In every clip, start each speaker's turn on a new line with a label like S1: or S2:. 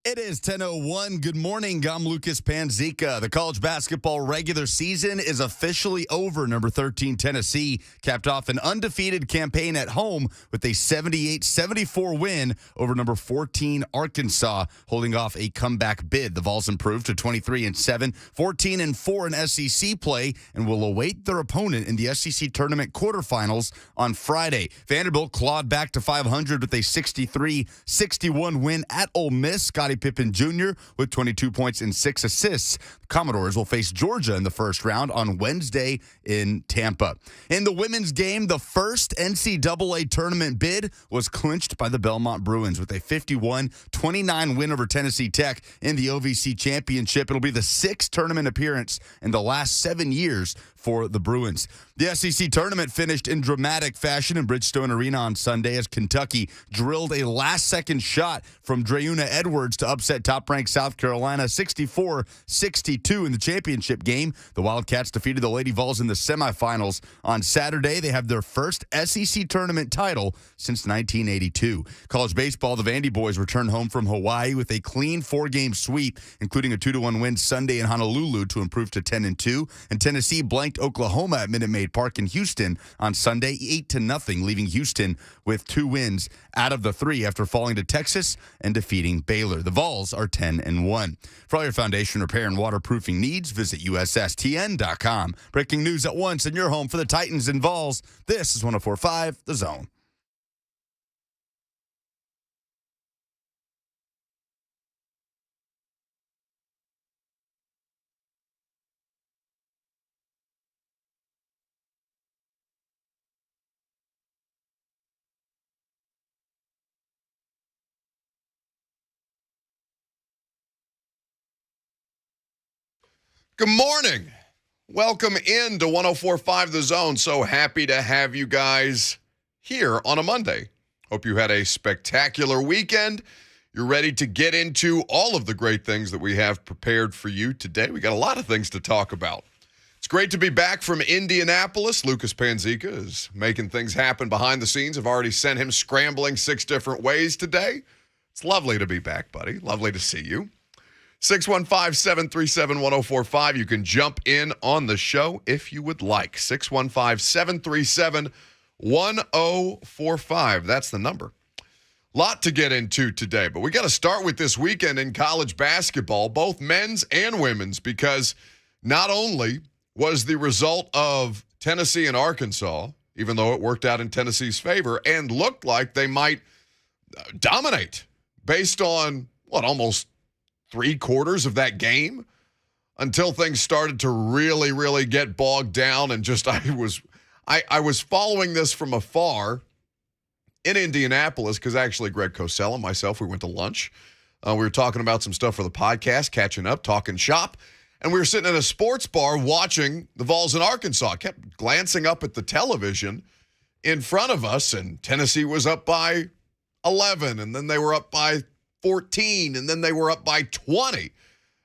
S1: It is 10:01. Good morning. I'm Lucas Panzica. The college basketball regular season is officially over. Number 13 Tennessee capped off an undefeated campaign at home with a 78-74 win over number 14 Arkansas, holding off a comeback bid. The Vols improved to 23-7, 14-4 in SEC play, and will await their opponent in the SEC tournament quarterfinals on Friday. Vanderbilt clawed back to 500 with a 63-61 win at Ole Miss. Scottie Pippen Jr. with 22 points and 6 assists. The Commodores will face Georgia in the first round on Wednesday in Tampa. In the women's game, the first NCAA tournament bid was clinched by the Belmont Bruins with a 51-29 win over Tennessee Tech in the OVC Championship. It'll be the sixth tournament appearance in the last 7 years for the Bruins. The SEC tournament finished in dramatic fashion in Bridgestone Arena on Sunday as Kentucky drilled a last-second shot from Dreuna Edwards to upset top-ranked South Carolina 64-62 in the championship game. The Wildcats defeated the Lady Vols in the semifinals. On Saturday, they have their first SEC tournament title since 1982. College baseball, the Vandy boys returned home from Hawaii with a clean 4-game sweep, including a 2-1 win Sunday in Honolulu to improve to 10-2, and Tennessee blanked Oklahoma at Minute Maid Park in Houston on Sunday 8-0, leaving Houston with 2 wins out of the 3 after falling to Texas and defeating Baylor. The Vols are 10-1. For all your foundation repair and waterproofing needs, visit USSTN.com. Breaking news at once in your home for the Titans and Vols. This is 104.5 The Zone.
S2: Good morning. Welcome into 104.5 The Zone. So happy to have you guys here on a Monday. Hope you had a spectacular weekend. You're ready to get into all of the great things that we have prepared for you today. We got a lot of things to talk about. It's great to be back from Indianapolis. Lucas Panzica is making things happen behind the scenes. I've already sent him scrambling 6 different ways today. It's lovely to be back, buddy. Lovely to see you. 615-737-1045. You can jump in on the show if you would like. 615-737-1045. That's the number. Lot to get into today, but we got to start with this weekend in college basketball, both men's and women's, because not only was the result of Tennessee and Arkansas, even though it worked out in Tennessee's favor and looked like they might dominate based on, almost 3/4 of that game until things started to really get bogged down. And just I was following this from afar in Indianapolis because actually Greg Cosell and myself, we went to lunch. We were talking about some stuff for the podcast, catching up, talking shop. And we were sitting in a sports bar watching the Vols in Arkansas. I kept glancing up at the television in front of us, and Tennessee was up by 11, and then they were up by 14, and then they were up by 20.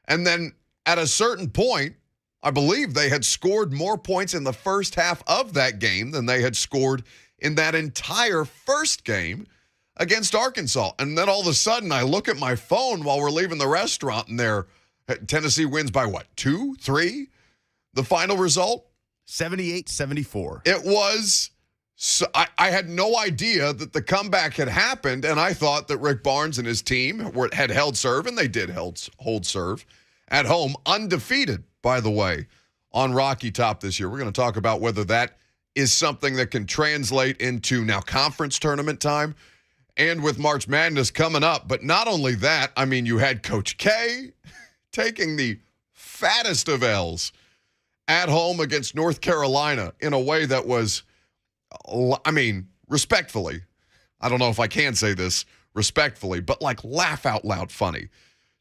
S2: And then at a certain point, I believe they had scored more points in the first half of that game than they had scored in that entire first game against Arkansas. And then all of a sudden, I look at my phone while we're leaving the restaurant, and Tennessee wins by 2, 3? The final result?
S1: 78-74.
S2: It was... So I had no idea that the comeback had happened, and I thought that Rick Barnes and his team had held serve, and they did hold serve at home, undefeated, by the way, on Rocky Top this year. We're going to talk about whether that is something that can translate into now conference tournament time and with March Madness coming up. But not only that, I mean, you had Coach K taking the fattest of L's at home against North Carolina in a way that was... respectfully, I don't know if I can say this respectfully, but laugh out loud funny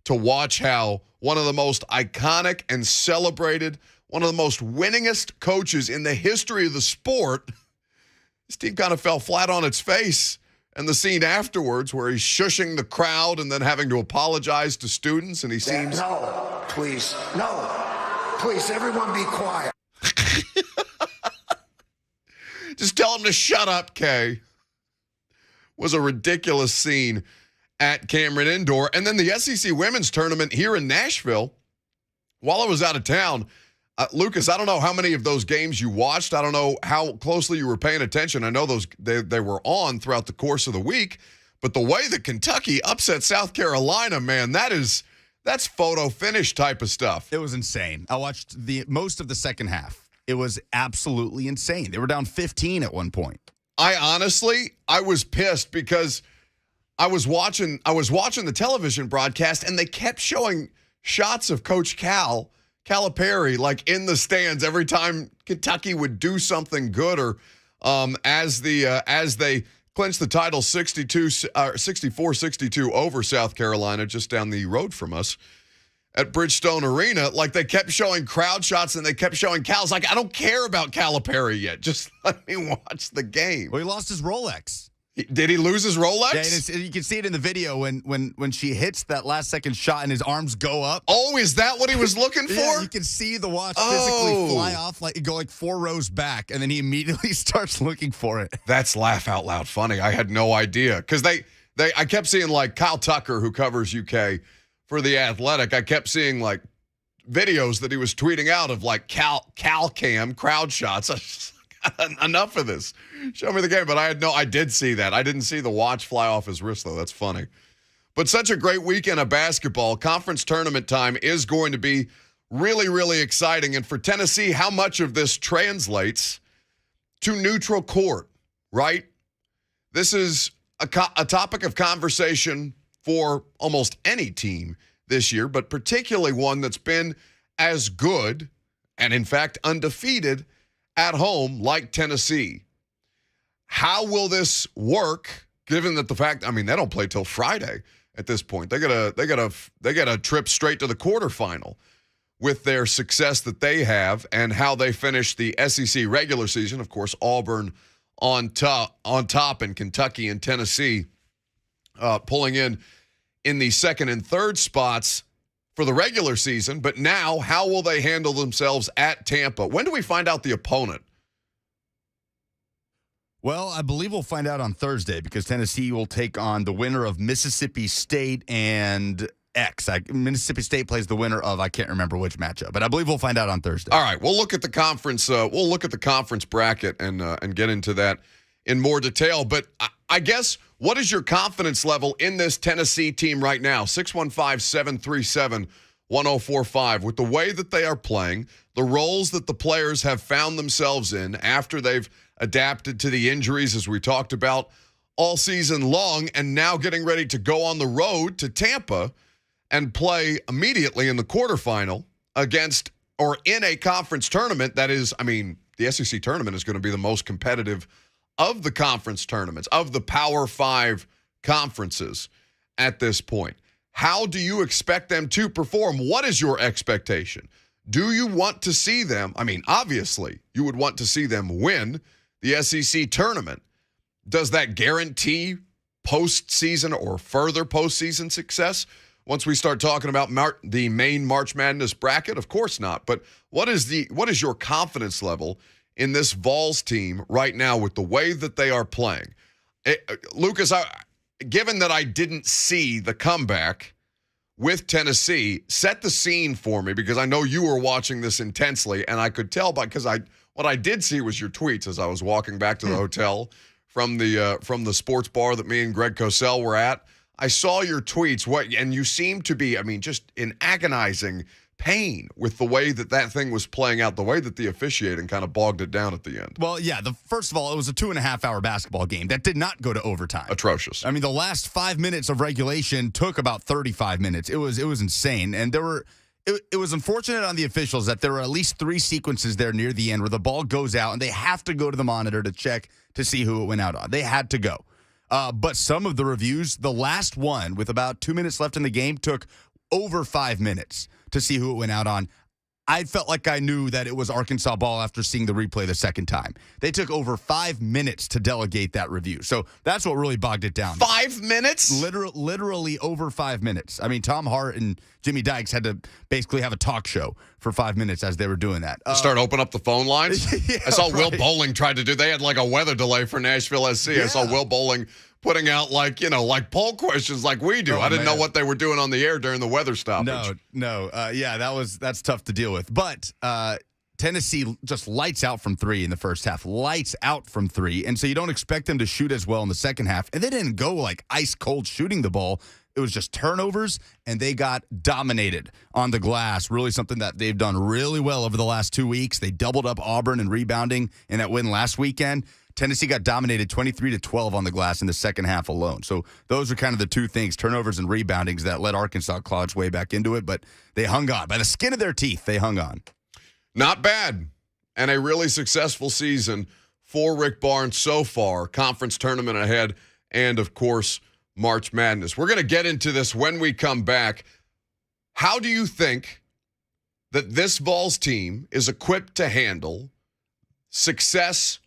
S2: to watch how one of the most iconic and celebrated, one of the most winningest coaches in the history of the sport, his team kind of fell flat on its face. And the scene afterwards where he's shushing the crowd and then having to apologize to students, and he seems...
S3: No, please, everyone be quiet.
S2: Just tell him to shut up, Kay. Was a ridiculous scene at Cameron Indoor. And then the SEC Women's Tournament here in Nashville. While I was out of town, Lucas, I don't know how many of those games you watched. I don't know how closely you were paying attention. I know they were on throughout the course of the week. But the way that Kentucky upset South Carolina, man, that's photo finish type of stuff.
S1: It was insane. I watched most of the second half. It was absolutely insane. They were down 15 at one point.
S2: I was pissed because I was watching the television broadcast and they kept showing shots of Coach Calipari like in the stands every time Kentucky would do something good or as they clinched the title 64-62 over South Carolina just down the road from us at Bridgestone Arena. Like they kept showing crowd shots and they kept showing Cal's like, I don't care about Calipari yet. Just let me watch the game.
S1: Well, he lost his Rolex.
S2: Did he lose his Rolex?
S1: Yeah, you can see it in the video when she hits that last second shot and his arms go up.
S2: Oh, is that what he was looking for?
S1: Yeah, you can see the watch physically fly off, go like 4 rows back, and then he immediately starts looking for it.
S2: That's laugh out loud funny. I had no idea because I kept seeing like Kyle Tucker, who covers UK for The Athletic. I kept seeing like videos that he was tweeting out of like Cal cam crowd shots. I was just like, enough of this. Show me the game. But I did see that. I didn't see the watch fly off his wrist, though. That's funny. But such a great weekend of basketball. Conference tournament time is going to be really, really exciting. And for Tennessee, how much of this translates to neutral court, right? This is a topic of conversation for almost any team this year, but particularly one that's been as good and, in fact, undefeated at home like Tennessee. How will this work, given that the fact, they don't play till Friday at this point. They got a trip straight to the quarterfinal with their success that they have and how they finish the SEC regular season. Of course, Auburn on top and Kentucky and Tennessee pulling in the second and third spots for the regular season. But now, how will they handle themselves at Tampa? When do we find out the opponent?
S1: Well, I believe we'll find out on Thursday because Tennessee will take on the winner of Mississippi State and X. Mississippi State plays the winner of, I can't remember which matchup, but I believe we'll find out on Thursday.
S2: All right, we'll look at the conference. We'll look at the conference bracket and get into that in more detail. But I guess, what is your confidence level in this Tennessee team right now? 615-737-1045. With the way that they are playing, the roles that the players have found themselves in after they've adapted to the injuries, as we talked about all season long, and now getting ready to go on the road to Tampa and play immediately in the quarterfinal against or in a conference tournament that is, the SEC tournament is going to be the most competitive of the conference tournaments, of the Power 5 conferences at this point. How do you expect them to perform? What is your expectation? Do you want to see them? Obviously, you would want to see them win the SEC tournament. Does that guarantee postseason or further postseason success once we start talking about the main March Madness bracket? Of course not. But what is your confidence level in this Vols team right now with the way that they are playing? Lucas, given that I didn't see the comeback with Tennessee, set the scene for me, because I know you were watching this intensely, and I could tell because what I did see was your tweets as I was walking back to the hotel from the sports bar that me and Greg Cosell were at. I saw your tweets, and you seemed to be, just in agonizing pain with the way that thing was playing out, the way that the officiating kind of bogged it down at the end.
S1: Well, yeah, first of all, it was a 2.5-hour basketball game that did not go to overtime.
S2: Atrocious.
S1: The last 5 minutes of regulation took about 35 minutes. It was insane. And it was unfortunate on the officials that there were at least 3 sequences there near the end where the ball goes out and they have to go to the monitor to check to see who it went out on. They had to go. But some of the reviews, the last one with about 2 minutes left in the game, took over 5 minutes to see who it went out on. I felt like I knew that it was Arkansas ball after seeing the replay the second time. They took over 5 minutes to delegate that review. So that's what really bogged it down.
S2: 5 minutes?
S1: Literally over 5 minutes. Tom Hart and Jimmy Dykes had to basically have a talk show for 5 minutes as they were doing that.
S2: Start opening up the phone lines?
S1: Yeah,
S2: I saw Will Bowling tried to do. They had like a weather delay for Nashville SC. Yeah. I saw Will Bowling putting out like poll questions like we do.
S1: Oh,
S2: I didn't know
S1: man.
S2: what they were doing on the air during the weather stoppage.
S1: No. Yeah, that's tough to deal with. But Tennessee just lights out from three in the first half. Lights out from three. And so you don't expect them to shoot as well in the second half. And they didn't go like ice cold shooting the ball. It was just turnovers, and they got dominated on the glass. Really something that they've done really well over the last 2 weeks. They doubled up Auburn in rebounding in that win last weekend. Tennessee got dominated 23-12 on the glass in the second half alone. So those are kind of the two things, turnovers and reboundings, that let Arkansas claw its way back into it. But they hung on. By the skin of their teeth, they hung on.
S2: Not bad. And a really successful season for Rick Barnes so far. Conference tournament ahead, and, of course, March Madness. We're going to get into this when we come back. How do you think that this Vols team is equipped to handle success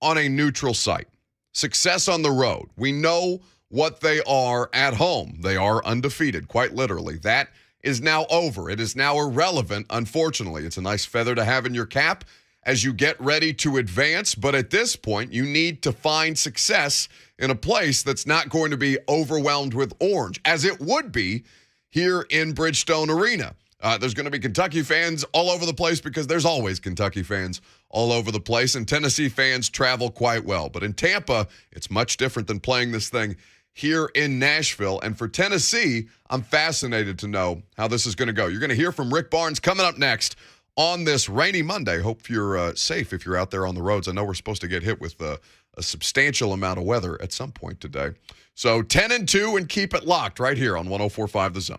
S2: on a neutral site, success on the road? We know what they are at home. They are undefeated, quite literally. That is now over. It is now irrelevant, unfortunately. It's a nice feather to have in your cap as you get ready to advance. But at this point, you need to find success in a place that's not going to be overwhelmed with orange, as it would be here in Bridgestone Arena. There's going to be Kentucky fans all over the place because there's always Kentucky fans all over the place, and Tennessee fans travel quite well. But in Tampa, it's much different than playing this thing here in Nashville. And for Tennessee, I'm fascinated to know how this is going to go. You're going to hear from Rick Barnes coming up next on this rainy Monday. Hope you're safe if you're out there on the roads. I know we're supposed to get hit with a substantial amount of weather at some point today. So 10-2 and keep it locked right here on 104.5 The Zone.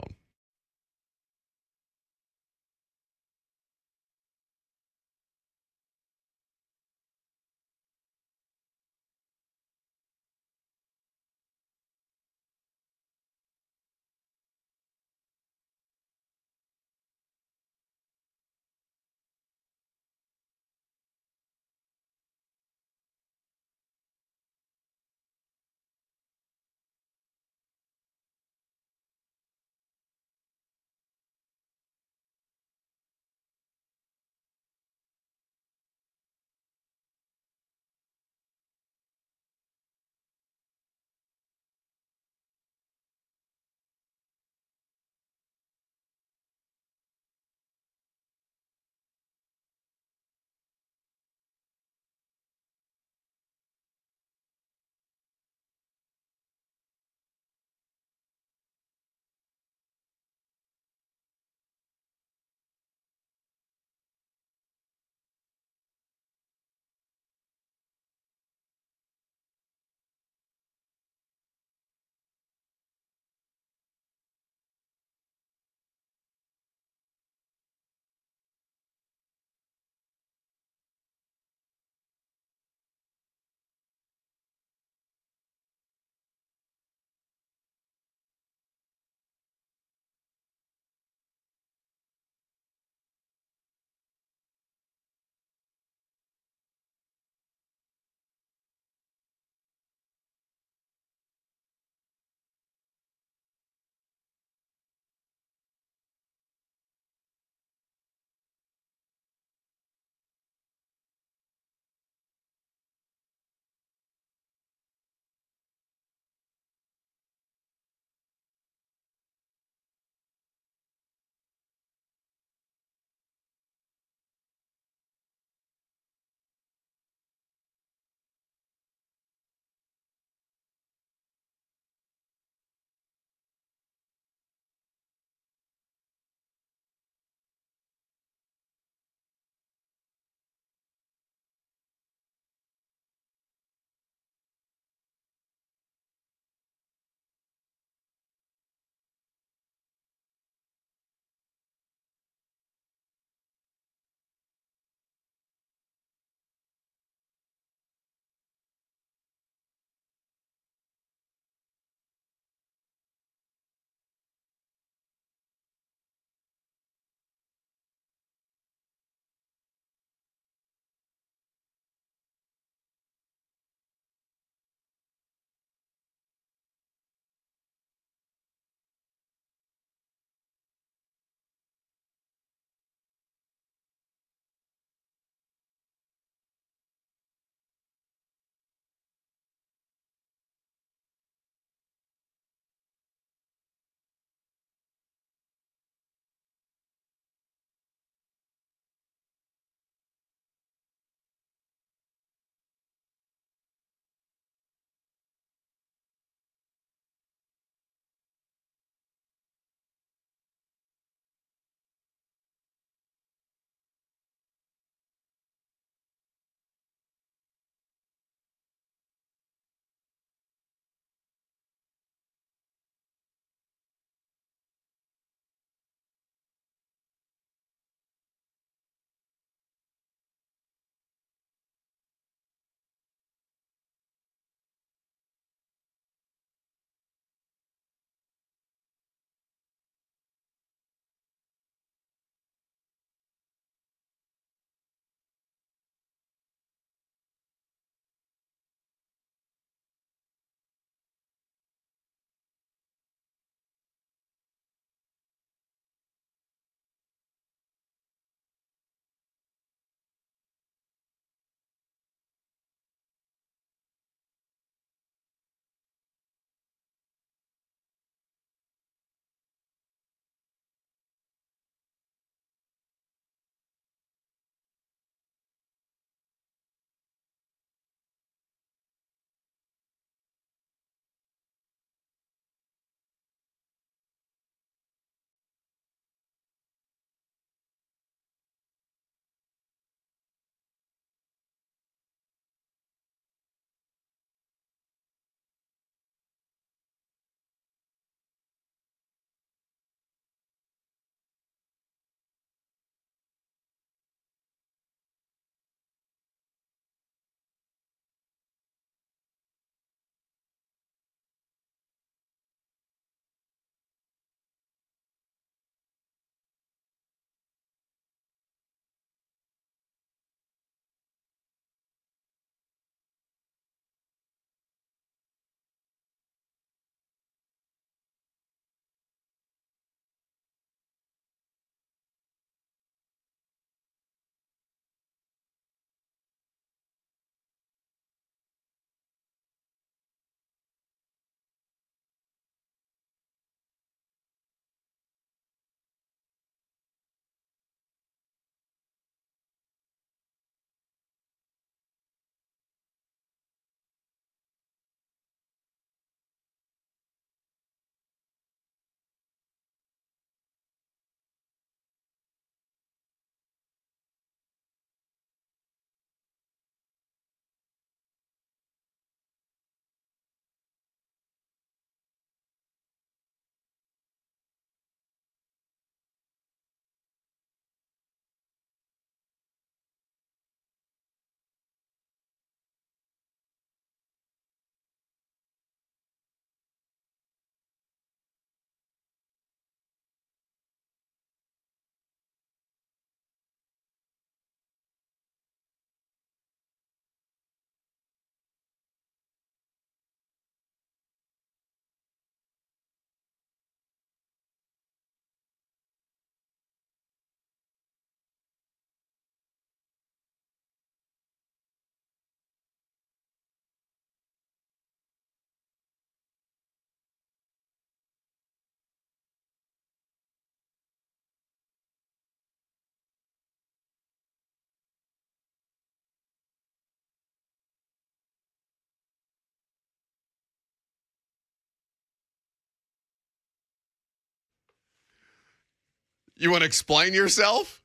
S2: You want to explain yourself?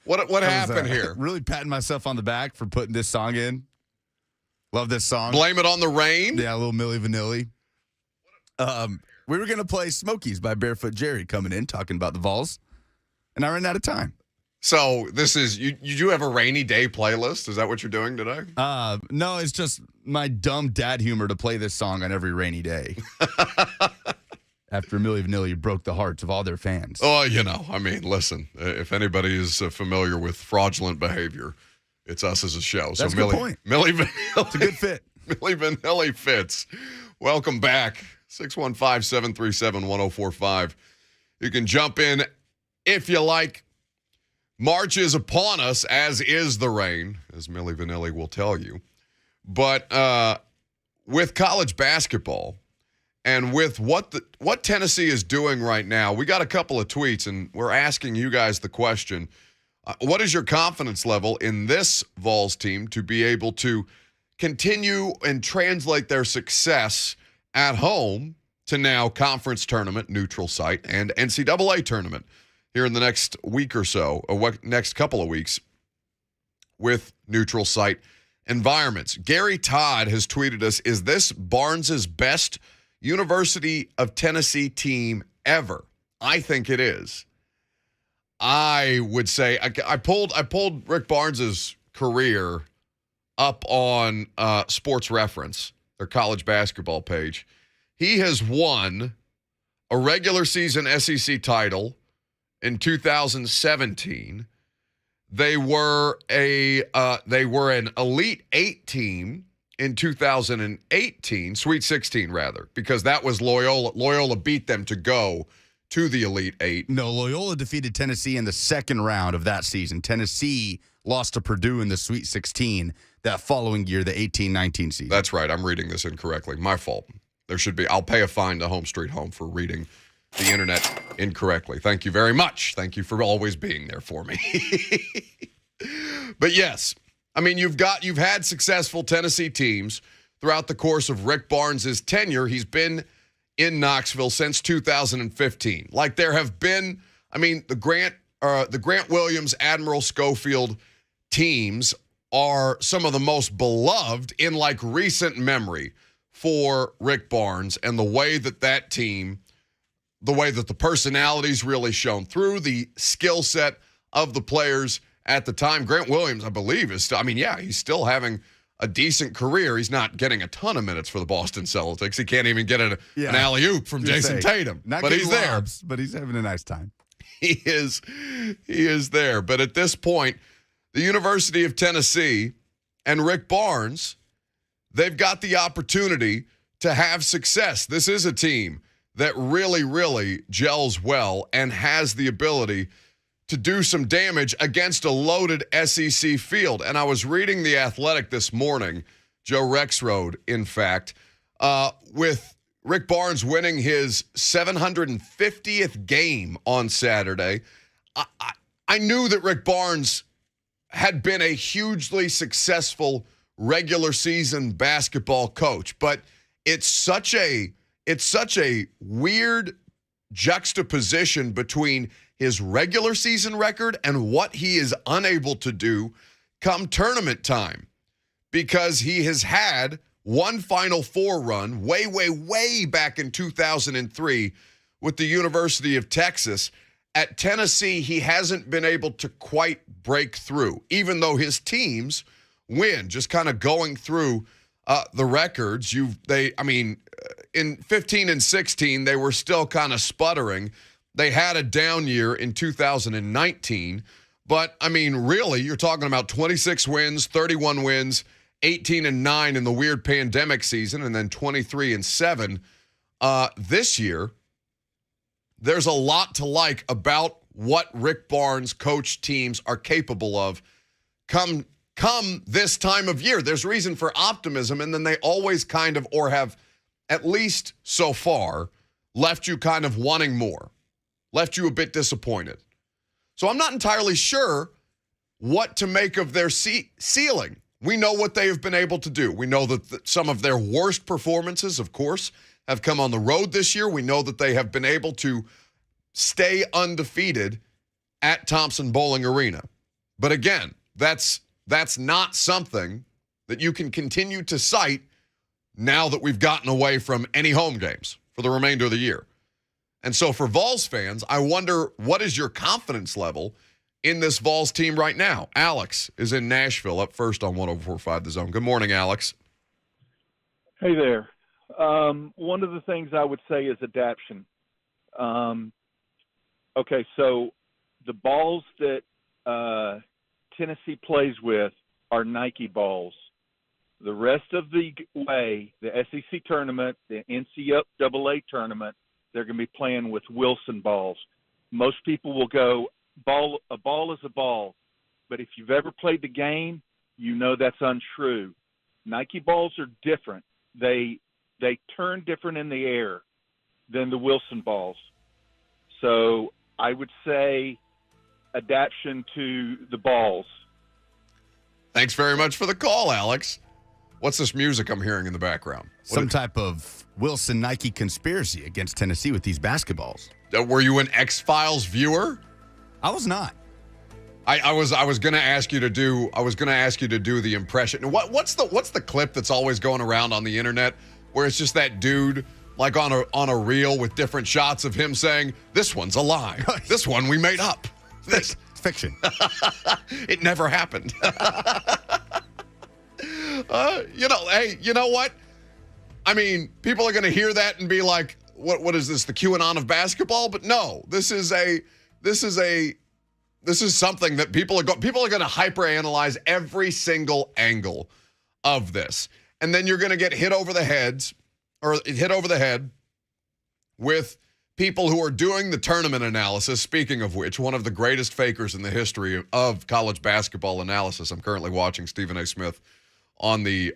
S2: What happened here?
S1: Really patting myself on the back for putting this song in. Love this song.
S2: Blame it on the rain?
S1: Yeah, a little Milli Vanilli. We were going to play Smokies by Barefoot Jerry coming in, talking about the Vols, and I ran out of time.
S2: So this is, you do have a rainy day playlist? Is that what you're doing today?
S1: No, it's just my dumb dad humor to play this song on every rainy day. After Milli Vanilli broke the hearts of all their fans.
S2: Oh, I mean, listen, if anybody is familiar with fraudulent behavior, it's us as a show.
S1: That's a good point.
S2: Milli Vanilli.
S1: It's a good fit.
S2: Milli Vanilli fits. Welcome back. 615-737-1045. You can jump in if you like. March is upon us, as is the rain, as Milli Vanilli will tell you. But with college basketball and with what Tennessee is doing right now, we got a couple of tweets, and we're asking you guys the question, what is your confidence level in this Vols team to be able to continue and translate their success at home to now conference tournament, neutral site, and NCAA tournament here in the next week or so, or next couple of weeks with neutral site environments. Gary Todd has tweeted us, is this Barnes's best University of Tennessee team ever? I think it is. I would say I pulled Rick Barnes's career up on Sports Reference, their college basketball page. He has won a regular season SEC title in 2017. They were an Elite 8 team in 2018, Sweet 16 rather, because that was Loyola. Loyola beat them to go to the Elite 8.
S1: No, Loyola defeated Tennessee in the second round of that season. Tennessee lost to Purdue in the Sweet 16 that following year, the 18-19 season.
S2: That's right. I'm reading this incorrectly. My fault. I'll pay a fine to Home Street Home for reading the internet incorrectly. Thank you very much. Thank you for always being there for me. But yes, I mean, you've had successful Tennessee teams throughout the course of Rick Barnes' tenure. He's been in Knoxville since 2015. Like there have been, I mean, the Grant Williams, Admiral Schofield teams are some of the most beloved in like recent memory for Rick Barnes, and the way that team, the way that the personalities really shone through, the skill set of the players at the time. Grant Williams, I believe, he's still having a decent career. He's not getting a ton of minutes for the Boston Celtics. He can't even get an alley-oop from Jason Tatum.
S1: But he's there. But he's having a nice time.
S2: He is there. But at this point, the University of Tennessee and Rick Barnes, they've got the opportunity to have success. This is a team that really, really gels well and has the ability to do some damage against a loaded SEC field. And I was reading The Athletic this morning, Joe Rexrode, in fact, with Rick Barnes winning his 750th game on Saturday. I knew that Rick Barnes had been a hugely successful regular season basketball coach, but it's such a weird juxtaposition between his regular season record and what he is unable to do come tournament time, because he has had one Final Four run way back in 2003 with the University of Texas. At Tennessee, he hasn't been able to quite break through, even though his teams win. Just kind of going through the records, in 15 and 16, they were still kind of sputtering. They had a down year in 2019. But, I mean, really, you're talking about 26 wins, 31 wins, 18 and 9 in the weird pandemic season, and then 23 and 7 this year. There's a lot to like about what Rick Barnes coached teams are capable of come this time of year. There's reason for optimism, and then they always kind of, or have at least so far, left you kind of wanting more, left you a bit disappointed. So I'm not entirely sure what to make of their ceiling. We know what they have been able to do. We know that some of their worst performances, of course, have come on the road this year. We know that they have been able to stay undefeated at Thompson Bowling Arena. But again, that's not something that you can continue to cite now that we've gotten away from any home games for the remainder of the year. And so for Vols fans, I wonder, what is your confidence level in this Vols team right now? Alex is in Nashville, up first on 104.5 The Zone. Good morning, Alex.
S4: Hey there. One of the things I would say is adaptation. Okay, so the balls that Tennessee plays with are Nike balls. The rest of the way, the SEC tournament, the NCAA tournament, they're going to be playing with Wilson balls. Most people will go, a ball is a ball. But if you've ever played the game, you know that's untrue. Nike balls are different. They turn different in the air than the Wilson balls. So I would say adaptation to the balls.
S2: Thanks very much for the call, Alex. What's this music I'm hearing in the background?
S1: Some type of Wilson Nike conspiracy against Tennessee with these basketballs.
S2: Were you an X-Files viewer?
S1: I was not.
S2: I was going to ask you to do the impression. What's the clip that's always going around on the internet where it's just that dude like on a reel with different shots of him saying, "This one's a lie. This one we made up. This
S1: fiction.
S2: It never happened." Hey, you know what? I mean, people are going to hear that and be like, "What is this? The QAnon of basketball?" But no, this is something that people are going to hyperanalyze every single angle of this, and then you're going to get hit over the head with people who are doing the tournament analysis. Speaking of which, one of the greatest fakers in the history of college basketball analysis. I'm currently watching Stephen A. Smith on the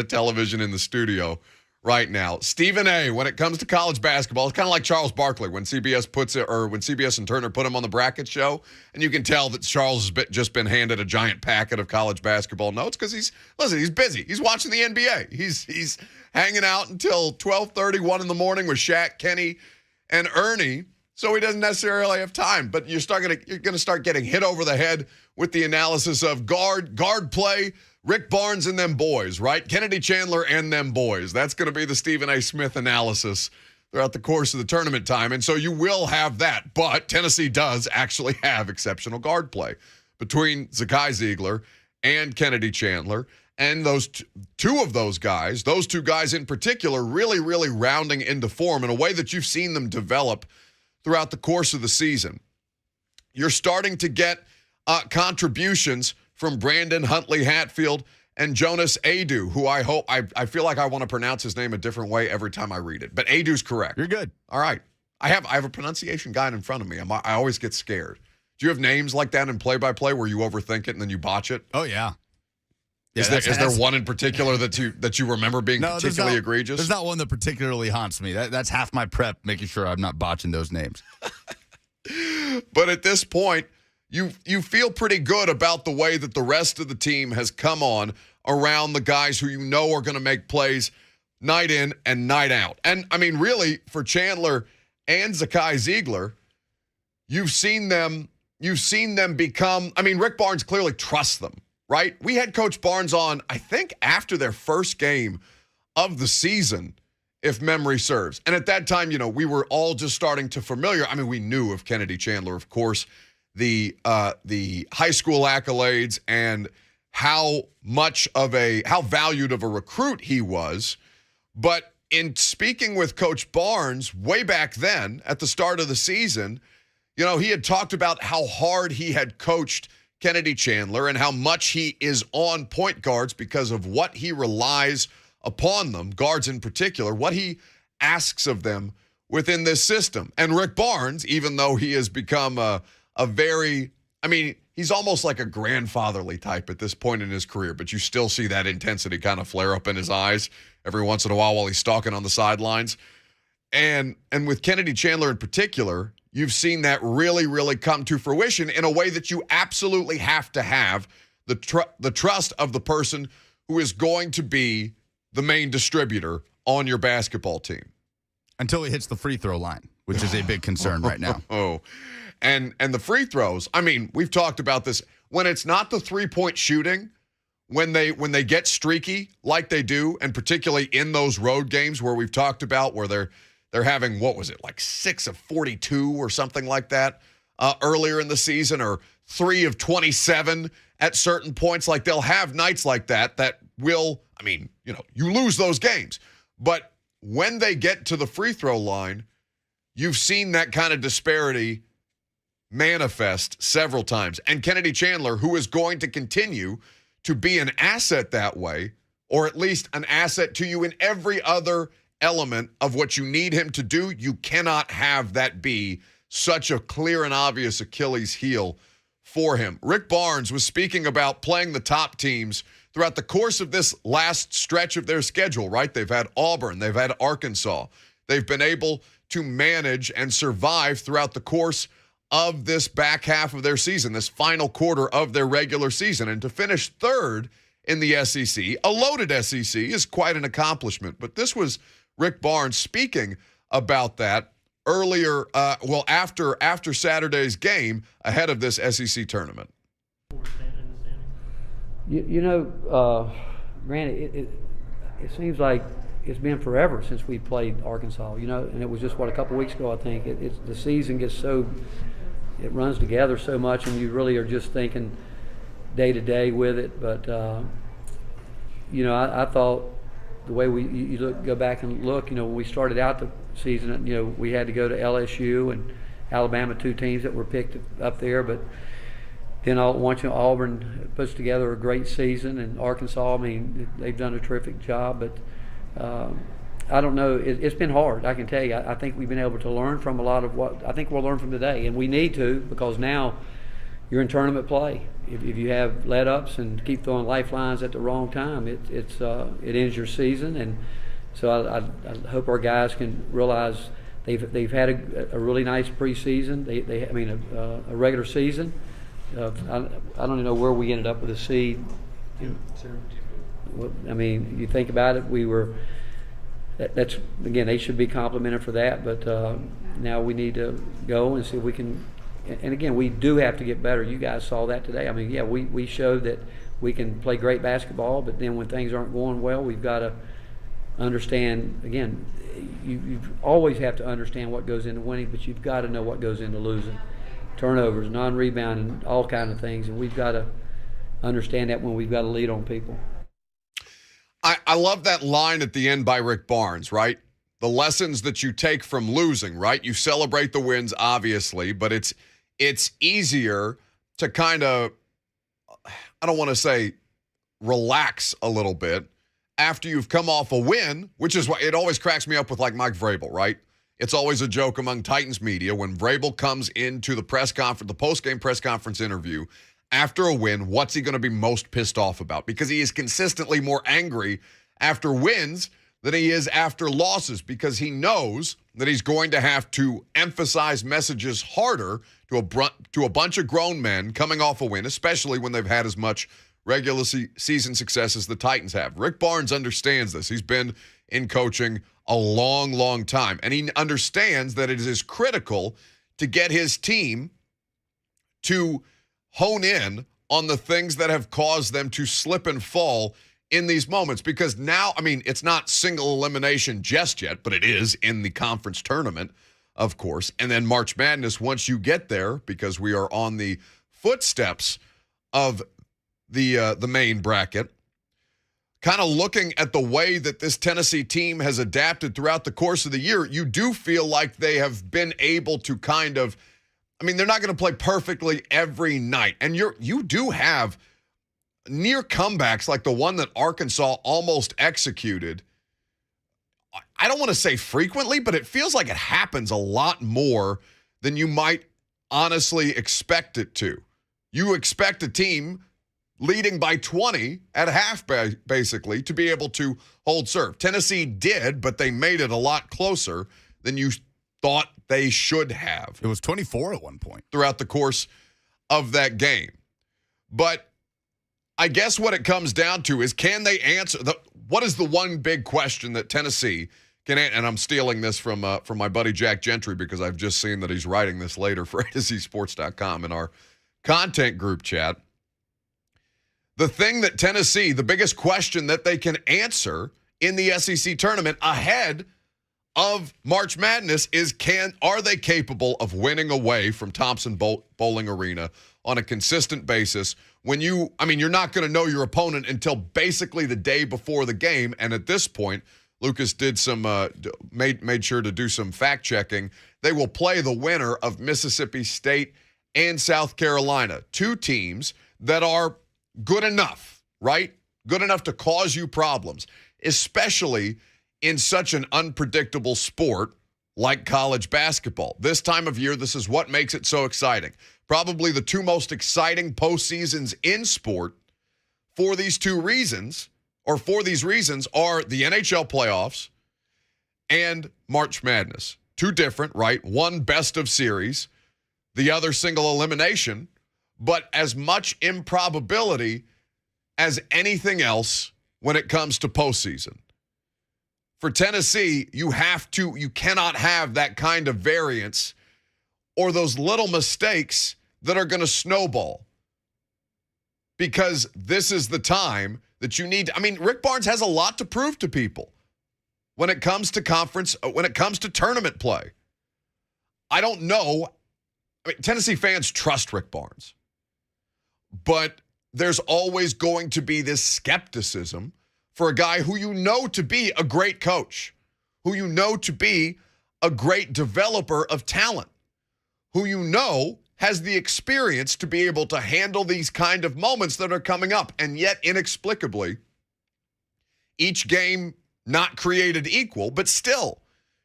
S2: television in the studio right now. Stephen A., when it comes to college basketball, it's kind of like Charles Barkley when CBS and Turner put him on the bracket show, and you can tell that Charles has just been handed a giant packet of college basketball notes because he's busy. He's watching the NBA. He's hanging out until 12:30, 1 in the morning with Shaq, Kenny, and Ernie, so he doesn't necessarily have time. But you're going to start getting hit over the head with the analysis of guard play, Rick Barnes and them boys, right? Kennedy Chandler and them boys. That's going to be the Stephen A. Smith analysis throughout the course of the tournament time. And so you will have that. But Tennessee does actually have exceptional guard play between Zakai Ziegler and Kennedy Chandler. And those two guys in particular, really, really rounding into form in a way that you've seen them develop throughout the course of the season. You're starting to get contributions from Brandon Huntley Hatfield and Jonas Adu, who I feel like I want to pronounce his name a different way every time I read it. But Adu's correct.
S1: You're good.
S2: All right. I have a pronunciation guide in front of me. I always get scared. Do you have names like that in play-by-play where you overthink it and then you botch it?
S1: Oh, yeah.
S2: Is there one in particular that you remember being particularly egregious?
S1: There's not one that particularly haunts me. That's half my prep, making sure I'm not botching those names.
S2: But at this point, you feel pretty good about the way that the rest of the team has come on around the guys who you know are going to make plays night in and night out. And, I mean, really, for Chandler and Zakai Ziegler, you've seen them become – I mean, Rick Barnes clearly trusts them, right? We had Coach Barnes on, I think, after their first game of the season, if memory serves. And at that time, we were all just starting to familiar – I mean, we knew of Kennedy Chandler, of course, the high school accolades and how valued of a recruit he was. But in speaking with Coach Barnes way back then at the start of the season, he had talked about how hard he had coached Kennedy Chandler and how much he is on point guards because of what he relies upon them, guards in particular, what he asks of them within this system. And Rick Barnes, even though he has become he's almost like a grandfatherly type at this point in his career, but you still see that intensity kind of flare up in his eyes every once in a while he's stalking on the sidelines. And with Kennedy Chandler in particular, you've seen that really, really come to fruition in a way that you absolutely have to have the trust of the person who is going to be the main distributor on your basketball team.
S1: Until he hits the free throw line, which is a big concern right now.
S2: And the free throws. I mean, we've talked about this. When it's not the three-point shooting, when they get streaky like they do, and particularly in those road games where we've talked about where they're having, what was it, like 6 of 42 or something like that earlier in the season, or 3 of 27 at certain points. Like, they'll have nights like that will, I mean, you lose those games. But when they get to the free throw line, you've seen that kind of disparity manifest several times. And Kennedy Chandler, who is going to continue to be an asset that way, or at least an asset to you in every other element of what you need him to do, you cannot have that be such a clear and obvious Achilles heel for him. Rick Barnes was speaking about playing the top teams throughout the course of this last stretch of their schedule, right? They've had Auburn, they've had Arkansas. They've been able to manage and survive throughout the course of this back half of their season, this final quarter of their regular season. And to finish third in the SEC, a loaded SEC, is quite an accomplishment. But this was Rick Barnes speaking about that earlier, after Saturday's game, ahead of this SEC tournament.
S5: Granted, it seems like it's been forever since we played Arkansas, and it was just, a couple weeks ago, I think. The season gets it runs together so much, and you really are just thinking day to day with it. But, I thought the way go back and look, when we started out the season, we had to go to LSU and Alabama, 2 teams that were picked up there. But then Auburn puts together a great season, and Arkansas, they've done a terrific job. But I don't know. It's been hard, I can tell you. I think we've been able to learn from a lot of what I think we'll learn from today, and we need to, because now you're in tournament play. If you have let-ups and keep throwing lifelines at the wrong time, it ends your season. And so I hope our guys can realize they've had a really nice preseason. A regular season. I don't even know where we ended up with a seed. You think about it, we were. That's again, they should be complimented for that. But now we need to go and see if we can. And again, we do have to get better. You guys saw that today. We showed that we can play great basketball, but then when things aren't going well, we've got to understand. Again, you always have to understand what goes into winning, but you've got to know what goes into losing. Turnovers, non-rebounding, all kinds of things, and we've got to understand that when we've got a lead on people.
S2: I love that line at the end by Rick Barnes, right? The lessons that you take from losing, right? You celebrate the wins, obviously, but it's easier to kind of, I don't want to say relax a little bit after you've come off a win, which is why it always cracks me up with like Mike Vrabel, right? It's always a joke among Titans media when Vrabel comes into the press conference, the post-game press conference interview after a win. What's he going to be most pissed off about? Because he is consistently more angry after wins than he is after losses, because he knows that he's going to have to emphasize messages harder to a bunch of grown men coming off a win, especially when they've had as much regular season success as the Titans have. Rick Barnes understands this. He's been in coaching a long, long time, and he understands that it is critical to get his team to hone in on the things that have caused them to slip and fall in these moments. Because now, it's not single elimination just yet, but it is in the conference tournament, of course. And then March Madness, once you get there, because we are on the footsteps of the main bracket, kind of looking at the way that this Tennessee team has adapted throughout the course of the year, you do feel like they have been able to kind of, they're not going to play perfectly every night. And you do have near comebacks like the one that Arkansas almost executed. I don't want to say frequently, but it feels like it happens a lot more than you might honestly expect it to. You expect a team leading by 20 at half, basically, to be able to hold serve. Tennessee did, but they made it a lot closer than you thought they should have.
S1: It was 24 at one point.
S2: Throughout the course of that game. But I guess what it comes down to is, can they answer? What is the one big question that Tennessee and I'm stealing this from my buddy Jack Gentry because I've just seen that he's writing this later for AtoZSports.com in our content group chat. The thing that Tennessee, the biggest question that they can answer in the SEC tournament ahead of March Madness is are they capable of winning away from Thompson Bowling Arena on a consistent basis when you're not going to know your opponent until basically the day before the game. And at this point, Lucas did made sure to do some fact checking. They will play the winner of Mississippi State and South Carolina, two teams that are good enough, right? Good enough to cause you problems, especially in such an unpredictable sport like college basketball. This time of year, this is what makes it so exciting. Probably the two most exciting postseasons in sport for these reasons are the NHL playoffs and March Madness. Two different, right? One best of series, the other single elimination, but as much improbability as anything else when it comes to postseason. For Tennessee, you cannot have that kind of variance or those little mistakes that are going to snowball. Because this is the time that you need. Rick Barnes has a lot to prove to people when it comes to tournament play. I don't know. Tennessee fans trust Rick Barnes. But there's always going to be this skepticism for a guy who you know to be a great coach, who you know to be a great developer of talent, who you know has the experience to be able to handle these kind of moments that are coming up. And yet, inexplicably, each game not created equal, but still,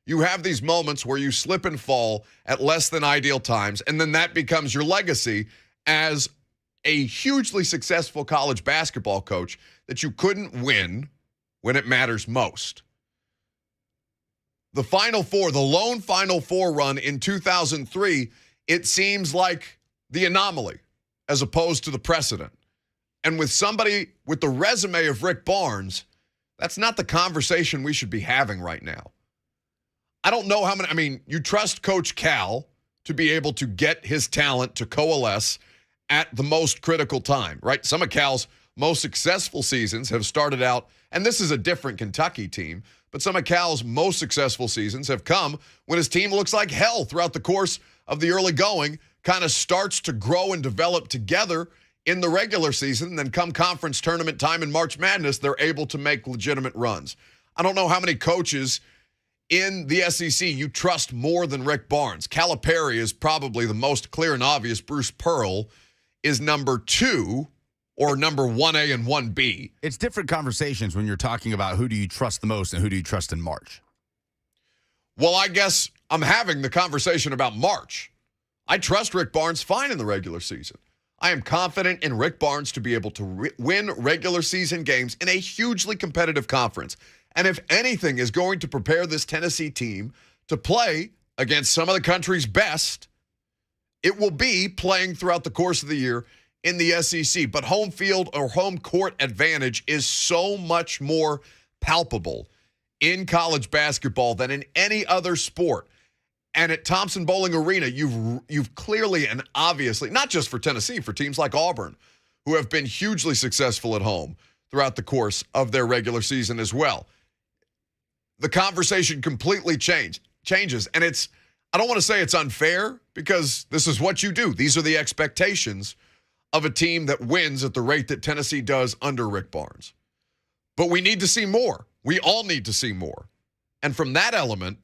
S2: you have these moments where you slip and fall at less than ideal times, and then that becomes your legacy as a hugely successful college basketball coach that you couldn't win when it matters most. The Final Four, the lone Final Four run in 2003, it seems like the anomaly as opposed to the precedent. And with somebody with the resume of Rick Barnes, that's not the conversation we should be having right now. I don't know how many, you trust Coach Cal to be able to get his talent to coalesce at the most critical time, right? Some of Cal's most successful seasons have started out, and this is a different Kentucky team, but some of Cal's most successful seasons have come when his team looks like hell throughout the course of the early going, kind of starts to grow and develop together in the regular season, and then come conference tournament time in March Madness, they're able to make legitimate runs. I don't know how many coaches in the SEC you trust more than Rick Barnes. Calipari is probably the most clear and obvious. Bruce Pearl is number 2 or number 1A and 1B.
S1: It's different conversations when you're talking about who do you trust the most and who do you trust in March.
S2: Well, I guess I'm having the conversation about March. I trust Rick Barnes fine in the regular season. I am confident in Rick Barnes to be able to win regular season games in a hugely competitive conference. And if anything is going to prepare this Tennessee team to play against some of the country's best, it will be playing throughout the course of the year in the SEC. But home field or home court advantage is so much more palpable in college basketball than in any other sport. And at Thompson Bowling Arena, you've clearly and obviously, not just for Tennessee, for teams like Auburn, who have been hugely successful at home throughout the course of their regular season as well. The conversation completely changes. And I don't want to say it's unfair, because this is what you do. These are the expectations of a team that wins at the rate that Tennessee does under Rick Barnes. But we need to see more. We all need to see more. And from that element,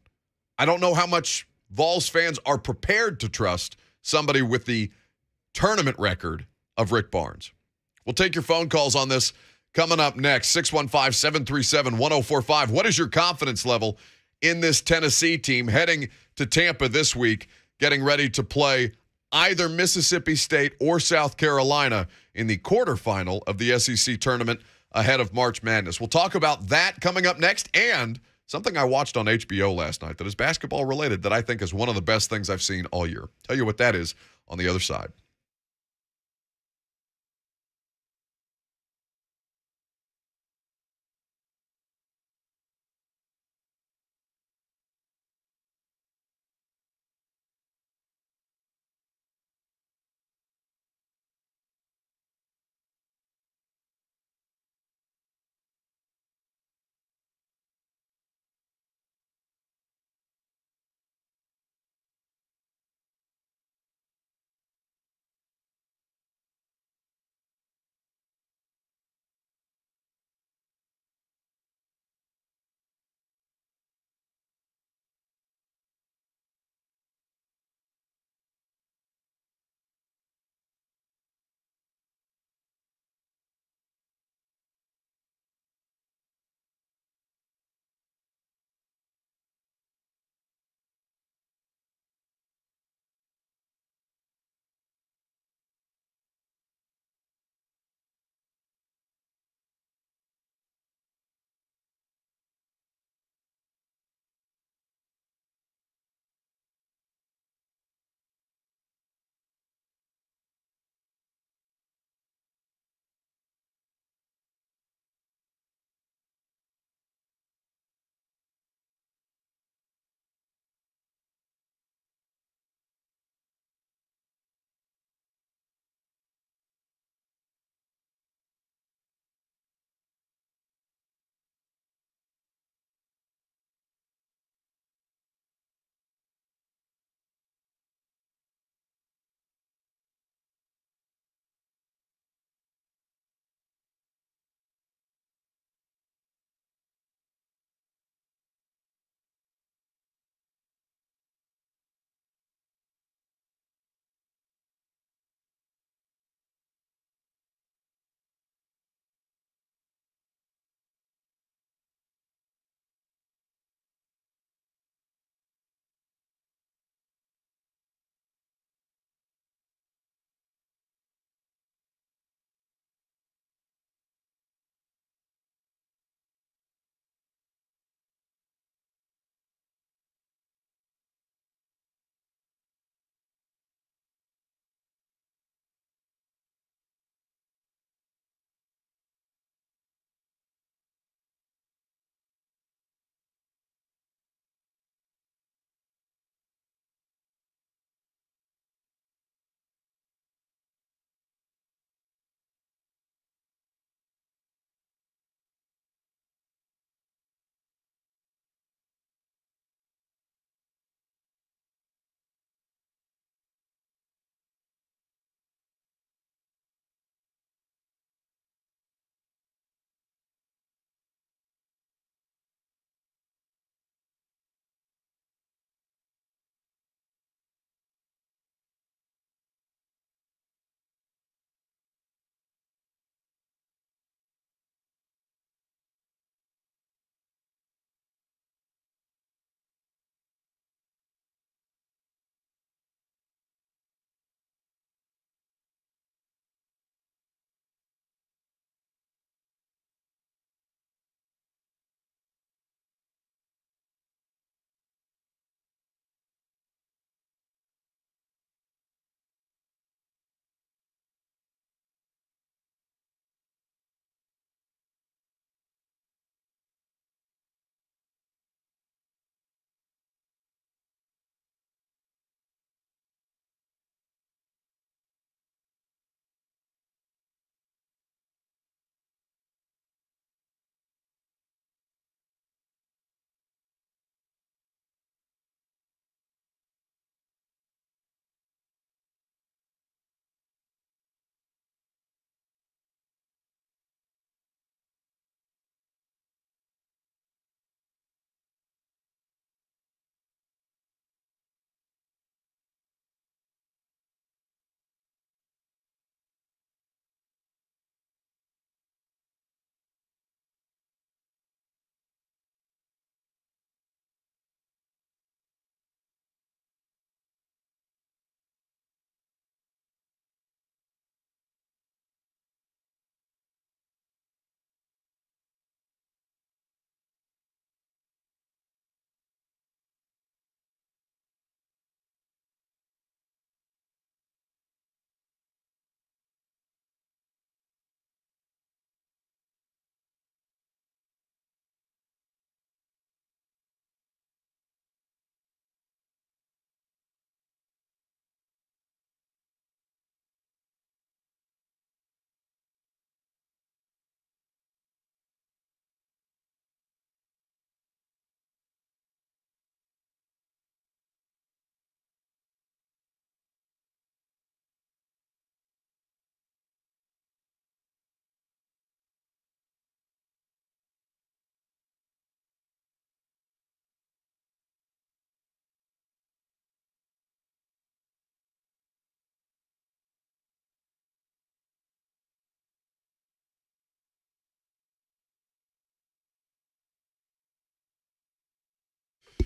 S2: I don't know how much Vols fans are prepared to trust somebody with the tournament record of Rick Barnes. We'll take your phone calls on this coming up next. 615-737-1045. What is your confidence level in this Tennessee team heading to Tampa this week, getting ready to play either Mississippi State or South Carolina in the quarterfinal of the SEC tournament ahead of March Madness? We'll talk about that coming up next, and something I watched on HBO last night that is basketball related that I think is one of the best things I've seen all year. Tell you what that is on the other side.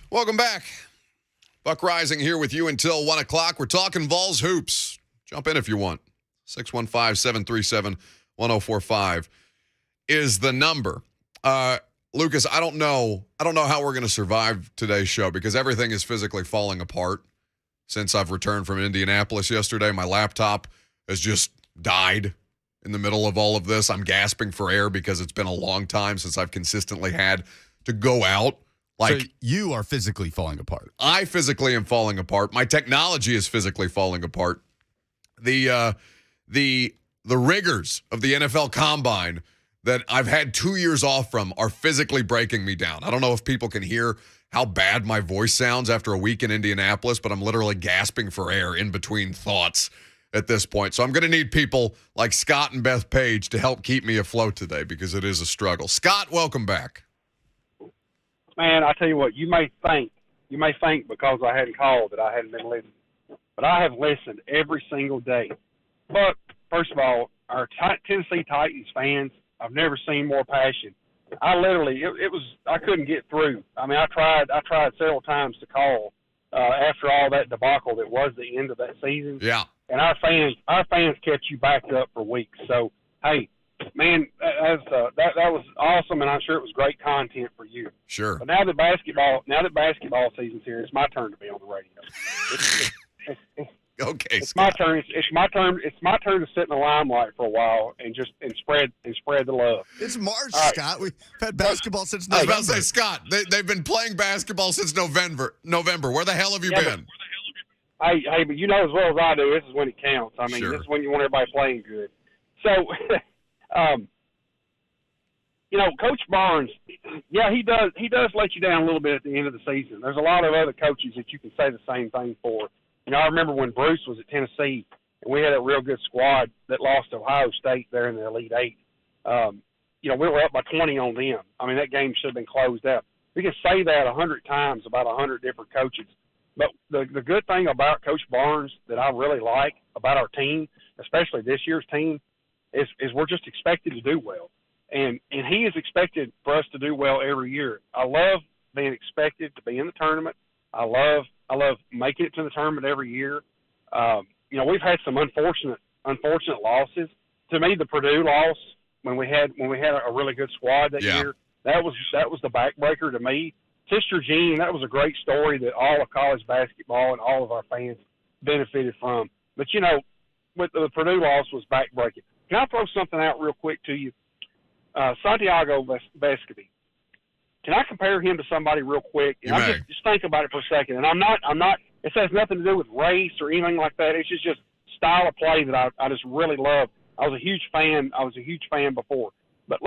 S2: Welcome back. Buck Reising here with you until 1 o'clock. We're talking Vols hoops. Jump in if you want. 615-737-1045 is the number. Lucas, I don't know how we're going to survive today's show because everything is physically falling apart since I've returned from Indianapolis yesterday. My laptop has just died in the middle of all of this. I'm gasping for air because it's been a long time since I've consistently had to go out.
S1: So you are physically falling apart.
S2: I physically am falling apart. My technology is physically falling apart. The rigors of the NFL Combine that I've had 2 years off from are physically breaking me down. I don't know if people can hear how bad my voice sounds after a week in Indianapolis, but I'm literally gasping for air in between thoughts at this point. So I'm going to need people like Scott and Beth Page to help keep me afloat today because it is a struggle. Scott, welcome back.
S6: Man, I tell you what, you may think because I hadn't called that I hadn't been listening, but I have listened every single day. But first of all, our Tennessee Titans fans, I've never seen more passion. I literally, I couldn't get through. I mean, I tried several times to call after all that debacle that was the end of that season.
S2: Yeah.
S6: And our fans kept you backed up for weeks. So, hey, man, that was awesome, and I'm sure it was great content for you.
S2: Sure.
S6: But now that basketball season's here, it's my turn to be on the radio.
S2: Okay,
S6: it's
S2: Scott.
S6: my turn. It's my turn. It's my turn to sit in the limelight for a while and spread the love.
S1: It's March,
S6: All right.
S1: Scott. We've had basketball since
S2: I was
S1: November.
S2: about to say, Scott, they've been playing basketball since November. Where the hell have you been?
S6: Hey, but you know as well as I do, this is when it counts. I mean,
S2: Sure.
S6: This is when you want everybody playing good. So, Coach Barnes, yeah, he does let you down a little bit at the end of the season. There's a lot of other coaches that you can say the same thing for. I remember when Bruce was at Tennessee, and we had a real good squad that lost to Ohio State there in the Elite Eight. We were up by 20 on them. I mean, that game should have been closed out. We can say that 100 times about 100 different coaches. But the good thing about Coach Barnes that I really like about our team, especially this year's team, is we're just expected to do well. And he is expected for us to do well every year. I love being expected to be in the tournament. I love making it to the tournament every year. We've had some unfortunate losses. To me, the Purdue loss when we had a really good squad that year, that was the backbreaker to me. Sister Jean, that was a great story that all of college basketball and all of our fans benefited from. But with the Purdue loss was backbreaking. Can I throw something out real quick to you? Santiago Vescovi. Can I compare him to somebody real quick?
S2: You may.
S6: Just think about it for a second. And I'm not. It has nothing to do with race or anything like that. It's just style of play that I just really love. I was a huge fan before. But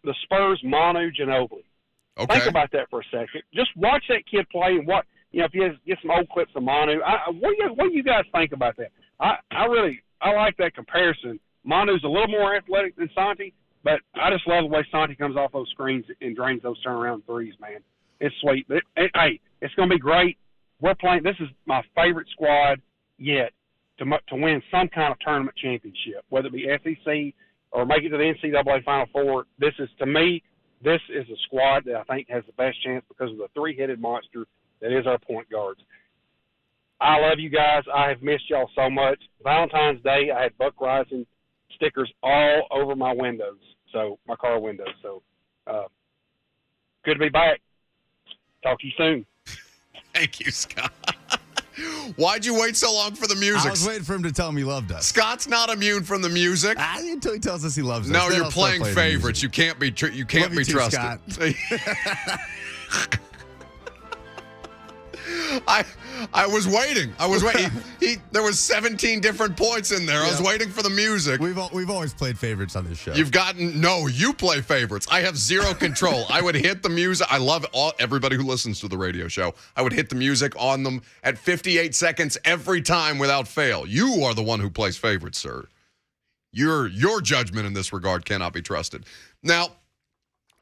S6: the Spurs Manu Ginobili.
S2: Okay.
S6: Think about that for a second. Just watch that kid play and if you get some old clips of Manu. What do you guys think about that? I like that comparison. Manu's a little more athletic than Santi, but I just love the way Santi comes off those screens and drains those turnaround threes, man. It's sweet. Hey, it's going to be great. We're playing. This is my favorite squad yet to win some kind of tournament championship, whether it be SEC or make it to the NCAA Final Four. This is a squad that I think has the best chance because of the three-headed monster that is our point guards. I love you guys. I have missed y'all so much. Valentine's Day, I had Buck Reising stickers all over my windows, my car windows. So, good to be back. Talk to you soon.
S2: Thank you, Scott. Why'd you wait so long for the music?
S1: I was waiting for him to tell me he loved us.
S2: Scott's not immune from the music.
S1: Until he tells us he loves us.
S2: No,
S1: Then
S2: you're
S1: I'll start
S2: playing
S1: the
S2: favorites.
S1: music.
S2: You can't be
S1: Love you too,
S2: trusted.
S1: Scott.
S2: I was waiting. There was 17 different points in there. I was waiting for the music.
S1: We've always played favorites on this show.
S2: You play favorites. I have zero control. I would hit the music. I love everybody who listens to the radio show. I would hit the music on them at 58 seconds every time without fail. You are the one who plays favorites, sir. Your judgment in this regard cannot be trusted. Now,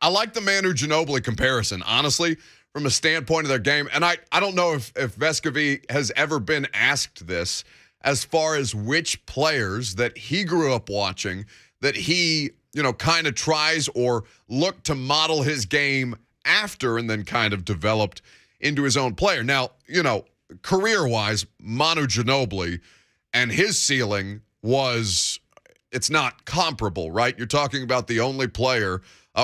S2: I like the Manu Ginobili comparison, honestly, from a standpoint of their game. And I don't know if Vescovi has ever been asked this as far as which players that he grew up watching that he, kind of tries or looked to model his game after and then kind of developed into his own player. Now, career-wise, Manu Ginobili and his ceiling it's not comparable, right? You're talking about the only player,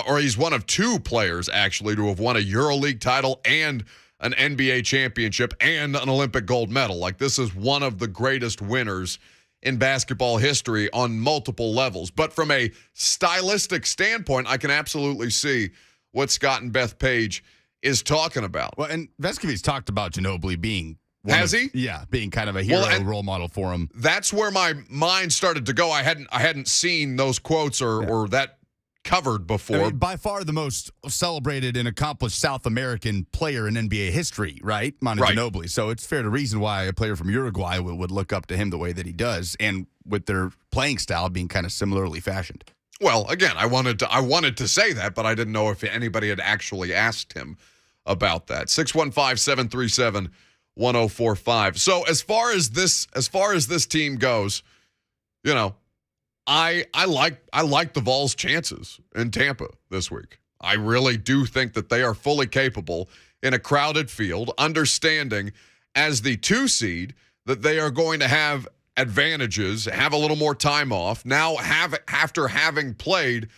S2: or he's one of two players, actually, to have won a EuroLeague title and an NBA championship and an Olympic gold medal. Like, this is one of the greatest winners in basketball history on multiple levels. But from a stylistic standpoint, I can absolutely see what Scott and Beth Page is talking about.
S1: Well, and Vescovi's talked about Ginobili being
S2: he?
S1: Yeah, being kind of a hero role model for him.
S2: That's where my mind started to go. I hadn't seen those quotes or that covered before.
S1: I mean, by far the most celebrated and accomplished South American player in NBA history, right? Manu Ginobili. So it's fair to reason why a player from Uruguay would look up to him the way that he does, and with their playing style being kind of similarly fashioned.
S2: Well, again, I wanted to say that, but I didn't know if anybody had actually asked him about that. 615-737-1045. So as far as this team goes, I like the Vols' chances in Tampa this week. I really do think that they are fully capable in a crowded field, understanding as the 2 seed that they are going to have advantages, have a little more time off. Now, after having played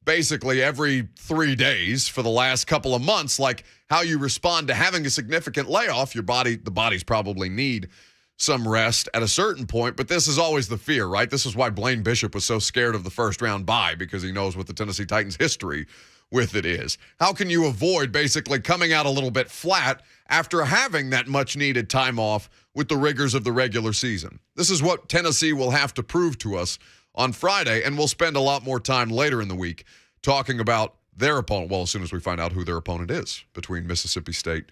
S2: basically every 3 days for the last couple of months, like how you respond to having a significant layoff, the bodies probably need some rest at a certain point, but this is always the fear, right? This is why Blaine Bishop was so scared of the first round bye, because he knows what the Tennessee Titans' history with it is. How can you avoid basically coming out a little bit flat after having that much needed time off with the rigors of the regular season? This is what Tennessee will have to prove to us on Friday, and we'll spend a lot more time later in the week talking about their opponent. Well, as soon as we find out who their opponent is between Mississippi State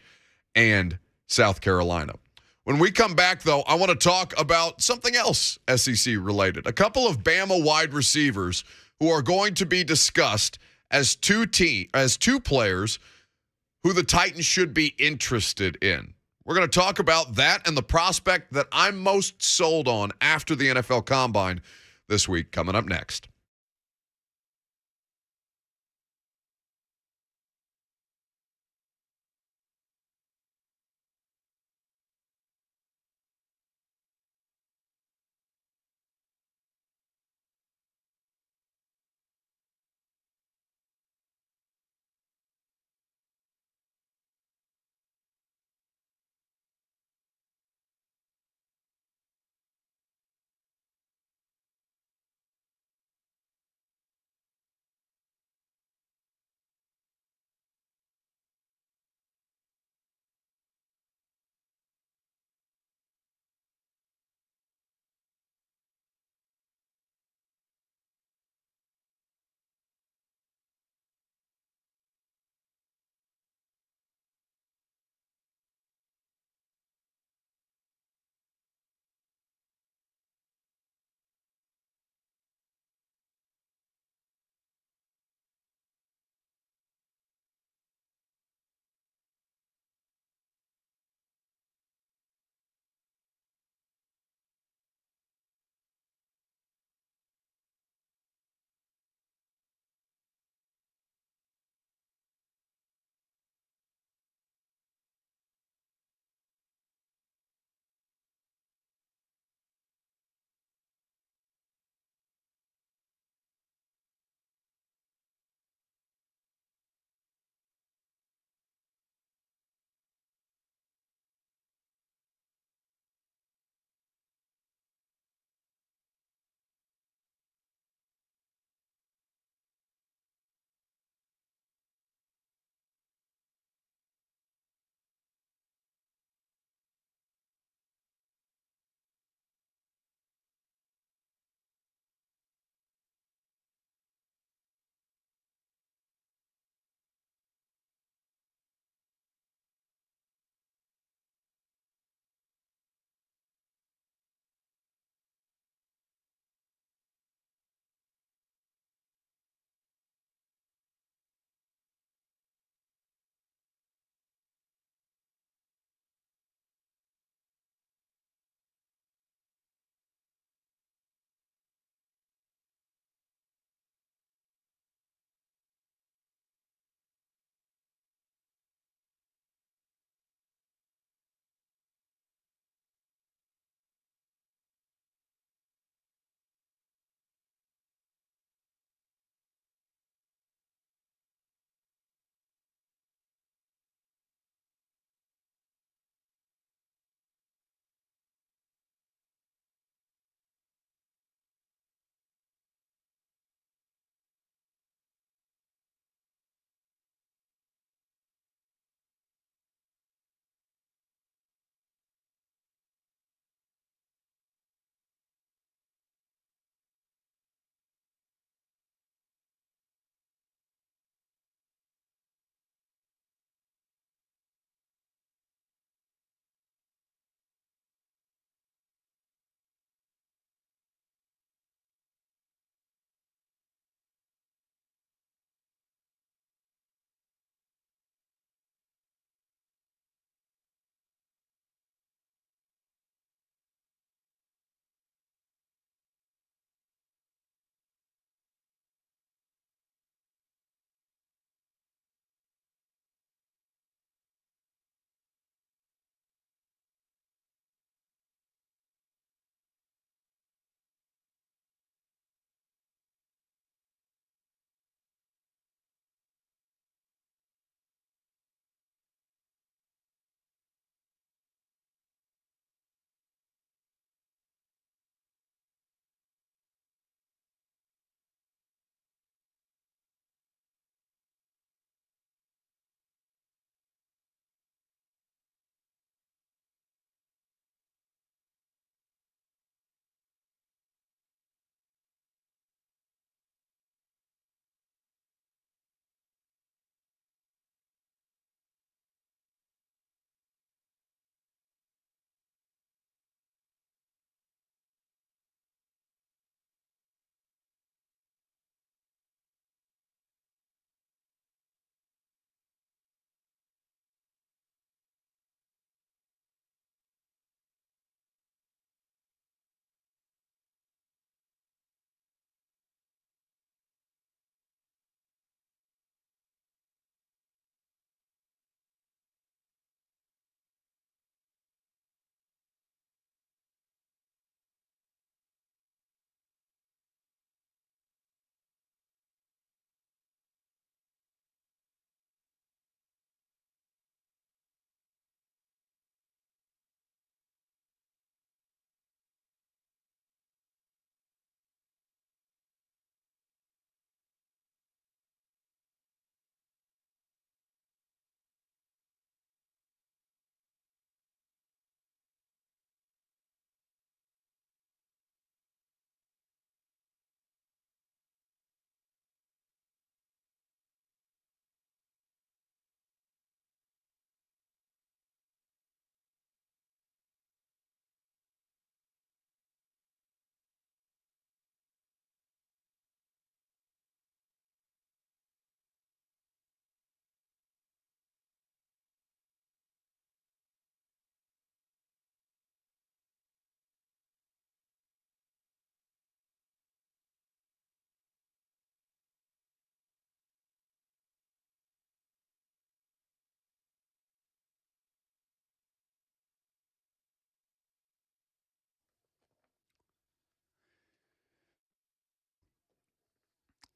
S2: and South Carolina. When we come back, though, I want to talk about something else SEC related. A couple of Bama wide receivers who are going to be discussed as two players who the Titans should be interested in. We're going to talk about that and the prospect that I'm most sold on after the NFL Combine this week, coming up next.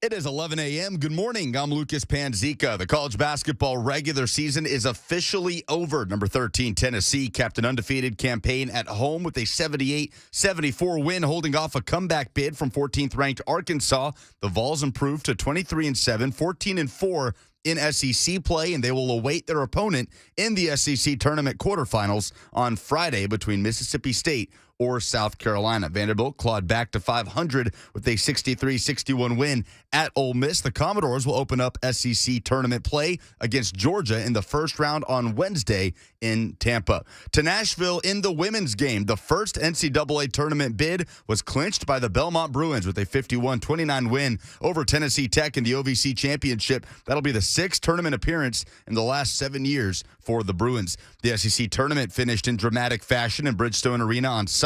S1: It is 11 a.m. Good morning. I'm Lucas Panzica. The college basketball regular season is officially over. Number 13, Tennessee, capped an undefeated campaign at home with a 78-74 win, holding off a comeback bid from 14th-ranked Arkansas. The Vols improved to 23-7, 14-4 in SEC play, and they will await their opponent in the SEC tournament quarterfinals on Friday between Mississippi State or South Carolina. Vanderbilt clawed back to 500 with a 63-61 win at Ole Miss. The Commodores will open up SEC tournament play against Georgia in the first round on Wednesday in Tampa. To Nashville in the women's game. The first NCAA tournament bid was clinched by the Belmont Bruins with a 51-29 win over Tennessee Tech in the OVC Championship. That'll be the sixth tournament appearance in the last 7 years for the Bruins. The SEC tournament finished in dramatic fashion in Bridgestone Arena on Sunday.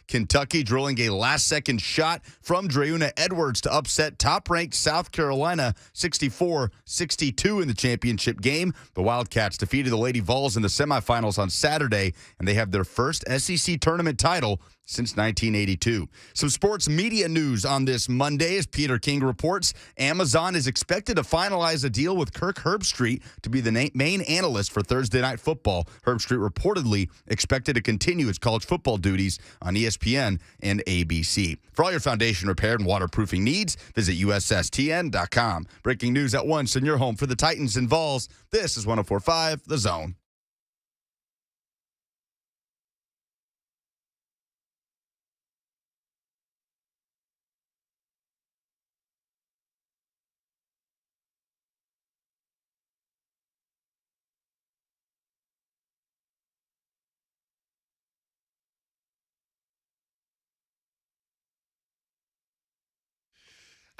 S1: Kentucky drilling a last-second shot from Dreuna Edwards to upset top-ranked South Carolina 64-62 in the championship game. The Wildcats defeated the Lady Vols in the semifinals on Saturday, and they have their first SEC tournament title since 1982. Some sports media news on this Monday. As Peter King reports, Amazon is expected to finalize a deal with Kirk Herbstreit to be the main analyst for Thursday Night Football. Herbstreit reportedly expected to continue his college football duties on ESPN and ABC. For all your foundation repair and waterproofing needs, visit USSTN.com. Breaking news at once in your home for the Titans and Vols. This is 104.5 The Zone.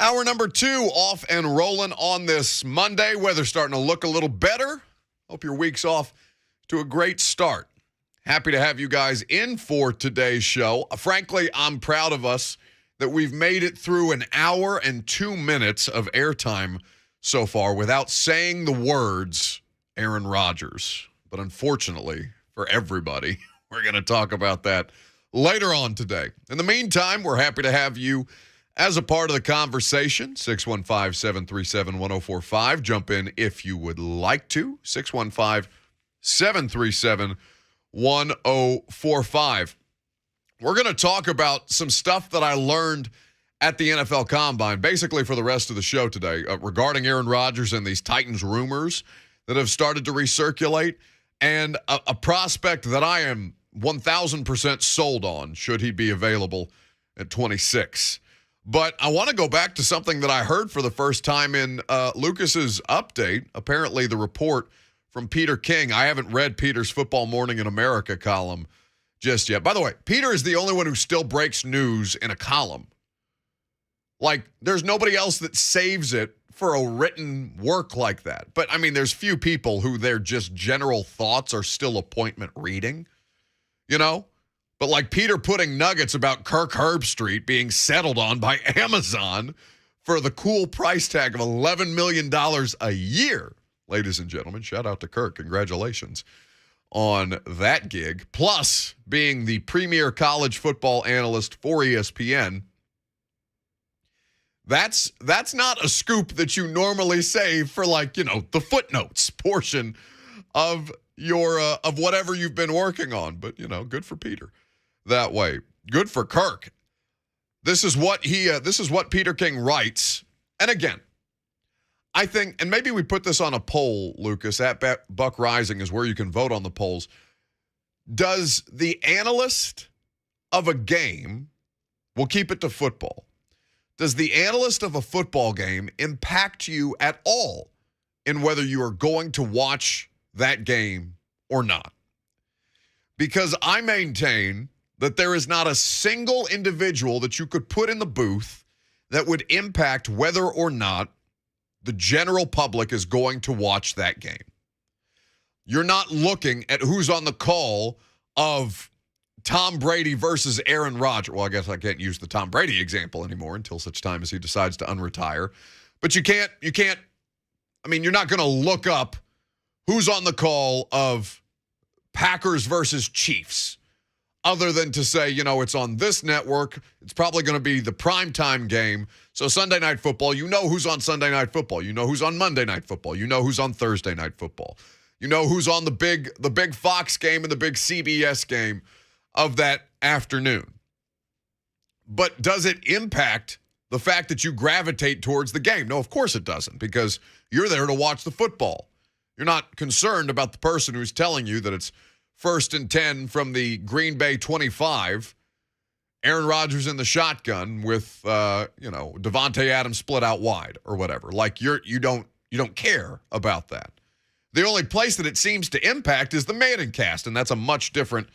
S2: Hour number 2 off and rolling on this Monday. Weather starting to look a little better. Hope your week's off to a great start. Happy to have you guys in for today's show. Frankly, I'm proud of us that we've made it through an hour and 2 minutes of airtime so far without saying the words Aaron Rodgers. But unfortunately for everybody, we're going to talk about that later on today. In the meantime, we're happy to have you as a part of the conversation. 615-737-1045. Jump in if you would like to. 615-737-1045. We're going to talk about some stuff that I learned at the NFL Combine, basically for the rest of the show today, regarding Aaron Rodgers and these Titans rumors that have started to recirculate, and a prospect that I am 1,000% sold on should he be available at 26. But I want to go back to something that I heard for the first time in Lucas's update, apparently the report from Peter King. I haven't read Peter's Football Morning in America column just yet. By the way, Peter is the only one who still breaks news in a column. Like, there's nobody else that saves it for a written work like that. But, I mean, there's few people who their just general thoughts are still appointment reading, you know? But like Peter putting nuggets about Kirk Herbstreit being settled on by Amazon for the cool price tag of $11 million a year. Ladies and gentlemen, shout out to Kirk. Congratulations on that gig. Plus, being the premier college football analyst for ESPN. That's not a scoop that you normally save for, like, you know, the footnotes portion of your of whatever you've been working on. But, you know, good for Peter that way. Good for Kirk. This is what Peter King writes. And again, I think, and maybe we put this on a poll, Lucas, at Buck Reising is where you can vote on the polls. Does the analyst of a game, we'll keep it to football, does the analyst of a football game impact you at all in whether you are going to watch that game or not? Because I maintain that there is not a single individual that you could put in the booth that would impact whether or not the general public is going to watch that game. You're not looking at who's on the call of Tom Brady versus Aaron Rodgers. Well, I guess I can't use the Tom Brady example anymore until such time as he decides to unretire. But you can't, I mean, you're not going to look up who's on the call of Packers versus Chiefs, other than to say, it's on this network. It's probably going to be the primetime game. So Sunday Night Football, you know who's on Sunday Night Football. You know who's on Monday Night Football. You know who's on Thursday Night Football. You know who's on the big Fox game and the big CBS game of that afternoon. But does it impact the fact that you gravitate towards the game? No, of course it doesn't, because you're there to watch the football. You're not concerned about the person who's telling you that it's 1st and 10 from the Green Bay 25, Aaron Rodgers in the shotgun with, Devontae Adams split out wide or whatever. Like you don't care about that. The only place that it seems to impact is the Madden cast, and that's a much different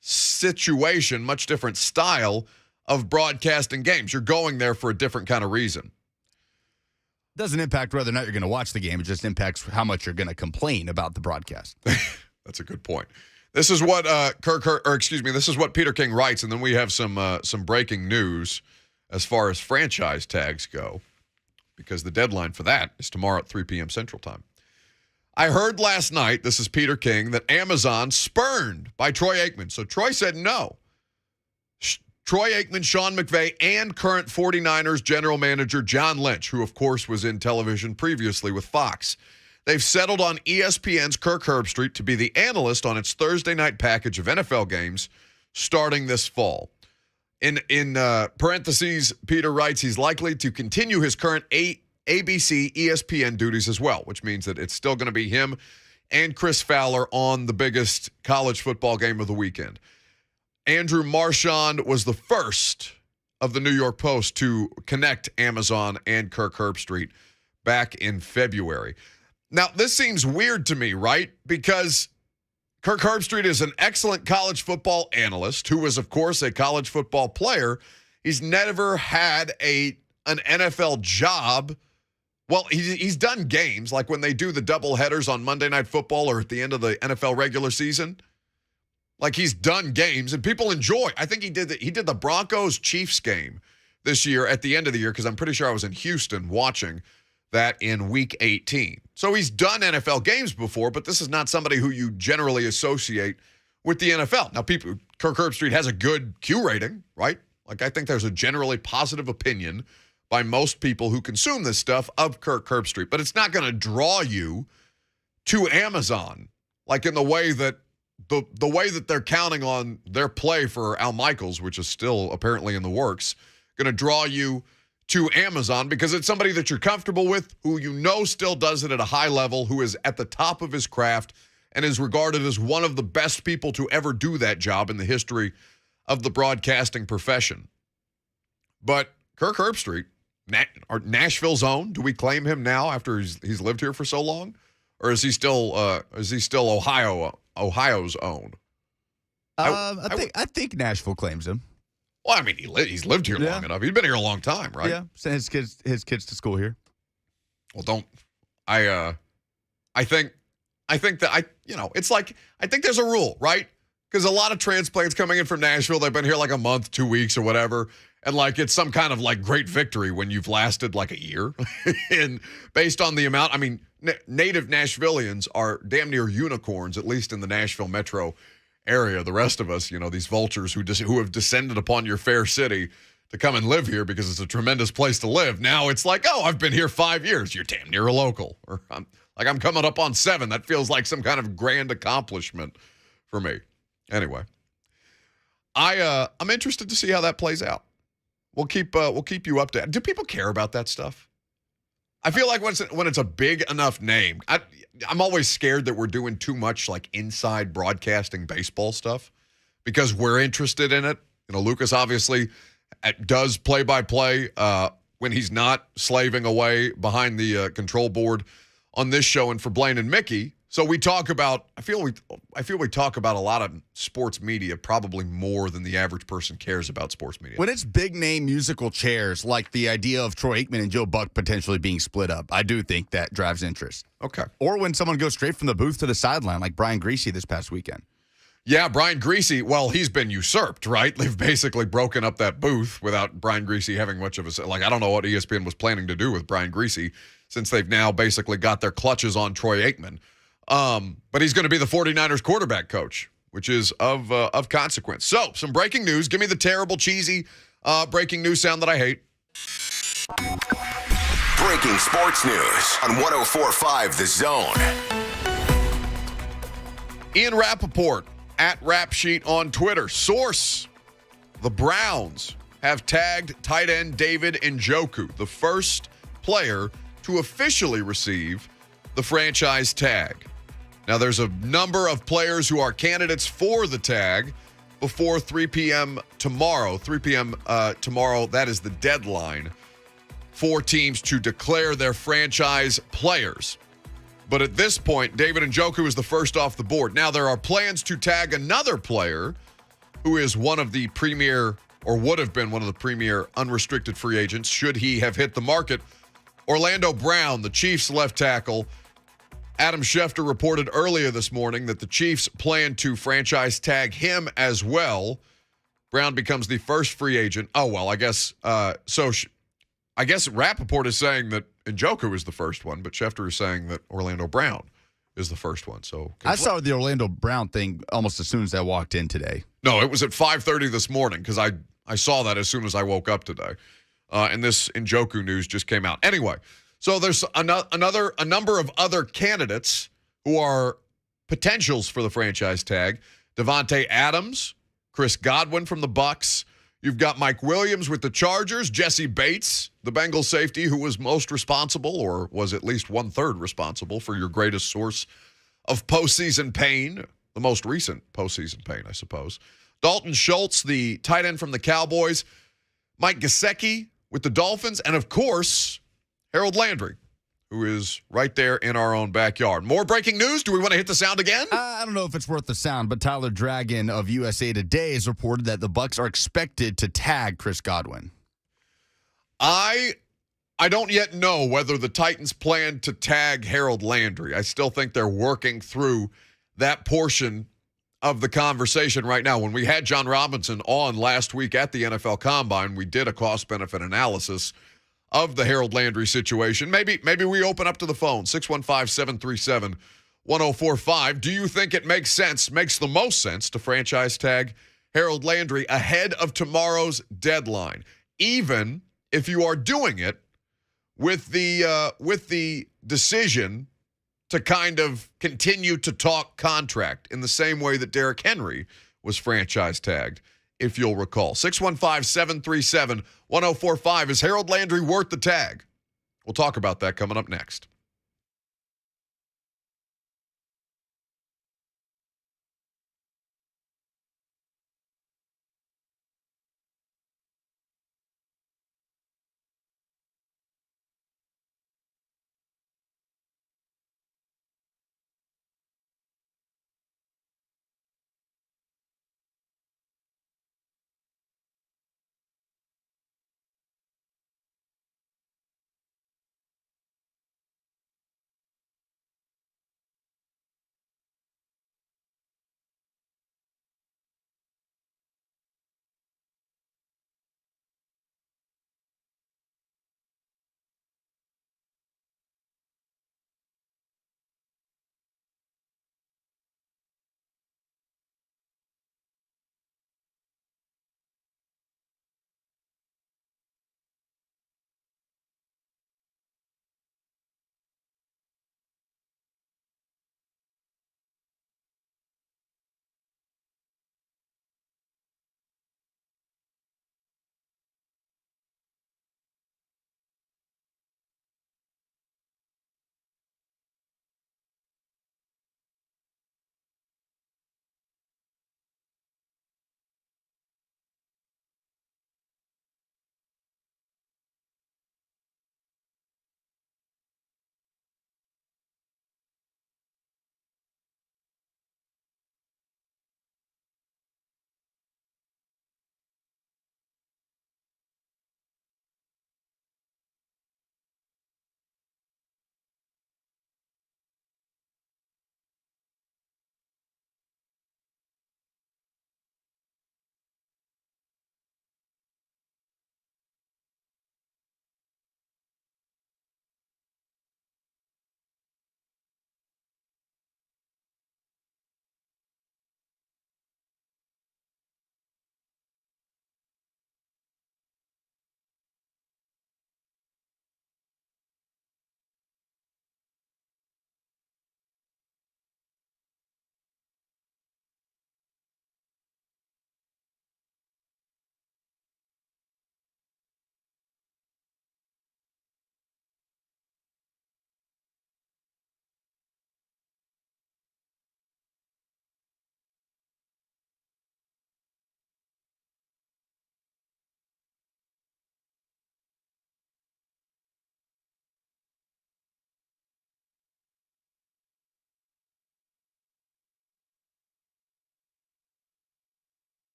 S2: situation, much different style of broadcasting games. You're going there for a different kind of reason.
S1: Doesn't impact whether or not you're going to watch the game. It just impacts how much you're going to complain about the broadcast.
S2: That's a good point. This is what this is what Peter King writes, and then we have some breaking news as far as franchise tags go, because the deadline for that is tomorrow at 3 p.m. Central Time. I heard last night, this is Peter King, that Amazon spurned by Troy Aikman. So Troy said no. Troy Aikman, Sean McVay, and current 49ers general manager John Lynch, who, of course, was in television previously with Fox. They've settled on ESPN's Kirk Herbstreit to be the analyst on its Thursday night package of NFL games starting this fall. In parentheses, Peter writes he's likely to continue his current ABC ESPN duties as well, which means that it's still going to be him and Chris Fowler on the biggest college football game of the weekend. Andrew Marchand was the first of the New York Post to connect Amazon and Kirk Herbstreit back in February. Now, this seems weird to me, right? Because Kirk Herbstreit is an excellent college football analyst who was, of course, a college football player. He's never had an NFL job. Well, he's done games, like when they do the double headers on Monday Night Football or at the end of the NFL regular season. Like, he's done games, and people enjoy. I think he did the Broncos-Chiefs game this year at the end of the year, because I'm pretty sure I was in Houston watching that in Week 18. So he's done NFL games before, but this is not somebody who you generally associate with the NFL. Now, Kirk Herbstreit has a good Q rating, right? Like, I think there's a generally positive opinion by most people who consume this stuff of Kirk Herbstreit, but it's not going to draw you to Amazon, like in the way that the way that they're counting on their play for Al Michaels, which is still apparently in the works, going to draw you to Amazon because it's somebody that you're comfortable with, who you know still does it at a high level, who is at the top of his craft and is regarded as one of the best people to ever do that job in the history of the broadcasting profession. But Kirk Herbstreit, Nashville's own, do we claim him now after he's lived here for so long? Or is he still Ohio's own?
S1: I think Nashville claims him.
S2: Well, I mean, he's lived here long enough. He's been here a long time, right?
S1: Yeah, sent his kids to school here.
S2: Well, I think that it's like, I think there's a rule, right? Because a lot of transplants coming in from Nashville, they've been here like a month, 2 weeks or whatever. And like, it's some kind of like great victory when you've lasted like a year. And based on the amount, I mean, native Nashvillians are damn near unicorns, at least in the Nashville metro area. The rest of us, these vultures who have descended upon your fair city to come and live here because it's a tremendous place to live. Now it's like, oh, I've been here 5 years. You're damn near a local. Or I'm coming up on 7. That feels like some kind of grand accomplishment for me. Anyway, I'm interested to see how that plays out. We'll keep you updated. Do people care about that stuff? I feel like when it's a big enough name, I'm always scared that we're doing too much like inside broadcasting baseball stuff because we're interested in it. Lucas obviously does play-by-play when he's not slaving away behind the control board on this show and for Blaine and Mickey. So we talk about, I feel we talk about a lot of sports media probably more than the average person cares about sports media.
S1: When it's big name musical chairs, like the idea of Troy Aikman and Joe Buck potentially being split up, I do think that drives interest.
S2: Okay.
S1: Or when someone goes straight from the booth to the sideline, like Brian Griese this past weekend.
S2: Yeah, Brian Griese, well, he's been usurped, right? They've basically broken up that booth without Brian Griese having much of a, like, I don't know what ESPN was planning to do with Brian Griese since they've now basically got their clutches on Troy Aikman. But he's going to be the 49ers quarterback coach, which is of consequence. So, some breaking news. Give me the terrible, cheesy breaking news sound that I hate.
S7: Breaking sports news on 104.5 The Zone.
S2: Ian Rappaport at Rapsheet on Twitter. Source: the Browns have tagged tight end David Njoku, the first player to officially receive the franchise tag. Now, there's a number of players who are candidates for the tag before 3 p.m. tomorrow. 3 p.m. Tomorrow, that is the deadline for teams to declare their franchise players. But at this point, David Njoku is the first off the board. Now, there are plans to tag another player who is one of the premier, or would have been one of the premier unrestricted free agents should he have hit the market. Orlando Brown, the Chiefs left tackle. Adam Schefter reported earlier this morning that the Chiefs plan to franchise tag him as well. Brown becomes the first free agent. Oh, well, I guess I guess Rappaport is saying that Njoku is the first one, but Schefter is saying that Orlando Brown is the first one. So
S1: I saw the Orlando Brown thing almost as soon as I walked in today.
S2: No, it was at 5:30 this morning because I saw that as soon as I woke up today. And this Njoku news just came out. Anyway, so there's a number of other candidates who are potentials for the franchise tag. Devontae Adams, Chris Godwin from the Bucks. You've got Mike Williams with the Chargers, Jesse Bates, the Bengals safety, who was most responsible, or was at least 1/3 responsible for your greatest source of postseason pain, the most recent postseason pain, I suppose. Dalton Schultz, the tight end from the Cowboys, Mike Gesicki with the Dolphins, and of course, Harold Landry, who is right there in our own backyard. More breaking news. Do we want to hit the sound again?
S1: I don't know if it's worth the sound, but Tyler Dragon of USA Today has reported that the Bucs are expected to tag Chris Godwin.
S2: I don't yet know whether the Titans plan to tag Harold Landry. I still think they're working through that portion of the conversation right now. When we had John Robinson on last week at the NFL Combine, we did a cost-benefit analysis of the Harold Landry situation. Maybe we open up to the phone, 615-737-1045. Do you think it makes the most sense to franchise tag Harold Landry ahead of tomorrow's deadline, even if you are doing it with the decision to kind of continue to talk contract in the same way that Derrick Henry was franchise tagged, if you'll recall? 615-737-1045. Is Harold Landry worth the tag? We'll talk about that coming up next.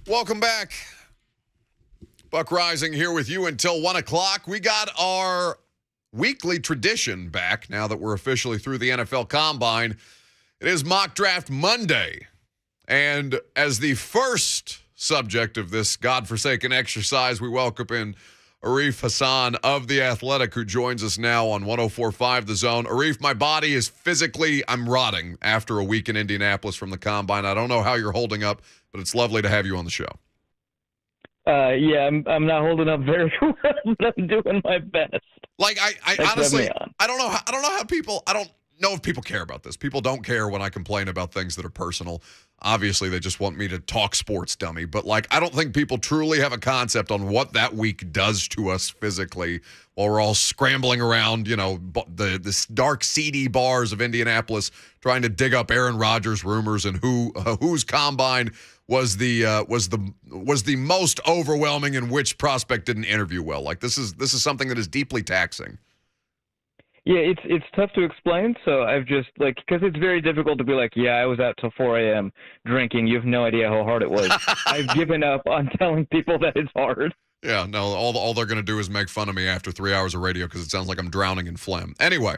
S2: Welcome back. Buck Reising here with you until 1 o'clock. We got our weekly tradition back now that we're officially through the NFL Combine. It is Mock Draft Monday. And as the first subject of this godforsaken exercise, we welcome in Arif Hasan of The Athletic, who joins us now on 104.5 The Zone. Arif, my body is I'm rotting after a week in Indianapolis from the Combine. I don't know how you're holding up, but it's lovely to have you on the show.
S8: Yeah, I'm not holding up very well, but I'm doing my best.
S2: Like I honestly, I don't know how people. I don't know if people care about this. People don't care when I complain about things that are personal. Obviously, they just want me to talk sports, dummy. But like, I don't think people truly have a concept on what that week does to us physically while we're all scrambling around, the dark, seedy bars of Indianapolis, trying to dig up Aaron Rodgers rumors and whose combine was the most overwhelming and which prospect didn't interview well. Like this is something that is deeply taxing.
S8: Yeah, it's tough to explain. So I've just because it's very difficult to be like, yeah, I was out till 4 a.m. drinking. You have no idea how hard it was. I've given up on telling people that it's hard.
S2: Yeah, no, all they're going to do is make fun of me after 3 hours of radio because it sounds like I'm drowning in phlegm. Anyway,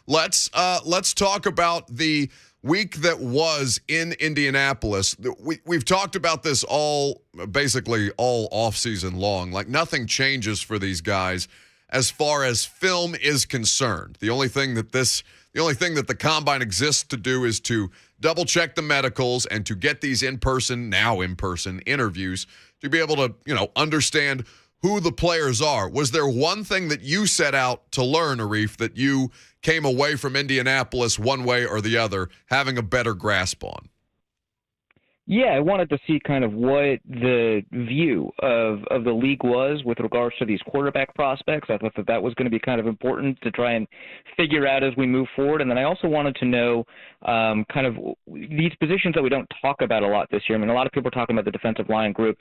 S2: let's talk about the week that was in Indianapolis. We've talked about this basically all offseason long. Like nothing changes for these guys as far as film is concerned. The only thing that the Combine exists to do is to double check the medicals and to get these in-person interviews to be able to, understand who the players are. Was there one thing that you set out to learn, Arif, that you came away from Indianapolis one way or the other having a better grasp on?
S8: Yeah, I wanted to see kind of what the view of the league was with regards to these quarterback prospects. I thought that was going to be kind of important to try and figure out as we move forward. And then I also wanted to know kind of these positions that we don't talk about a lot this year. I mean, a lot of people are talking about the defensive line group,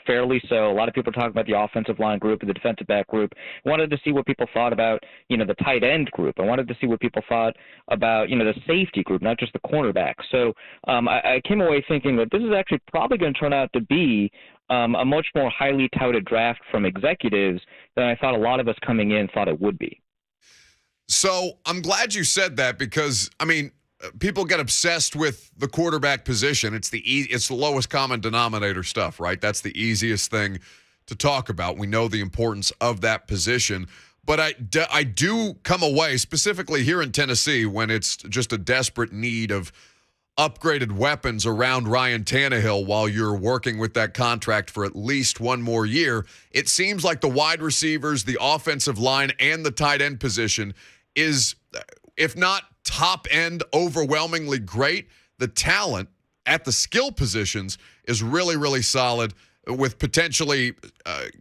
S8: fairly so. A lot of people are talking about the offensive line group and the defensive back group. I wanted to see what people thought about, the tight end group. I wanted to see what people thought about, the safety group, not just the cornerback. So I came away thinking that this is actually probably going to turn out to be a much more highly touted draft from executives than I thought a lot of us coming in thought it would be.
S2: So I'm glad you said that because, people get obsessed with the quarterback position. It's the lowest common denominator stuff, right? That's the easiest thing to talk about. We know the importance of that position. But I do come away, specifically here in Tennessee, when it's just a desperate need of upgraded weapons around Ryan Tannehill while you're working with that contract for at least one more year. It seems like the wide receivers, the offensive line, and the tight end position is, if not top end, overwhelmingly great. The talent at the skill positions is really, really solid with potentially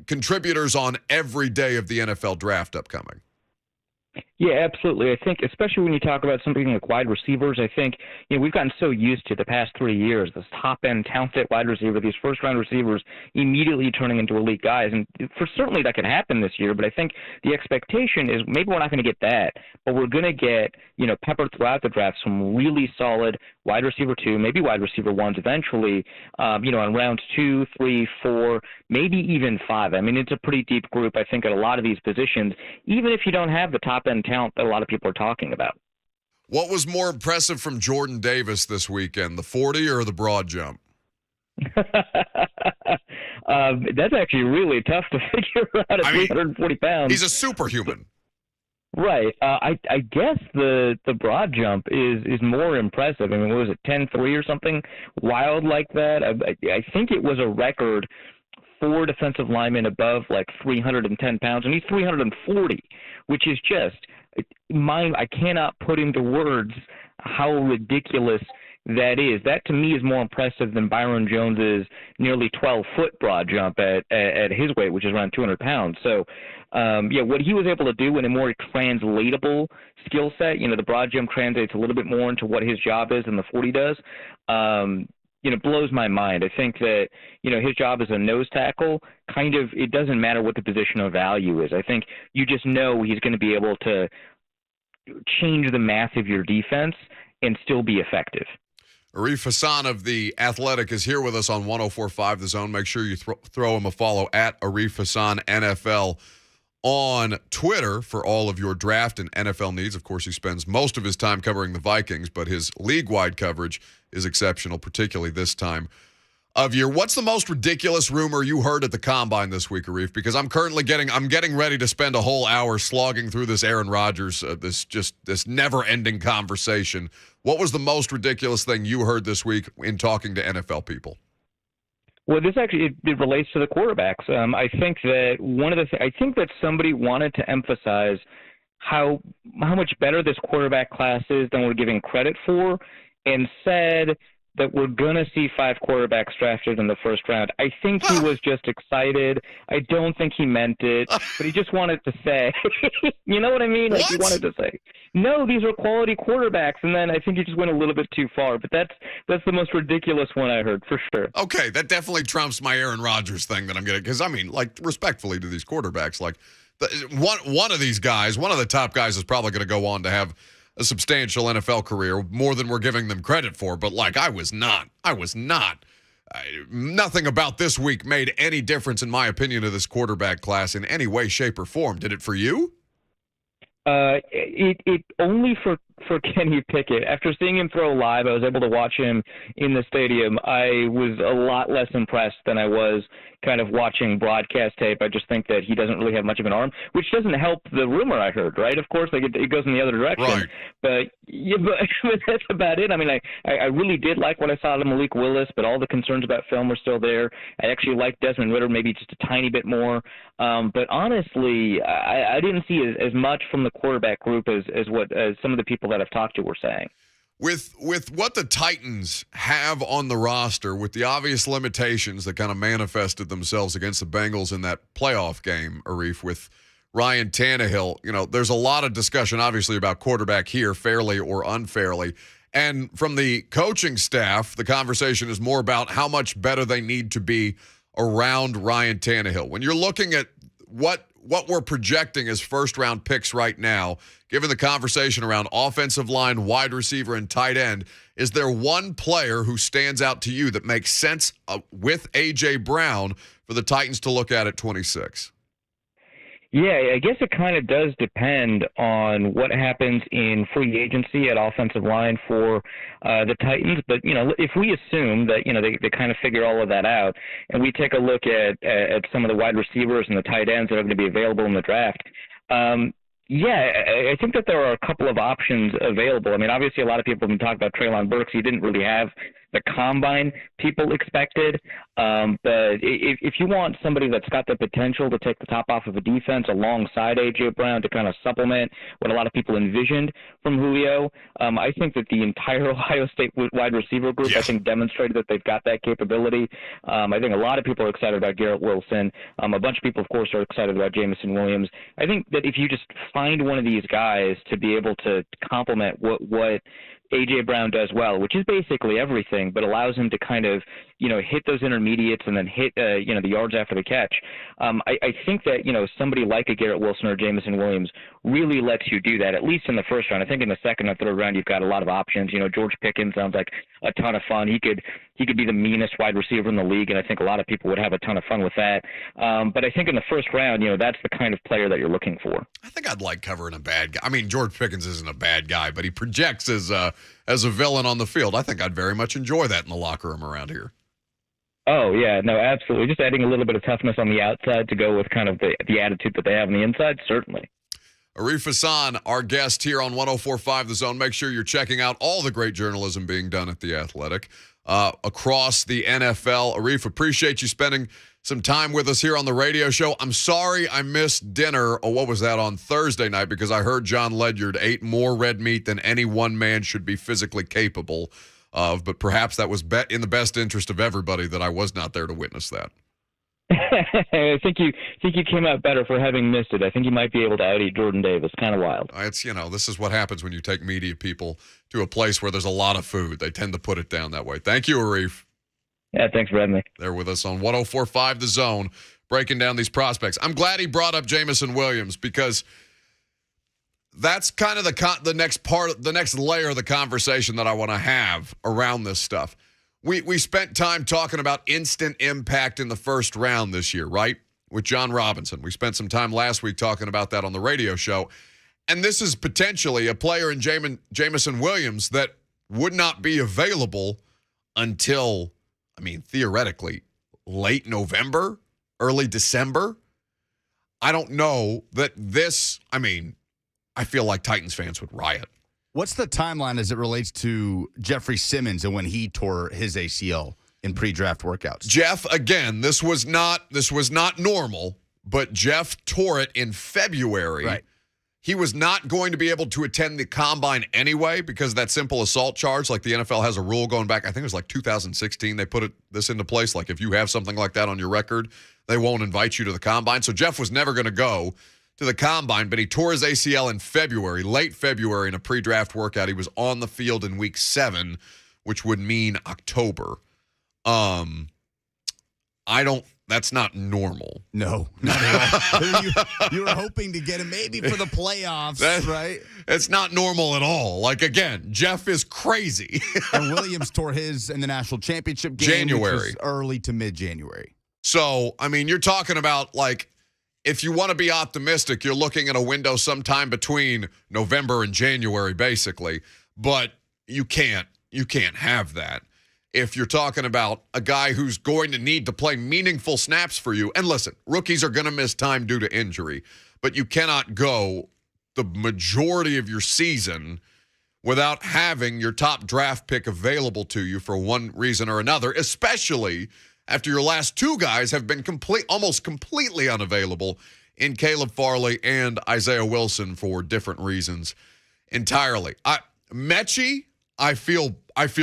S2: contributors on every day of the NFL draft upcoming.
S8: Yeah, absolutely. I think especially when you talk about something like wide receivers, I think we've gotten so used to the past 3 years, this top-end talented wide receiver, these first-round receivers immediately turning into elite guys. And for certainly that can happen this year, but I think the expectation is maybe we're not going to get that, but we're going to get, peppered throughout the draft some really solid wide receiver 2, maybe wide receiver 1s eventually, on rounds 2, 3, 4, maybe even 5. I mean, it's a pretty deep group, I think, at a lot of these positions, even if you don't have the top-end talent that a lot of people are talking about.
S2: What was more impressive from Jordan Davis this weekend, the 40 or the broad jump?
S8: That's actually really tough to figure out at 340 pounds.
S2: He's a superhuman.
S8: Right. I guess the broad jump is more impressive. I mean, what was it, 10-3 or something wild like that? I think it was a record for defensive linemen above like 310 pounds, and he's 340, which is just I cannot put into words how ridiculous that is. That to me is more impressive than Byron Jones's nearly 12-foot broad jump at his weight, which is around 200 pounds. So, what he was able to do in a more translatable skill set, the broad jump translates a little bit more into what his job is than the 40 does. Blows my mind. I think that, his job as a nose tackle, it doesn't matter what the positional value is. I think you just know he's going to be able to change the math of your defense and still be effective.
S2: Arif Hasan of The Athletic is here with us on 104.5 The Zone. Make sure you throw him a follow at Arif Hasan NFL on Twitter for all of your draft and NFL needs. Of course, he spends most of his time covering the Vikings, but his league-wide coverage is exceptional, particularly this time of year. What's the most ridiculous rumor you heard at the Combine this week, Arif? Because I'm getting ready to spend a whole hour slogging through this Aaron Rodgers, this never-ending conversation. What was the most ridiculous thing you heard this week in talking to NFL people?
S8: Well, this actually it relates to the quarterbacks. I think that I think that somebody wanted to emphasize how much better this quarterback class is than we're giving credit for, and said that we're going to see 5 quarterbacks drafted in the first round. I think he was just excited. I don't think he meant it, but he just wanted to say, you know what I mean? Like, he wanted to say, no, these are quality quarterbacks. And then I think he just went a little bit too far. But that's the most ridiculous one I heard, for sure.
S2: Okay, that definitely trumps my Aaron Rodgers thing that I'm getting. Because, I mean, like, respectfully to these quarterbacks, like, one of these guys, one of the top guys is probably going to go on to have a substantial NFL career, more than we're giving them credit for. But, like, I was not. Nothing about this week made any difference, in my opinion, of this quarterback class in any way, shape, or form. Did it for you?
S8: It only for Kenny Pickett. After seeing him throw live, I was able to watch him in the stadium. I was a lot less impressed than I was kind of watching broadcast tape. I just think that he doesn't really have much of an arm, which doesn't help the rumor I heard, right? Of course, like it goes in the other direction.
S2: Right.
S8: But that's about it. I mean, I really did like what I saw of Malik Willis, but all the concerns about film were still there. I actually liked Desmond Ridder maybe just a tiny bit more. But honestly, I didn't see as much from the quarterback group as some of the people that I've talked to were saying.
S2: With what the Titans have on the roster, with the obvious limitations that kind of manifested themselves against the Bengals in that playoff game, Arif, with Ryan Tannehill, you know, there's a lot of discussion, obviously, about quarterback here, fairly or unfairly. And from the coaching staff, the conversation is more about how much better they need to be around Ryan Tannehill. When you're looking at what we're projecting as first-round picks right now, given the conversation around offensive line, wide receiver, and tight end, is there one player who stands out to you that makes sense with A.J. Brown for the Titans to look at 26?
S8: Yeah, I guess it kind of does depend on what happens in free agency at offensive line for the Titans. But, you know, if we assume that, you know, they kind of figure all of that out, and we take a look at some of the wide receivers and the tight ends that are going to be available in the draft, I think that there are a couple of options available. I mean, obviously a lot of people have been talking about Treylon Burks. He didn't really have the combine people expected. But if you want somebody that's got the potential to take the top off of a defense alongside A.J. Brown to kind of supplement what a lot of people envisioned from Julio, I think that the entire Ohio State wide receiver group, I think, demonstrated that they've got that capability. I think a lot of people are excited about Garrett Wilson. A bunch of people, of course, are excited about Jamison Williams. I think that if you just find one of these guys to be able to complement what A.J. Brown does well, which is basically everything, but allows him to kind of, you know, hit those intermediates and then hit, you know, the yards after the catch. I think that, you know, somebody like a Garrett Wilson or Jamison Williams really lets you do that, at least in the first round. I think in the second or third round, you've got a lot of options. You know, George Pickens sounds like a ton of fun. He could be the meanest wide receiver in the league, and I think a lot of people would have a ton of fun with that. But I think in the first round, you know, that's the kind of player that you're looking for.
S2: I think I'd like covering a bad guy. I mean, George Pickens isn't a bad guy, but he projects as a villain on the field. I think I'd very much enjoy that in the locker room around here.
S8: Oh, yeah, no, absolutely. Just adding a little bit of toughness on the outside to go with kind of the attitude that they have on the inside, certainly.
S2: Arif Hasan, our guest here on 104.5 The Zone. Make sure you're checking out all the great journalism being done at The Athletic across the NFL. Arif, appreciate you spending some time with us here on the radio show. I'm sorry I missed dinner, what was that, on Thursday night, because I heard John Ledyard ate more red meat than any one man should be physically capable of, but perhaps that was in the best interest of everybody that I was not there to witness that.
S8: I think you came out better for having missed it. I think you might be able to out-eat Jordan Davis. Kind of wild.
S2: It's, you know, this is what happens when you take media people to a place where there's a lot of food. They tend to put it down that way. Thank you, Arif.
S8: Yeah, thanks for having me.
S2: They're with us on 104.5 The Zone, breaking down these prospects. I'm glad he brought up Jamison Williams, because that's kind of the next layer of the conversation that I want to have around this stuff. We spent time talking about instant impact in the first round this year, right? With John Robinson. We spent some time last week talking about that on the radio show. And this is potentially a player in Jameson Williams that would not be available until, theoretically, late November, early December. I don't know that I feel like Titans fans would riot.
S1: What's the timeline as it relates to Jeffrey Simmons and when he tore his ACL in pre-draft workouts?
S2: Jeff, again, this was not normal, but Jeff tore it in February.
S1: Right.
S2: He was not going to be able to attend the combine anyway because of that simple assault charge. Like the NFL has a rule going back, I think it was like 2016. They put this into place. Like if you have something like that on your record, they won't invite you to the combine. So Jeff was never going to go to the combine, but he tore his ACL in February, late February in a pre-draft workout. He was on the field in week 7, which would mean October. That's not normal.
S1: No, not at all. you were hoping to get him maybe for the playoffs, right?
S2: It's not normal at all. Like, again, Jeff is crazy.
S1: And Williams tore his in the national championship game,
S2: January.
S1: which was early to mid-January.
S2: So, you're talking about, like, if you want to be optimistic, you're looking at a window sometime between November and January, basically. But you can't have that. If you're talking about a guy who's going to need to play meaningful snaps for you, and listen, rookies are going to miss time due to injury, but you cannot go the majority of your season without having your top draft pick available to you for one reason or another, especially after your last two guys have been almost completely unavailable in Caleb Farley and Isaiah Wilson for different reasons entirely. Mechie, I feel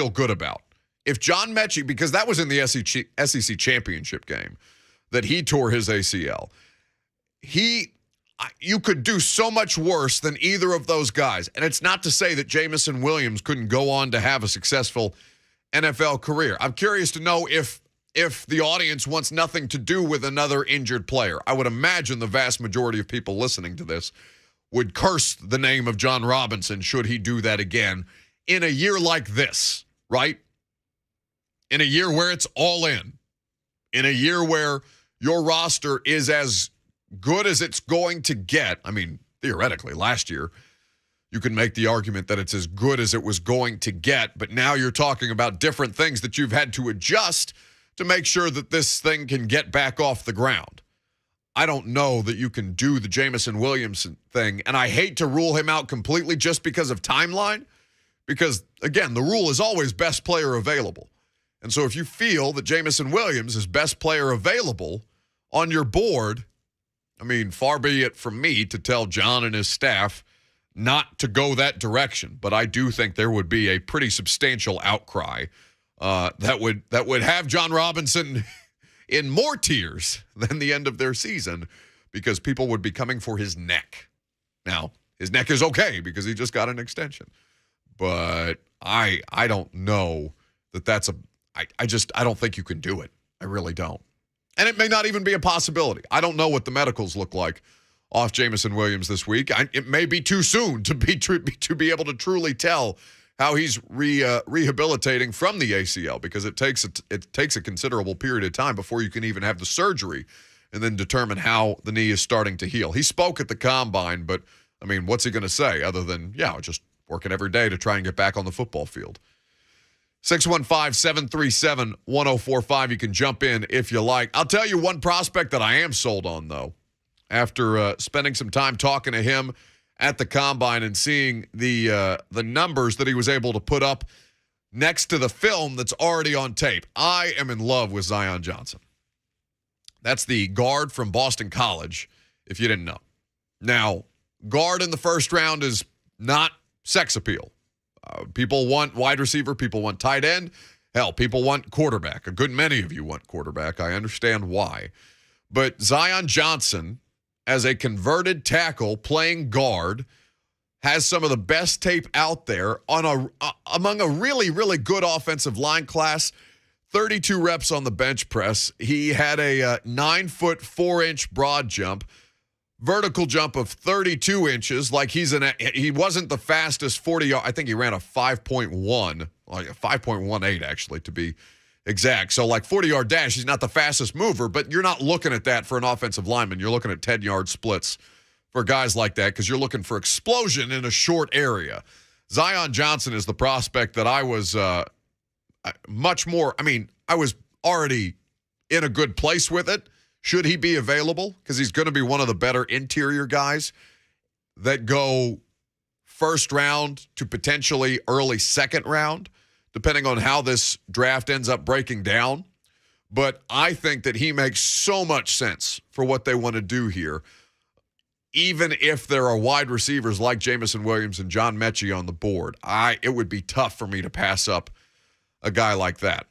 S2: good about. If John Mechie, because that was in the SEC championship game that he tore his ACL, you could do so much worse than either of those guys. And it's not to say that Jameson Williams couldn't go on to have a successful NFL career. I'm curious to know if the audience wants nothing to do with another injured player. I would imagine the vast majority of people listening to this would curse the name of John Robinson should he do that again in a year like this, right? In a year where it's all in a year where your roster is as good as it's going to get. Theoretically, last year, you can make the argument that it's as good as it was going to get, but now you're talking about different things that you've had to adjust to make sure that this thing can get back off the ground. I don't know that you can do the Jameson Williams thing, and I hate to rule him out completely just because of timeline, because, again, the rule is always best player available. And so if you feel that Jameson Williams is best player available on your board, far be it from me to tell John and his staff not to go that direction. But I do think there would be a pretty substantial outcry that would have John Robinson in more tears than the end of their season because people would be coming for his neck. Now, his neck is okay because he just got an extension. But I don't know that's I don't think you can do it. I really don't. And it may not even be a possibility. I don't know what the medicals look like off Jameson Williams this week. It may be too soon to be able to truly tell how he's rehabilitating from the ACL because it takes a considerable period of time before you can even have the surgery and then determine how the knee is starting to heal. He spoke at the combine, but, what's he going to say other than, just working every day to try and get back on the football field? 615-737-1045. You can jump in if you like. I'll tell you one prospect that I am sold on, though, after spending some time talking to him at the combine and seeing the numbers that he was able to put up next to the film that's already on tape. I am in love with Zion Johnson. That's the guard from Boston College, if you didn't know. Now, guard in the first round is not sex appeal. People want wide receiver. People want tight end. Hell, people want quarterback. A good many of you want quarterback. I understand why. But Zion Johnson, as a converted tackle playing guard, has some of the best tape out there among a really, really good offensive line class. 32 reps on the bench press. He had a 9-foot 4-inch broad jump, vertical jump of 32 inches, like he wasn't the fastest 40-yard. I think he ran a 5.1, like a 5.18 actually to be exact. So like 40-yard dash, he's not the fastest mover, but you're not looking at that for an offensive lineman. You're looking at 10-yard splits for guys like that because you're looking for explosion in a short area. Zion Johnson is the prospect that I was much more. I mean, I was already in a good place with it. Should he be available? Because he's going to be one of the better interior guys that go first round to potentially early second round, depending on how this draft ends up breaking down. But I think that he makes so much sense for what they want to do here, even if there are wide receivers like Jamison Williams and John Mechie on the board. It would be tough for me to pass up a guy like that.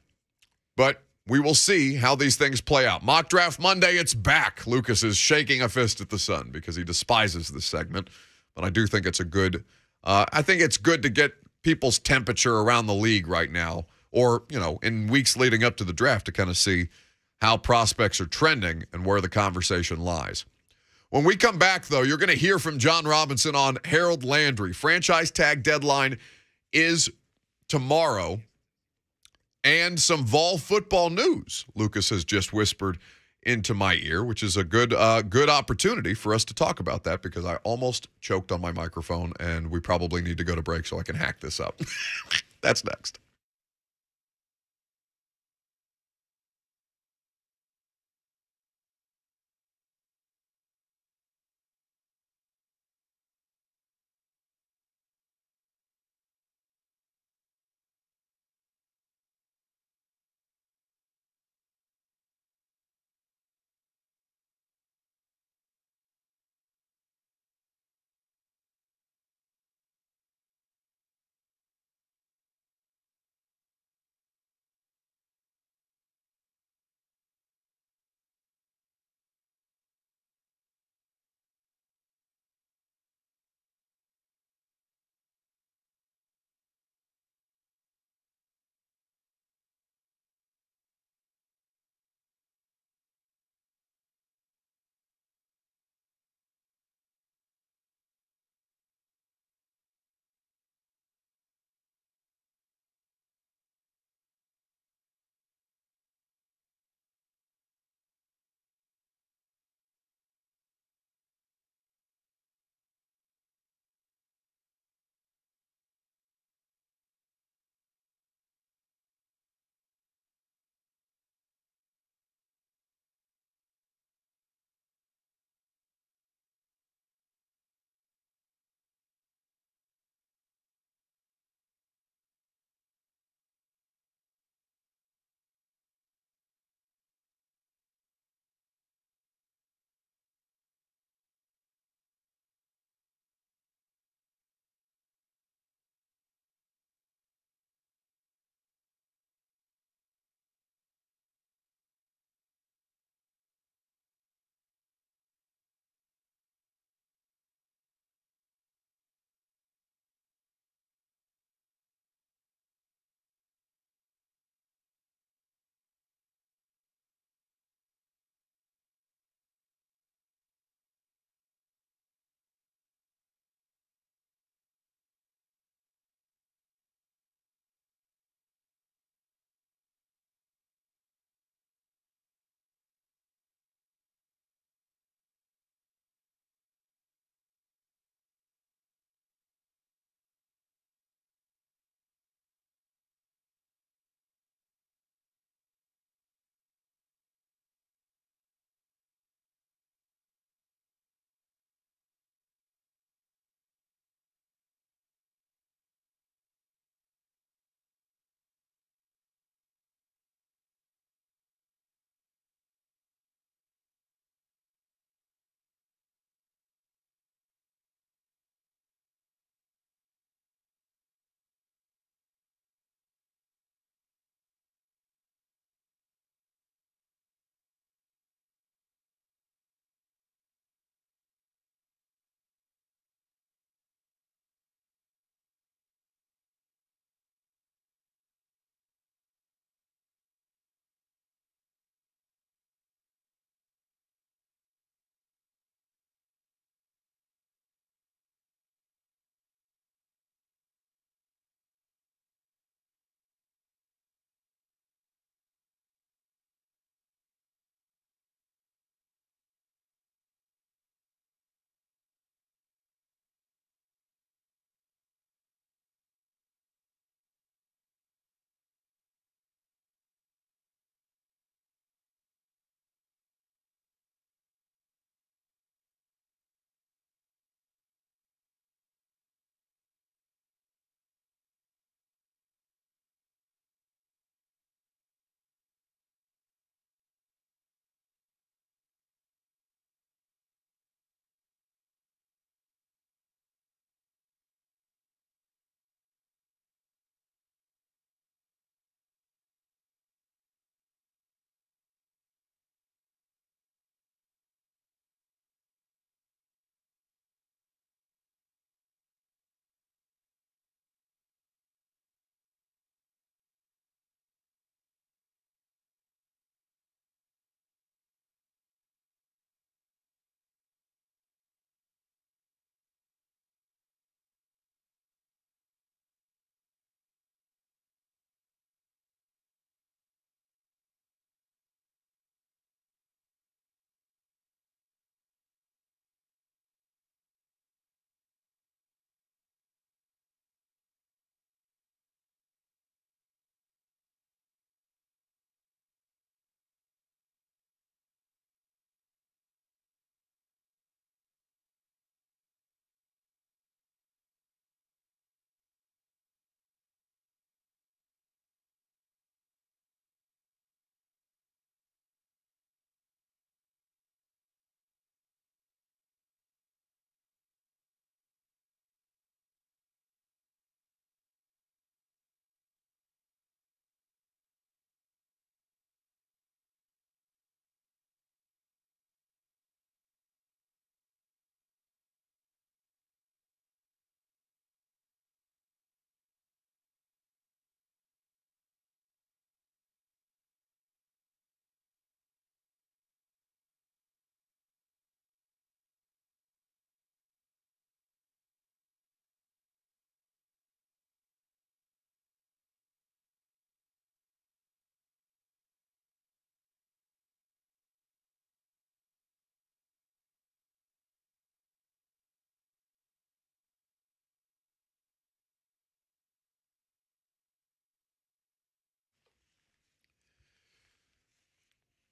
S2: But we will see how these things play out. Mock Draft Monday, it's back. Lucas is shaking a fist at the sun because he despises this segment. But I do think it's good to get people's temperature around the league right now, or, in weeks leading up to the draft to kind of see how prospects are trending and where the conversation lies. When we come back, though, you're going to hear from John Robinson on Harold Landry. Franchise tag deadline is tomorrow. And some Vol football news, Lucas has just whispered into my ear, which is a good opportunity for us to talk about that because I almost choked on my microphone, and we probably need to go to break so I can hack this up. That's next.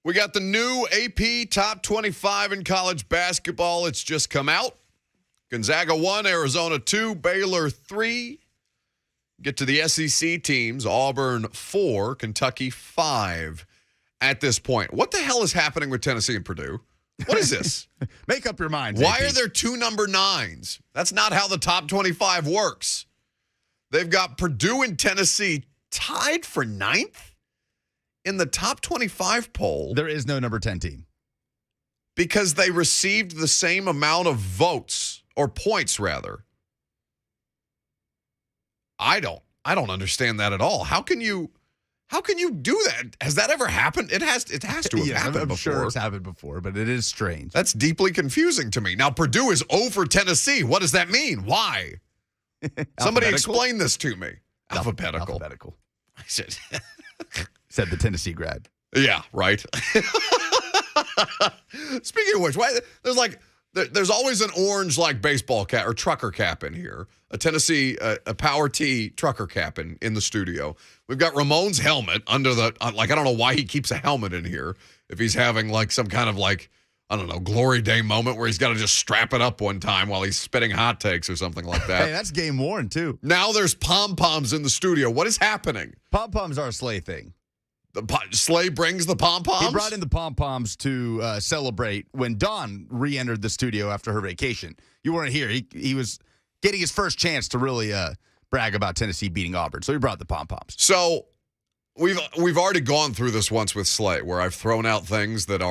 S2: We got the new AP Top 25 in college basketball. It's just come out. Gonzaga 1, Arizona 2, Baylor 3. Get to the SEC teams. Auburn 4, Kentucky 5 at this point. What the hell is happening with Tennessee and Purdue? What is this?
S1: Make up your minds.
S2: Why
S1: AP.
S2: are there 2 number 9s? That's not how the top 25 works. They've got Purdue and Tennessee tied for 9th in the top 25 poll.
S1: There is no number 10 team.
S2: Because they received the same amount of votes, or points rather. I don't understand that at all. How can you do that? Has that ever happened? It has to have happened
S1: I'm
S2: before.
S1: sure it's happened before, but it is strange.
S2: That's deeply confusing to me. Now Purdue is over Tennessee. What does that mean? Why? Somebody explain this to me. Alphabetical. I said
S1: Said the Tennessee grad.
S2: Yeah, right. Speaking of which, there's always an orange like baseball cap or trucker cap in here. A Tennessee, a Power T trucker cap in the studio. We've got Ramon's helmet under the, I don't know why he keeps a helmet in here. If he's having like some kind of glory day moment where he's got to just strap it up one time while he's spitting hot takes or something like that.
S1: Hey, that's game worn too.
S2: Now there's pom-poms in the studio. What is happening?
S1: Pom-poms are a Slay thing.
S2: Slay brings the pom-poms?
S1: He brought in the pom-poms to celebrate when Dawn re-entered the studio after her vacation. You weren't here. He was getting his first chance to really brag about Tennessee beating Auburn, so he brought the pom-poms.
S2: So we've already gone through this once with Slay, where I've thrown out things that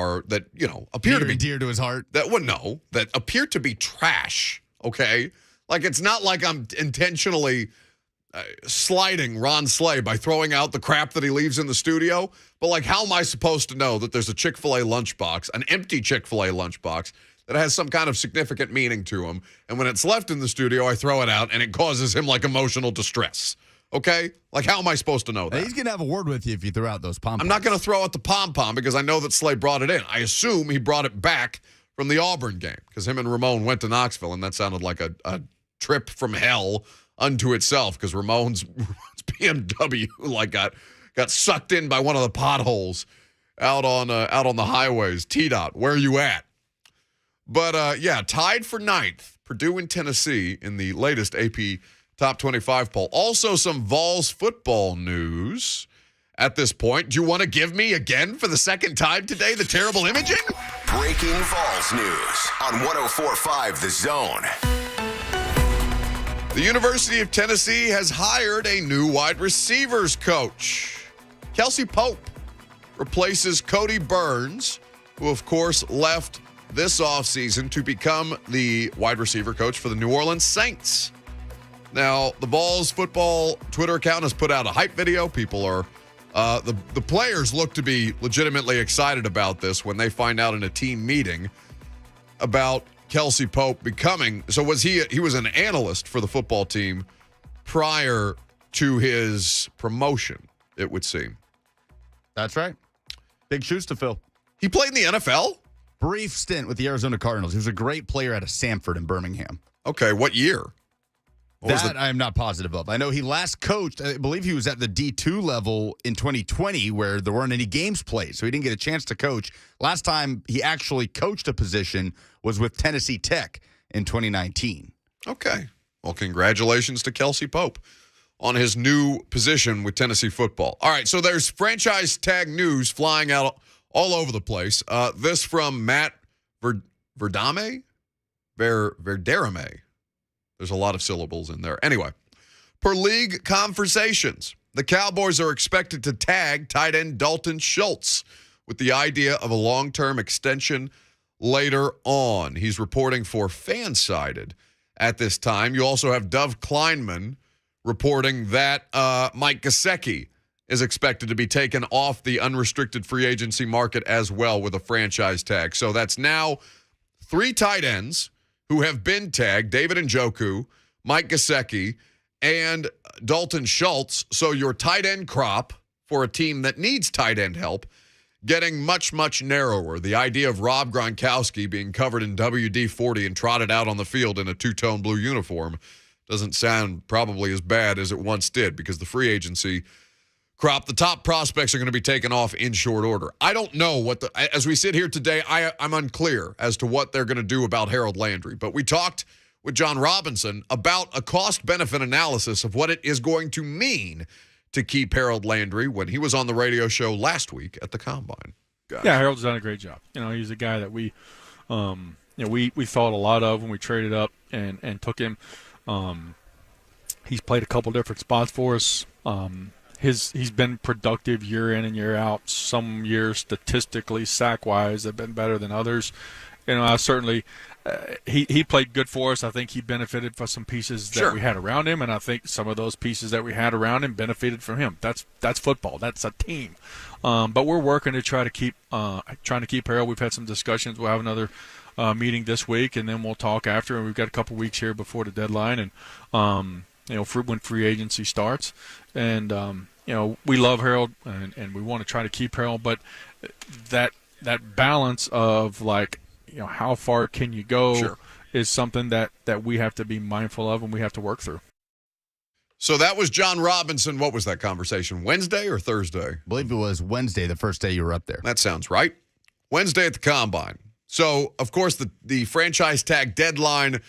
S2: appear to be
S1: dear to his heart.
S2: That appear to be trash. Okay, like it's not like I'm intentionally slighting Ron Slay by throwing out the crap that he leaves in the studio. But like, how am I supposed to know that there's a Chick-fil-A lunchbox, an empty Chick-fil-A lunchbox that has some kind of significant meaning to him? And when it's left in the studio, I throw it out and it causes him like emotional distress. Okay? Like, how am I supposed to know that?
S1: He's going to have a word with you if you throw out those pom-poms.
S2: I'm not going to throw out the pom-pom because I know that Slay brought it in. I assume he brought it back from the Auburn game because him and Ramon went to Knoxville, and that sounded like a trip from hell unto itself because Ramon's BMW got sucked in by one of the potholes out on the highways. T-Dot, where are you at? But tied for 9th, Purdue and Tennessee in the latest AP Top 25 poll. Also some Vols football news at this point. Do you want to give me again for the second time today the terrible imaging?
S7: Breaking Vols news on 104.5 The Zone.
S2: The University of Tennessee has hired a new wide receivers coach. Kelsey Pope replaces Cody Burns, who, of course, left this offseason to become the wide receiver coach for the New Orleans Saints. Now, the Vols football Twitter account has put out a hype video. People are, the players look to be legitimately excited about this when they find out in a team meeting about Kelsey Pope becoming, so he was an analyst for the football team prior to his promotion, it would seem.
S1: That's right. Big shoes to fill.
S2: He played in the NFL?
S1: Brief stint with the Arizona Cardinals. He was a great player out of Samford in Birmingham.
S2: Okay, what year?
S1: I am not positive of. I know he last coached, I believe he was at the D2 level in 2020 where there weren't any games played, so he didn't get a chance to coach. Last time he actually coached a position was with Tennessee Tech in 2019.
S2: Okay. Well, congratulations to Kelsey Pope on his new position with Tennessee football. All right, so there's franchise tag news flying out all over the place. This from Matt Verderame. There's a lot of syllables in there. Anyway, per league conversations, the Cowboys are expected to tag tight end Dalton Schultz with the idea of a long-term extension later on. He's reporting for Fansided at this time. You also have Dov Kleinman reporting that Mike Gesicki is expected to be taken off the unrestricted free agency market as well with a franchise tag. So that's now 3 tight ends who have been tagged: David Njoku, Mike Gesicki, and Dalton Schultz. So your tight end crop for a team that needs tight end help getting much, much narrower. The idea of Rob Gronkowski being covered in WD-40 and trotted out on the field in a 2-tone blue uniform doesn't sound probably as bad as it once did because the free agency crop, the top prospects are going to be taken off in short order. I don't know as we sit here today, I'm unclear as to what they're going to do about Harold Landry. But we talked with John Robinson about a cost-benefit analysis of what it is going to mean to keep Harold Landry when he was on the radio show last week at the Combine. Gosh.
S9: Yeah, Harold's done a great job. He's a guy that we thought a lot of when we traded up and took him. He's played a couple different spots for us. He's been productive year in and year out. Some years statistically, sack-wise, have been better than others. I certainly he played good for us. I think he benefited from some pieces that we had around him, and I think some of those pieces that we had around him benefited from him. That's football. That's a team. But we're working to try to keep Harold. We've had some discussions. We'll have another meeting this week, and then we'll talk after. And we've got a couple weeks here before the deadline, and when free agency starts. And we love Harold, and we want to try to keep Harold. But that balance of how far can you go is something that we have to be mindful of and we have to work through.
S2: So that was John Robinson. What was that conversation, Wednesday or Thursday?
S1: I believe it was Wednesday, the first day you were up there.
S2: That sounds right. Wednesday at the Combine. So, of course, the franchise tag deadline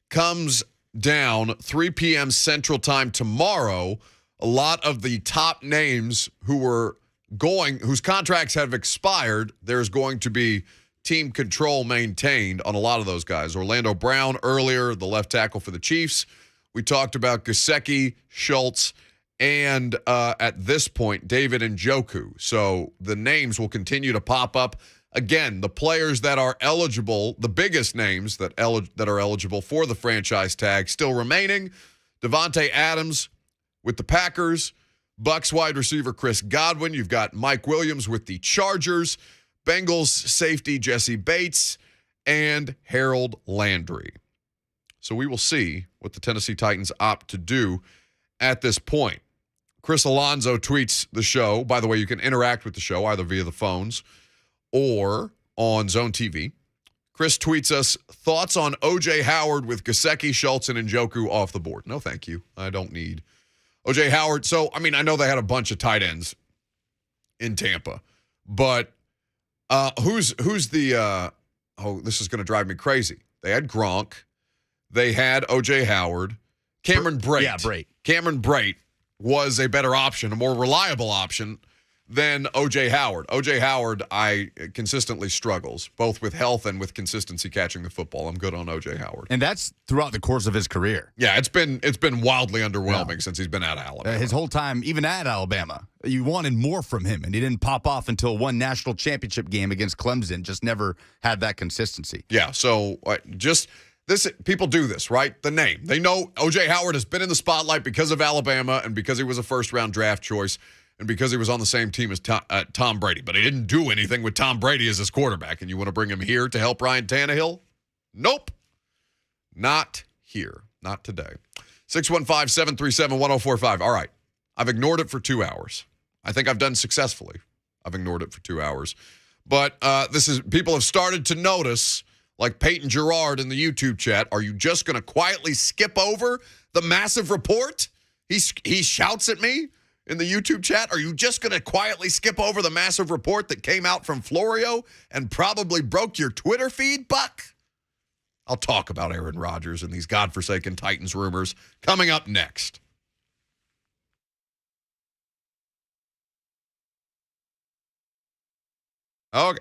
S2: comes down 3 p.m. Central Time tomorrow. A lot of the top names whose contracts have expired, there's going to be team control maintained on a lot of those guys. Orlando Brown earlier, the left tackle for the Chiefs. We talked about Gesicki, Schultz, and at this point, David Njoku. So the names will continue to pop up. Again, the players that are eligible, the biggest names that are eligible for the franchise tag still remaining. Devontae Adams with the Packers. Bucks wide receiver Chris Godwin. You've got Mike Williams with the Chargers. Bengals safety Jesse Bates, and Harold Landry. So we will see what the Tennessee Titans opt to do at this point. Chris Alonzo tweets the show. By the way, you can interact with the show either via the phones or on Zone TV. Chris tweets us, thoughts on O.J. Howard with Gesicki, Schultz, and Njoku off the board. No, thank you. I don't need O.J. Howard. So, I know they had a bunch of tight ends in Tampa, but who's the this is going to drive me crazy. They had Gronk. They had O.J. Howard. Cameron Brate.
S1: Yeah, Brate.
S2: Cameron Brate was a better option, a more reliable option than O.J. Howard. O.J. Howard, consistently struggles, both with health and with consistency catching the football. I'm good on O.J. Howard.
S1: And that's throughout the course of his career.
S2: Yeah, it's been wildly underwhelming since he's been at Alabama.
S1: His whole time, even at Alabama, you wanted more from him, and he didn't pop off until one national championship game against Clemson. Just never had that consistency.
S2: Yeah, so people do this, right? The name. They know O.J. Howard has been in the spotlight because of Alabama and because he was a first-round draft choice and because he was on the same team as Tom Brady. But he didn't do anything with Tom Brady as his quarterback, and you want to bring him here to help Ryan Tannehill? Nope. Not here. Not today. 615-737-1045. All right. I've ignored it for 2 hours. I think I've done successfully. I've ignored it for 2 hours. But people have started to notice, like Peyton Gerard in the YouTube chat, are you just going to quietly skip over the massive report? He shouts at me in the YouTube chat. Are you just going to quietly skip over the massive report that came out from Florio and probably broke your Twitter feed, Buck? I'll talk about Aaron Rodgers and these godforsaken Titans rumors coming up next. Okay.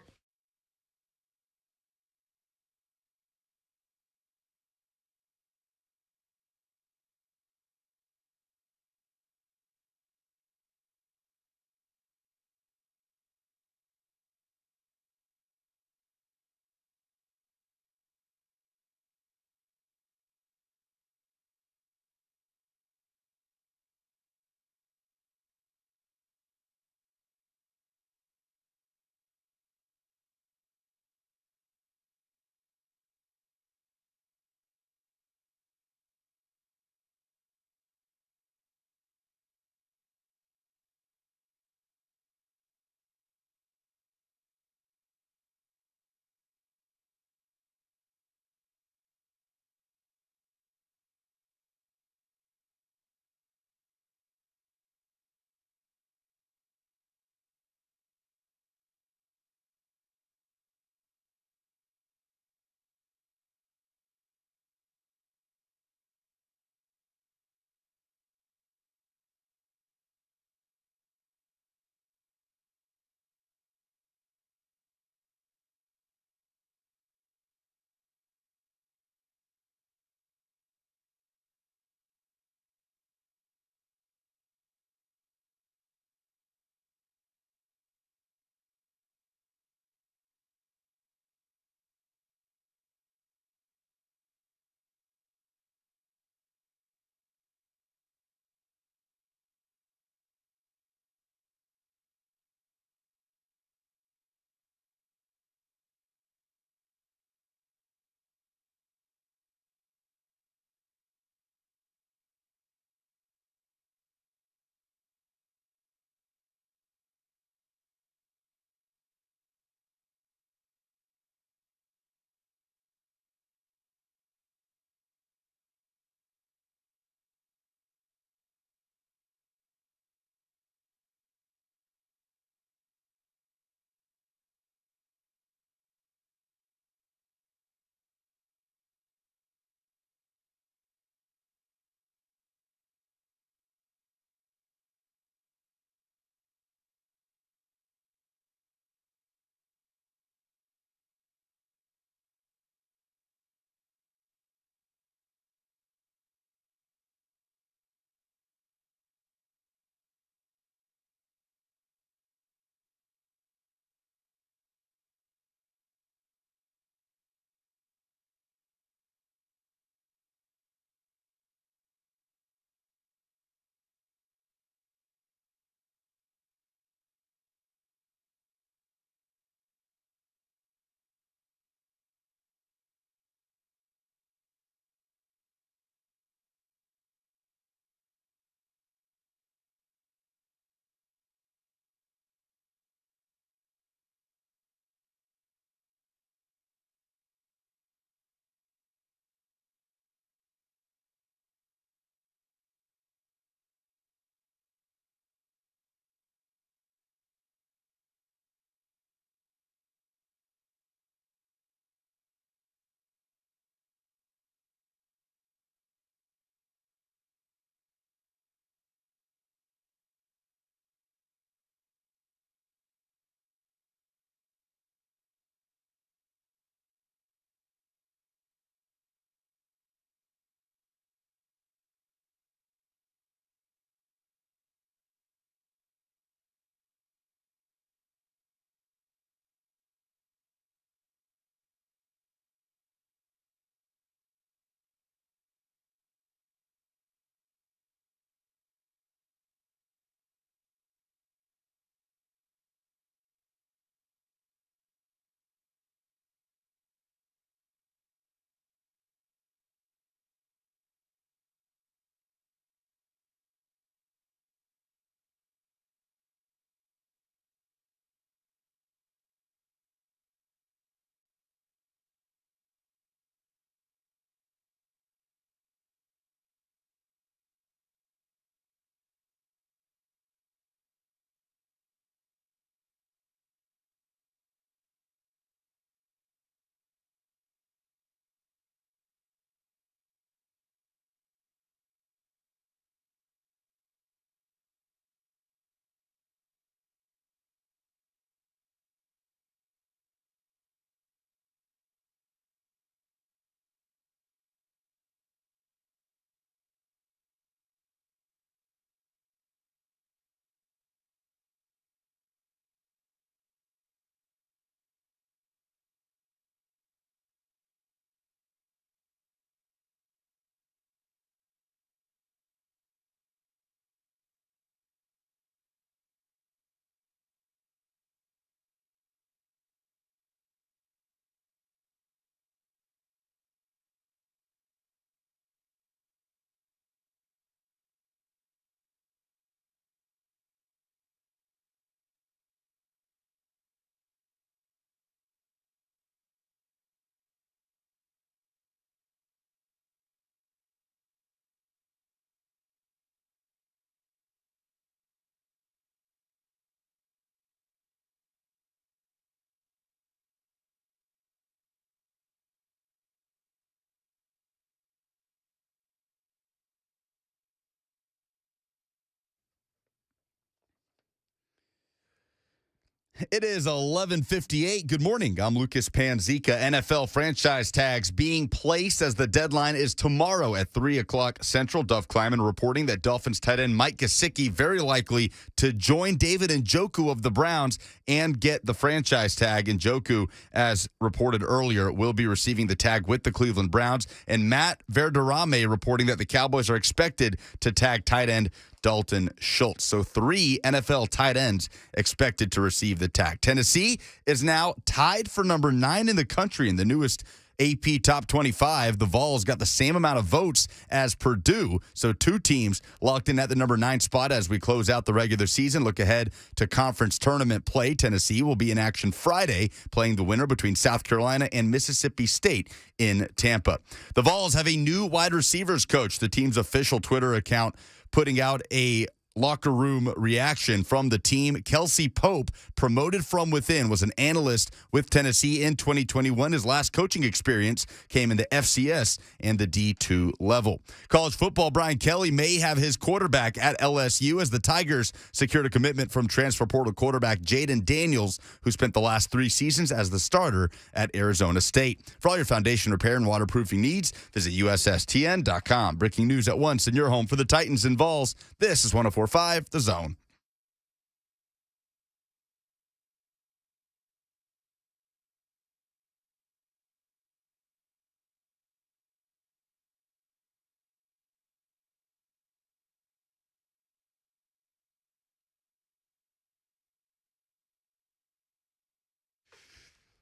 S1: It is 11:58. Good morning. I'm Lucas Panzica. NFL franchise tags being placed as the deadline is tomorrow at 3 o'clock Central. Duff Kleiman reporting that Dolphins tight end Mike Gesicki very likely to join David Njoku of the Browns and get the franchise tag. Njoku, as reported earlier, will be receiving the tag with the Cleveland Browns. And Matt Verderame reporting that the Cowboys are expected to tag tight end Dalton Schultz. So 3 NFL tight ends expected to receive the tag. Tennessee is now tied for number 9 in the country in the newest AP Top 25. The Vols got the same amount of votes as Purdue. So 2 teams locked in at the number 9 spot as we close out the regular season. Look ahead to conference tournament play. Tennessee will be in action Friday, playing the winner between South Carolina and Mississippi State in Tampa. The Vols have a new wide receivers coach. The team's official Twitter account putting out a locker room reaction from the team. Kelsey Pope, promoted from within, was an analyst with Tennessee in 2021. His last coaching experience came in the FCS and the D2 level. College football, Brian Kelly may have his quarterback at LSU as the Tigers secured a commitment from transfer portal quarterback Jaden Daniels, who spent the last 3 seasons as the starter at Arizona State. For all your foundation repair and waterproofing needs, visit USSTN.com. Breaking news at once in your home for the Titans and Vols. This is 104.5 The Zone.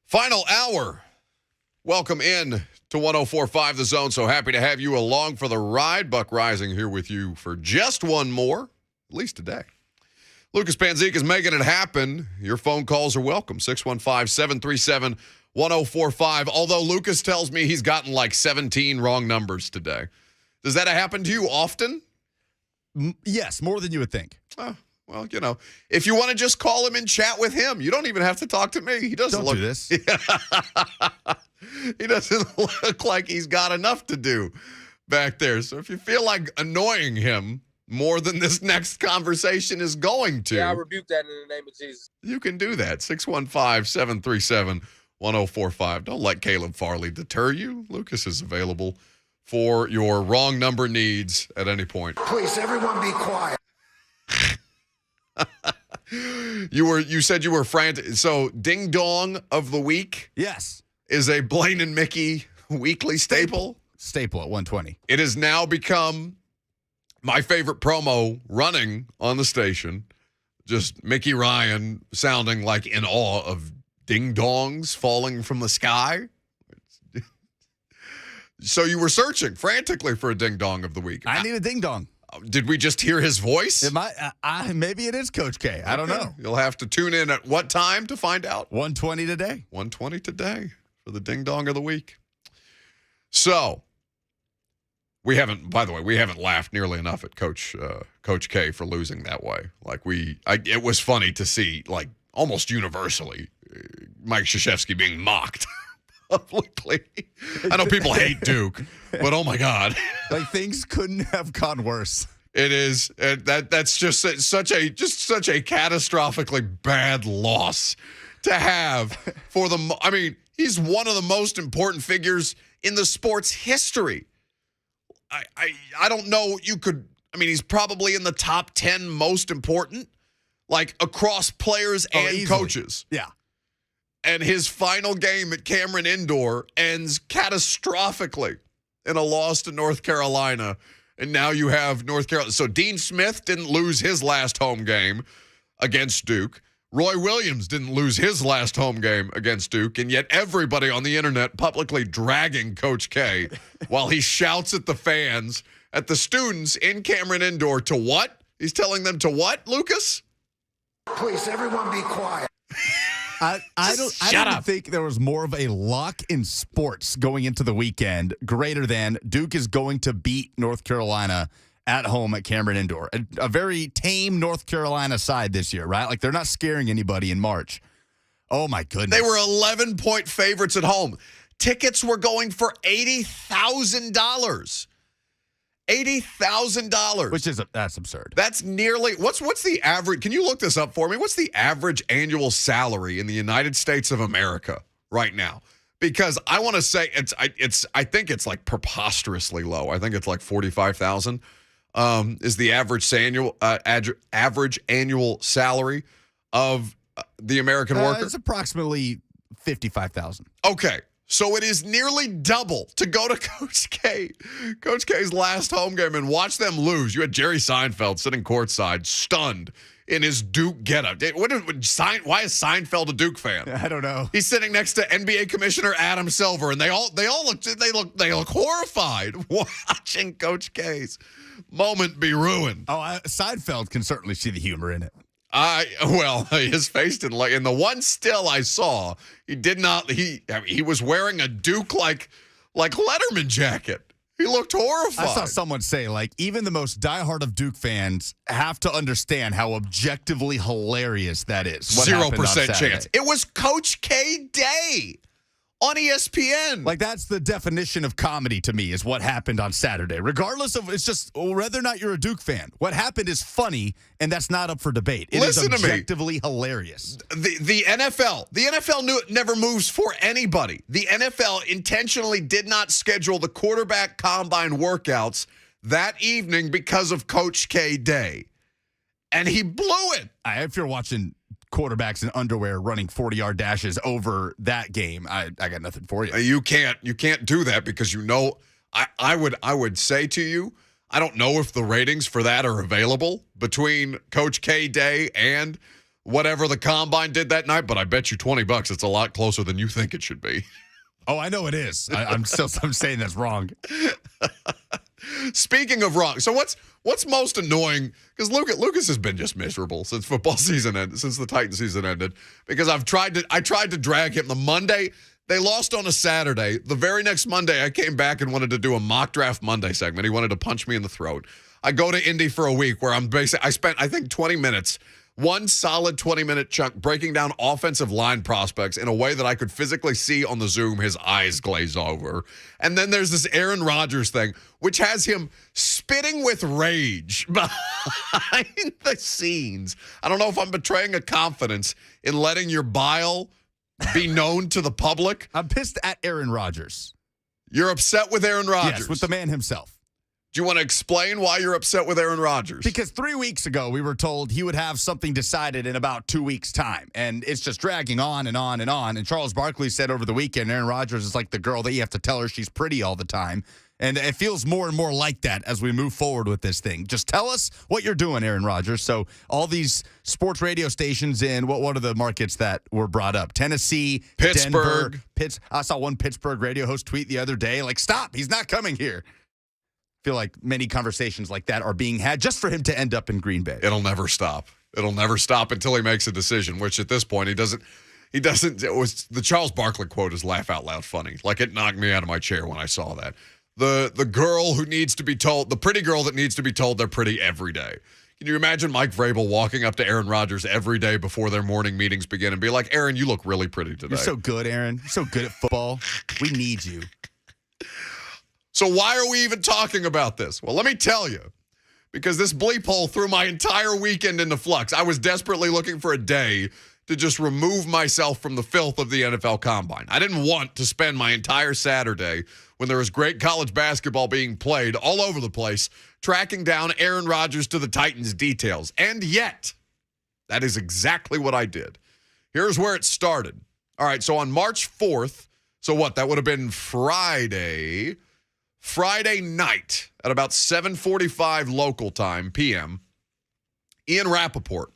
S2: Final hour. Welcome in to 104.5 The Zone. So happy to have you along for the ride. Buck Reising here with you for just one more, at least today. Lucas Panzica is making it happen. Your phone calls are welcome. 615-737-1045. Although Lucas tells me he's gotten like 17 wrong numbers today. Does that happen to you often?
S1: Yes, more than you would think.
S2: Well, you know, if you want to just call him and chat with him, you don't even have to talk to me. He doesn't
S1: Don't do this.
S2: He doesn't look like he's got enough to do back there. So if you feel like annoying him more than this next conversation is going to.
S10: Yeah, I rebuke that in the name of Jesus.
S2: You can do that. 615-737-1045. Don't let Caleb Farley deter you. Lucas is available for your wrong number needs at any point.
S3: Please, everyone be quiet.
S2: You said you were frantic. So Ding Dong of the Week
S1: Yes.
S2: is a Blaine and Mickey weekly staple.
S1: Staple at 120.
S2: It has now become my favorite promo running on the station. Just Mickey Ryan sounding like in awe of ding dongs falling from the sky. So you were searching frantically for a ding dong of the week.
S1: I need a ding dong.
S2: Did we just hear his voice?
S1: It might, maybe it is Coach K. I don't know.
S2: You'll have to tune in at what time to find out?
S1: 120 today.
S2: 120 today for the ding dong of the week. So we haven't laughed nearly enough at Coach K for losing that way. Like it was funny to see, like almost universally, Mike Krzyzewski being mocked publicly. I know people hate Duke, but oh my God.
S1: Like things couldn't have gone worse.
S2: It is. That's just such a catastrophically bad loss to have for the. I mean, he's one of the most important figures in the sport's history. I don't know. You could. I mean, he's probably in the top 10 most important, like across players and
S1: easily.
S2: coaches.
S1: Yeah.
S2: And his final game at Cameron Indoor ends catastrophically in a loss to North Carolina. And now you have North Carolina. So Dean Smith didn't lose his last home game against Duke. Roy Williams didn't lose his last home game against Duke. And yet everybody on the internet publicly dragging Coach K while he shouts at the fans, at the students in Cameron Indoor to what? He's telling them to what, Lucas?
S3: Please, everyone be quiet.
S1: I don't think there was more of a lock in sports going into the weekend greater than Duke is going to beat North Carolina at home at Cameron Indoor. A very tame North Carolina side this year, right? Like they're not scaring anybody in March. Oh my goodness.
S2: They were 11-point favorites at home. Tickets were going for $80,000. $80,000.
S1: Which is that's absurd.
S2: That's nearly what's the average? Can you look this up for me? What's the average annual salary in the United States of America right now? Because I want to say I think it's like preposterously low. I think it's like 45,000 is the average annual salary of the American worker.
S1: It's approximately 55,000.
S2: Okay. So it is nearly double to go to Coach K's last home game and watch them lose. You had Jerry Seinfeld sitting courtside, stunned in his Duke getup. Why is Seinfeld a Duke fan?
S1: I don't know.
S2: He's sitting next to NBA Commissioner Adam Silver, and they look horrified watching Coach K's moment be ruined.
S1: Oh, Seinfeld can certainly see the humor in it.
S2: His face didn't in the one still I saw, he did not. He was wearing a Duke like Letterman jacket. He looked horrified.
S1: I saw someone say, even the most diehard of Duke fans have to understand how objectively hilarious that is.
S2: 0% chance. It was Coach K Day on ESPN.
S1: That's the definition of comedy to me, is what happened on Saturday. Regardless of, it's just whether or not you're a Duke fan. What happened is funny, and that's not up for debate. It is objectively hilarious.
S2: The NFL never moves for anybody. The NFL intentionally did not schedule the quarterback combine workouts that evening because of Coach K Day. And he blew it.
S1: If you're watching quarterbacks in underwear running 40-yard dashes over that game, I got nothing for you.
S2: You can't do that because I would say to you, I don't know if the ratings for that are available between Coach K Day and whatever the combine did that night, but I bet you $20 it's a lot closer than you think it should be.
S1: Oh, I know it is. I'm saying that's wrong.
S2: Speaking of wrong, so what's most annoying? Because Lucas has been just miserable since football season ended, since the Titan season ended. Because I tried to drag him. The Monday they lost on a Saturday. The very next Monday, I came back and wanted to do a mock draft Monday segment. He wanted to punch me in the throat. I go to Indy for a week where I spent 20 minutes. One solid 20-minute chunk breaking down offensive line prospects in a way that I could physically see on the Zoom his eyes glaze over. And then there's this Aaron Rodgers thing, which has him spitting with rage behind the scenes. I don't know if I'm betraying a confidence in letting your bile be known to the public.
S1: I'm pissed at Aaron Rodgers.
S2: You're upset with Aaron Rodgers?
S1: Yes, with the man himself.
S2: Do you want to explain why you're upset with Aaron Rodgers?
S1: Because 3 weeks ago, we were told he would have something decided in about 2 weeks' time. And it's just dragging on and on and on. And Charles Barkley said over the weekend, Aaron Rodgers is like the girl that you have to tell her she's pretty all the time. And it feels more and more like that as we move forward with this thing. Just tell us what you're doing, Aaron Rodgers. So all these sports radio stations in, what are the markets that were brought up? Tennessee,
S2: Pittsburgh.
S1: Denver. I saw one Pittsburgh radio host tweet the other day, stop, he's not coming here. Feel like many conversations like that are being had just for him to end up in Green Bay.
S2: It'll never stop. It'll never stop until he makes a decision, which at this point he doesn't. The Charles Barkley quote is laugh out loud funny. It knocked me out of my chair when I saw that. The girl who needs to be told, the pretty girl that needs to be told they're pretty every day. Can you imagine Mike Vrabel walking up to Aaron Rodgers every day before their morning meetings begin and be like, Aaron, you look really pretty today.
S1: You're so good, Aaron. You're so good at football. We need you.
S2: So why are we even talking about this? Well, let me tell you, because this bleep hole threw my entire weekend into flux. I was desperately looking for a day to just remove myself from the filth of the NFL Combine. I didn't want to spend my entire Saturday when there was great college basketball being played all over the place, tracking down Aaron Rodgers to the Titans details. And yet, that is exactly what I did. Here's where it started. All right, so on March 4th, that would have been Friday night at about 7:45 local time, p.m., Ian Rappaport,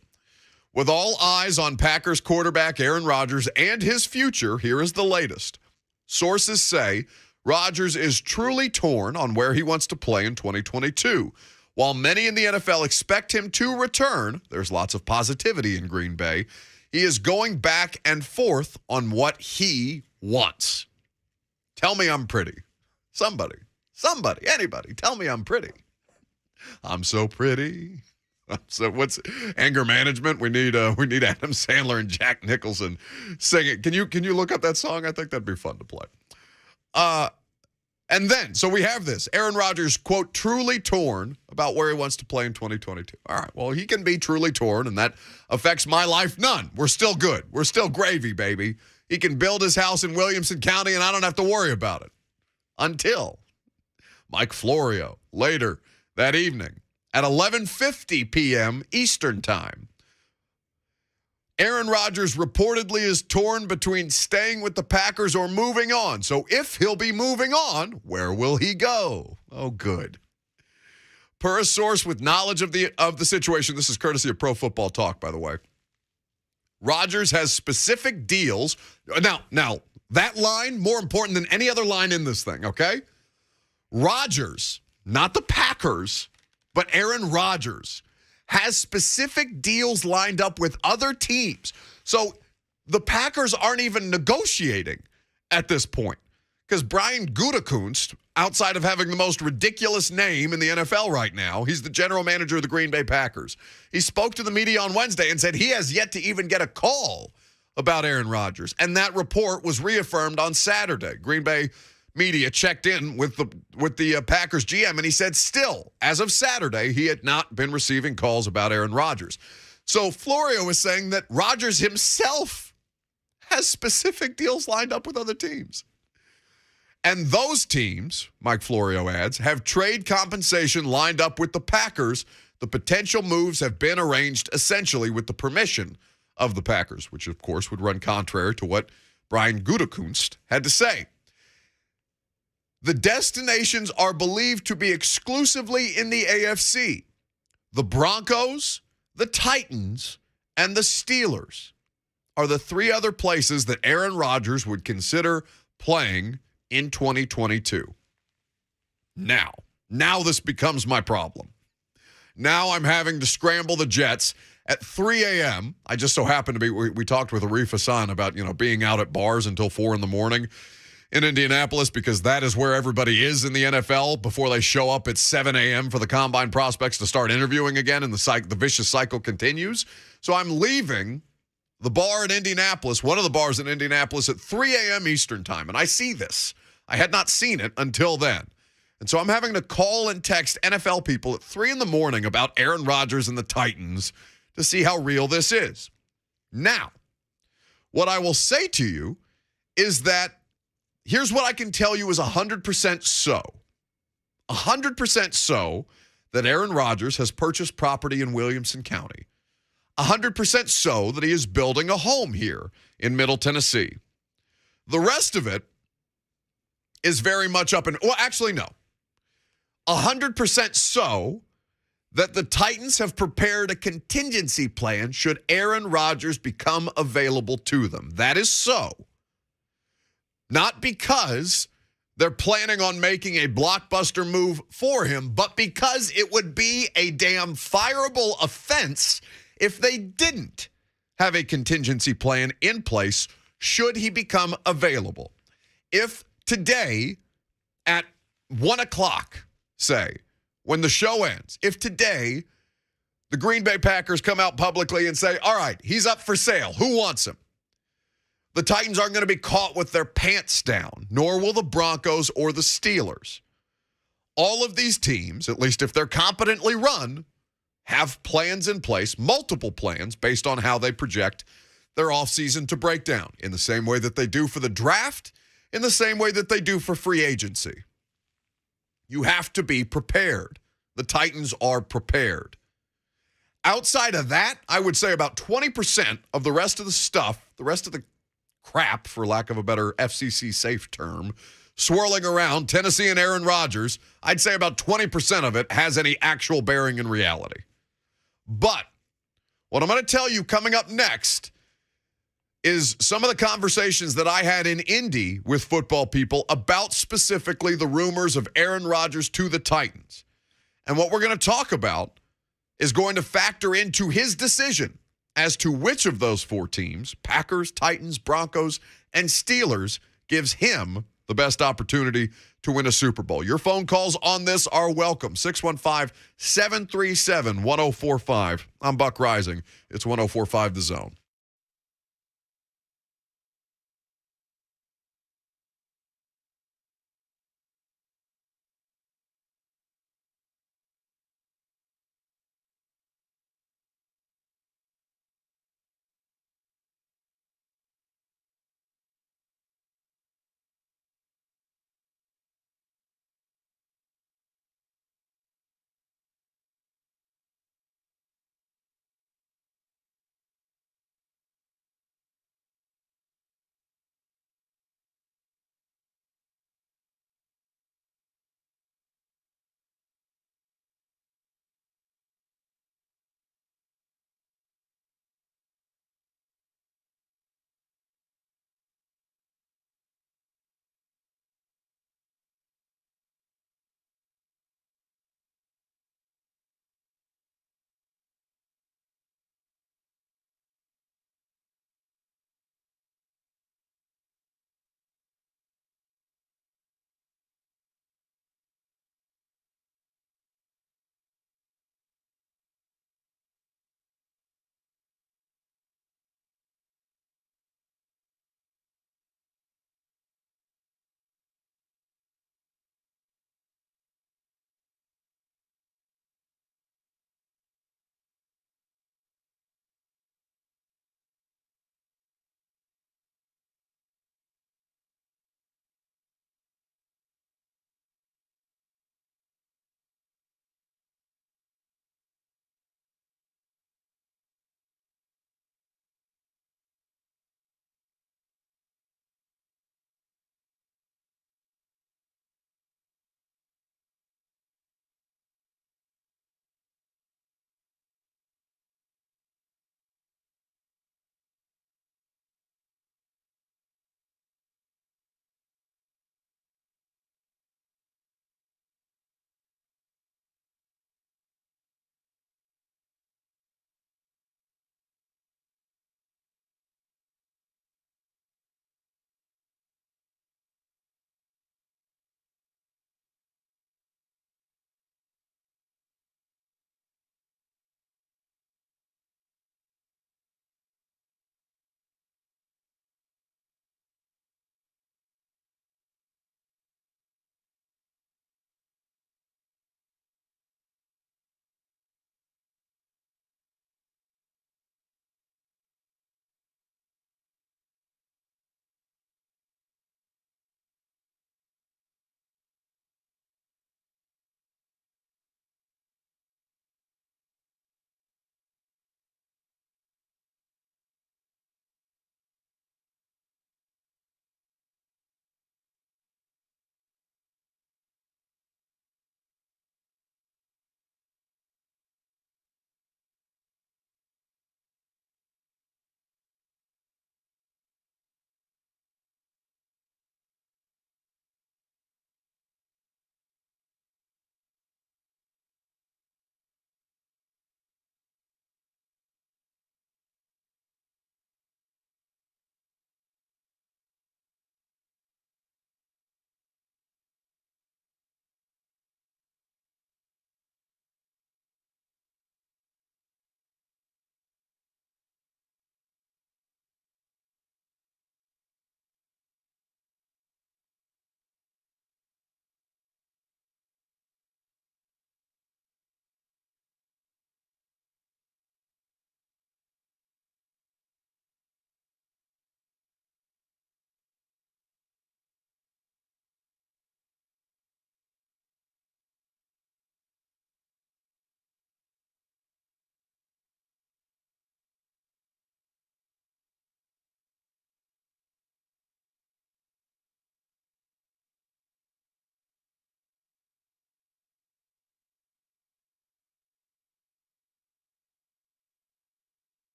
S2: with all eyes on Packers quarterback Aaron Rodgers and his future, here is the latest. Sources say Rodgers is truly torn on where he wants to play in 2022. While many in the NFL expect him to return, there's lots of positivity in Green Bay. He is going back and forth on what he wants. Tell me I'm pretty. Somebody, anybody, tell me I'm pretty. I'm so pretty. What's anger management? We need Adam Sandler and Jack Nicholson singing. Can you look up that song? I think that'd be fun to play. And then, so we have this. Aaron Rodgers, quote, truly torn about where he wants to play in 2022. All right, well, he can be truly torn, and that affects my life none. We're still good. We're still gravy, baby. He can build his house in Williamson County, and I don't have to worry about it. Until Mike Florio, later that evening at 11:50 p.m. Eastern Time. Aaron Rodgers reportedly is torn between staying with the Packers or moving on. So if he'll be moving on, where will he go? Oh, good. Per a source with knowledge of the situation, this is courtesy of Pro Football Talk, by the way. Rodgers has specific deals. Now that line, more important than any other line in this thing, okay? Rodgers, not the Packers, but Aaron Rodgers, has specific deals lined up with other teams. So the Packers aren't even negotiating at this point because Brian Gutekunst, outside of having the most ridiculous name in the NFL right now, he's the general manager of the Green Bay Packers. He spoke to the media on Wednesday and said he has yet to even get a call about Aaron Rodgers. And that report was reaffirmed on Saturday. Green Bay media checked in with the Packers GM, and he said still, as of Saturday, he had not been receiving calls about Aaron Rodgers. So Florio is saying that Rodgers himself has specific deals lined up with other teams. And those teams, Mike Florio adds, have trade compensation lined up with the Packers. The potential moves have been arranged essentially with the permission of the Packers, which of course would run contrary to what Brian Gutekunst had to say. The destinations are believed to be exclusively in the AFC. The Broncos, the Titans, and the Steelers are the three other places that Aaron Rodgers would consider playing in 2022. Now this becomes my problem. Now I'm having to scramble the jets at 3 a.m. I just so happen to be, we talked with Arif Hasan about, being out at bars until 4 in the morning in Indianapolis because that is where everybody is in the NFL before they show up at 7 a.m. for the combine prospects to start interviewing again, and the vicious cycle continues. So I'm leaving the bar in Indianapolis, one of the bars in Indianapolis, at 3 a.m. Eastern time, and I see this. I had not seen it until then. And so I'm having to call and text NFL people at 3 in the morning about Aaron Rodgers and the Titans to see how real this is. Now, what I will say to you is that here's what I can tell you is 100% so. 100% so that Aaron Rodgers has purchased property in Williamson County. 100% so that he is building a home here in Middle Tennessee. The rest of it is very much up in, well, actually, no. 100% so that the Titans have prepared a contingency plan should Aaron Rodgers become available to them. That is so. Not because they're planning on making a blockbuster move for him, but because it would be a damn fireable offense if they didn't have a contingency plan in place should he become available. If today at 1 o'clock, say, when the show ends, if today the Green Bay Packers come out publicly and say, all right, he's up for sale, who wants him? The Titans aren't going to be caught with their pants down, nor will the Broncos or the Steelers. All of these teams, at least if they're competently run, have plans in place, multiple plans, based on how they project their offseason to break down, in the same way that they do for the draft, in the same way that they do for free agency. You have to be prepared. The Titans are prepared. Outside of that, I would say about 20% of the rest of the stuff, the rest of the crap, for lack of a better FCC safe term, swirling around Tennessee and Aaron Rodgers, I'd say about 20% of it has any actual bearing in reality. But what I'm going to tell you coming up next is some of the conversations that I had in Indy with football people about specifically the rumors of Aaron Rodgers to the Titans. And what we're going to talk about is going to factor into his decision as to which of those four teams, Packers, Titans, Broncos, and Steelers, gives him the best opportunity to win a Super Bowl. Your phone calls on this are welcome. 615-737-1045. I'm Buck Reising. It's 1045 The Zone.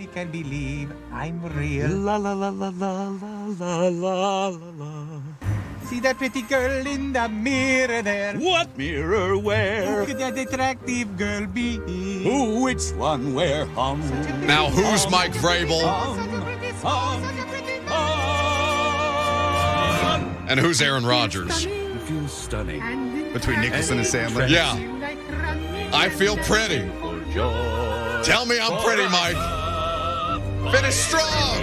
S11: You can believe I'm real. La la la la la la la la la. See that pretty girl in the mirror there? What mirror where? Who could that attractive girl be? Who, which one, where,
S2: Now, who's Mike Vrabel? And who's Aaron Rodgers?
S11: You feel stunning.
S1: Between Nicholson and Sandler.
S2: Yeah. I feel pretty. Tell me I'm pretty, Mike. Finish strong.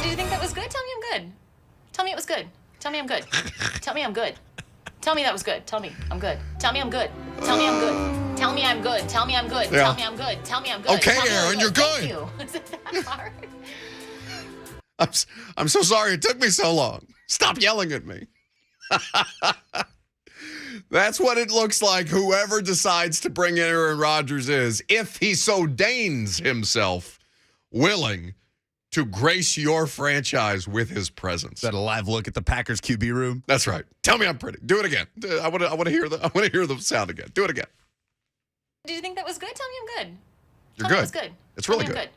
S12: Did you think that was good? Tell me I'm good. Tell me it was good. Tell me I'm good. Tell me I'm good. Tell me that was good. Tell me I'm good. Tell me I'm good. Tell me I'm good. Tell me I'm good. Tell me I'm good.
S2: Yeah.
S12: Tell me I'm good. Tell me I'm good.
S2: Okay,
S12: Tell me I'm
S2: Aaron, you're good.
S12: Thank you. Is it that hard?
S2: I'm so sorry it took me so long. Stop yelling at me. That's what it looks like whoever decides to bring in Aaron Rodgers is, if he so deigns himself, willing to grace your franchise with his presence.
S1: Is that a live look at the Packers QB room?
S2: That's right. Tell me I'm pretty. Do it again. I want to hear the sound again. Do it again.
S12: Did you think that was good? Tell me I'm good.
S2: You're
S12: Tell me
S2: good.
S12: it was good.
S2: It's
S12: Tell
S2: really
S12: me I'm
S2: good.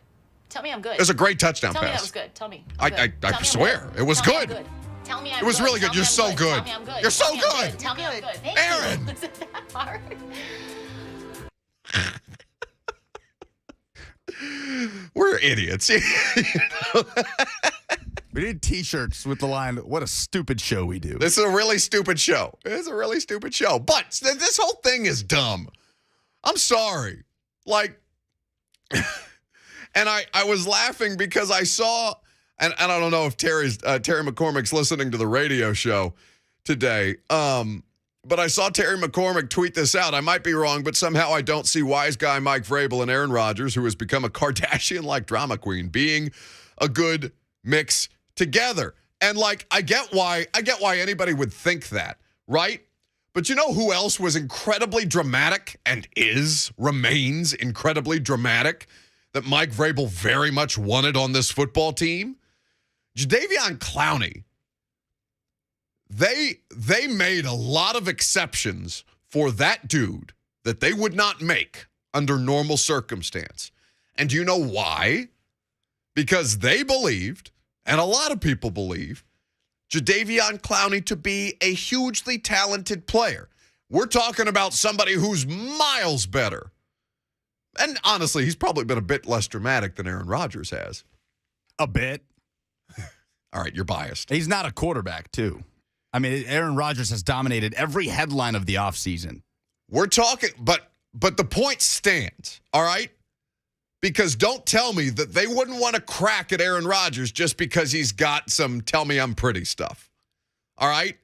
S12: Tell me I'm good.
S2: It was a great touchdown
S12: Tell me
S2: pass.
S12: that was good. Tell me.
S2: I
S12: Tell me
S2: swear
S12: I'm
S2: it was
S12: Tell me I'm
S2: good.
S12: Tell me I'm
S2: It was
S12: good.
S2: really good.
S12: Tell me
S2: You're
S12: I'm
S2: so good.
S12: Tell me I'm good.
S2: You're so
S12: Tell me I'm
S2: good.
S12: Tell me I'm good. Thank
S2: Aaron.
S12: you. Is it that hard?
S2: We're idiots.
S1: We did T-shirts with the line, what a stupid show we do.
S2: This is a really stupid show. It's a really stupid show. But this whole thing is dumb. I'm sorry. Like, and I was laughing because I saw, and I don't know if Terry McCormick's listening to the radio show today, but I saw Terry McCormick tweet this out. I might be wrong, but somehow I don't see wise guy Mike Vrabel and Aaron Rodgers, who has become a Kardashian-like drama queen, being a good mix together. And like, I get why anybody would think that, right? But you know who else was incredibly dramatic and remains incredibly dramatic that Mike Vrabel very much wanted on this football team? Jadeveon Clowney. They made a lot of exceptions for that dude that they would not make under normal circumstance. And do you know why? Because they believed, and a lot of people believe, Jadeveon Clowney to be a hugely talented player. We're talking about somebody who's miles better. And honestly, he's probably been a bit less dramatic than Aaron Rodgers has.
S1: A bit.
S2: All right, you're biased.
S1: He's not a quarterback, too. I mean, Aaron Rodgers has dominated every headline of the offseason.
S2: We're talking, but the point stands, all right? Because don't tell me that they wouldn't want to crack at Aaron Rodgers just because he's got some tell me I'm pretty stuff. All right?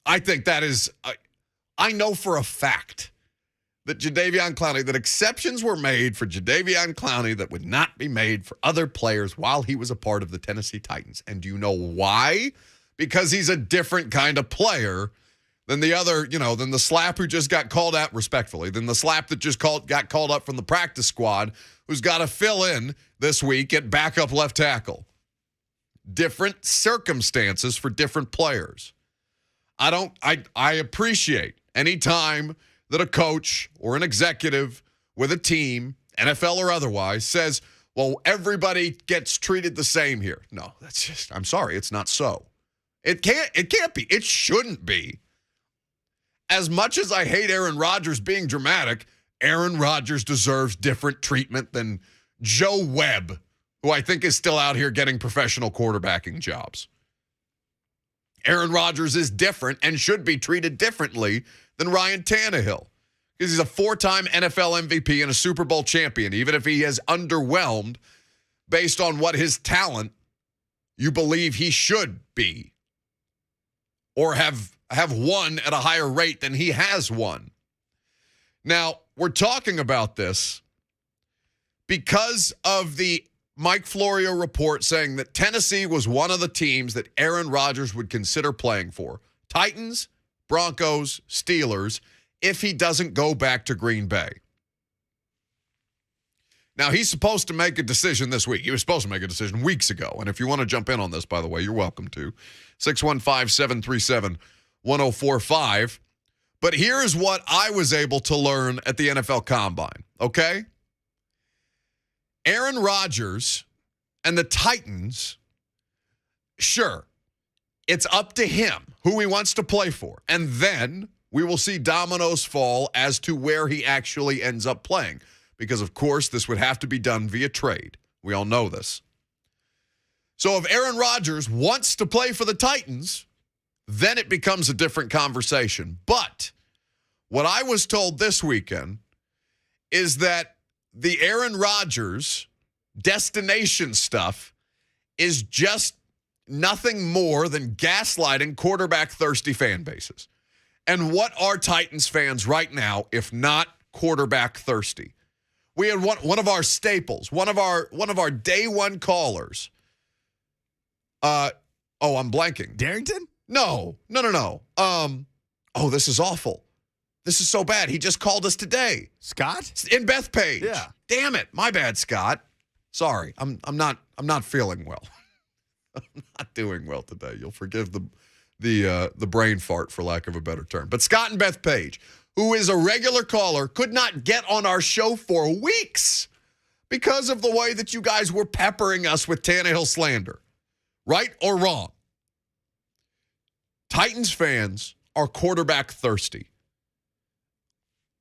S2: I think that is, I know for a fact that Jadeveon Clowney, that exceptions were made for Jadeveon Clowney that would not be made for other players while he was a part of the Tennessee Titans. And do you know why? Because he's a different kind of player than the other, than the slap who just got called out respectfully, than the slap that just got called up from the practice squad, who's got to fill in this week at backup left tackle. Different circumstances for different players. I appreciate any time that a coach or an executive with a team, NFL or otherwise, says, well, everybody gets treated the same here. No, that's just, I'm sorry, it's not so. It can't be. It shouldn't be. As much as I hate Aaron Rodgers being dramatic, Aaron Rodgers deserves different treatment than Joe Webb, who I think is still out here getting professional quarterbacking jobs. Aaron Rodgers is different and should be treated differently than Ryan Tannehill, because he's a 4-time NFL MVP and a Super Bowl champion, even if he has underwhelmed based on what his talent you believe he should be or have won at a higher rate than he has won. Now, we're talking about this because of the Mike Florio report saying that Tennessee was one of the teams that Aaron Rodgers would consider playing for. Titans, Broncos, Steelers, if he doesn't go back to Green Bay. Now, he's supposed to make a decision this week. He was supposed to make a decision weeks ago. And if you want to jump in on this, by the way, you're welcome to. 615-737-1045. But here's what I was able to learn at the NFL Combine, okay? Aaron Rodgers and the Titans, sure, it's up to him who he wants to play for. And then we will see dominoes fall as to where he actually ends up playing. Because, of course, this would have to be done via trade. We all know this. So if Aaron Rodgers wants to play for the Titans, then it becomes a different conversation. But what I was told this weekend is that the Aaron Rodgers destination stuff is just nothing more than gaslighting quarterback-thirsty fan bases. And what are Titans fans right now, if not quarterback-thirsty? We had one of our staples, one of our day one callers. I'm blanking.
S1: Darrington?
S2: No. Oh, this is awful. This is so bad. He just called us today.
S1: Scott?
S2: In Bethpage.
S1: Yeah.
S2: Damn it. My bad, Scott. Sorry. I'm not feeling well. I'm not doing well today. You'll forgive the brain fart, for lack of a better term. But Scott and Bethpage, who is a regular caller, could not get on our show for weeks because of the way that you guys were peppering us with Tannehill slander. Right or wrong? Titans fans are quarterback thirsty.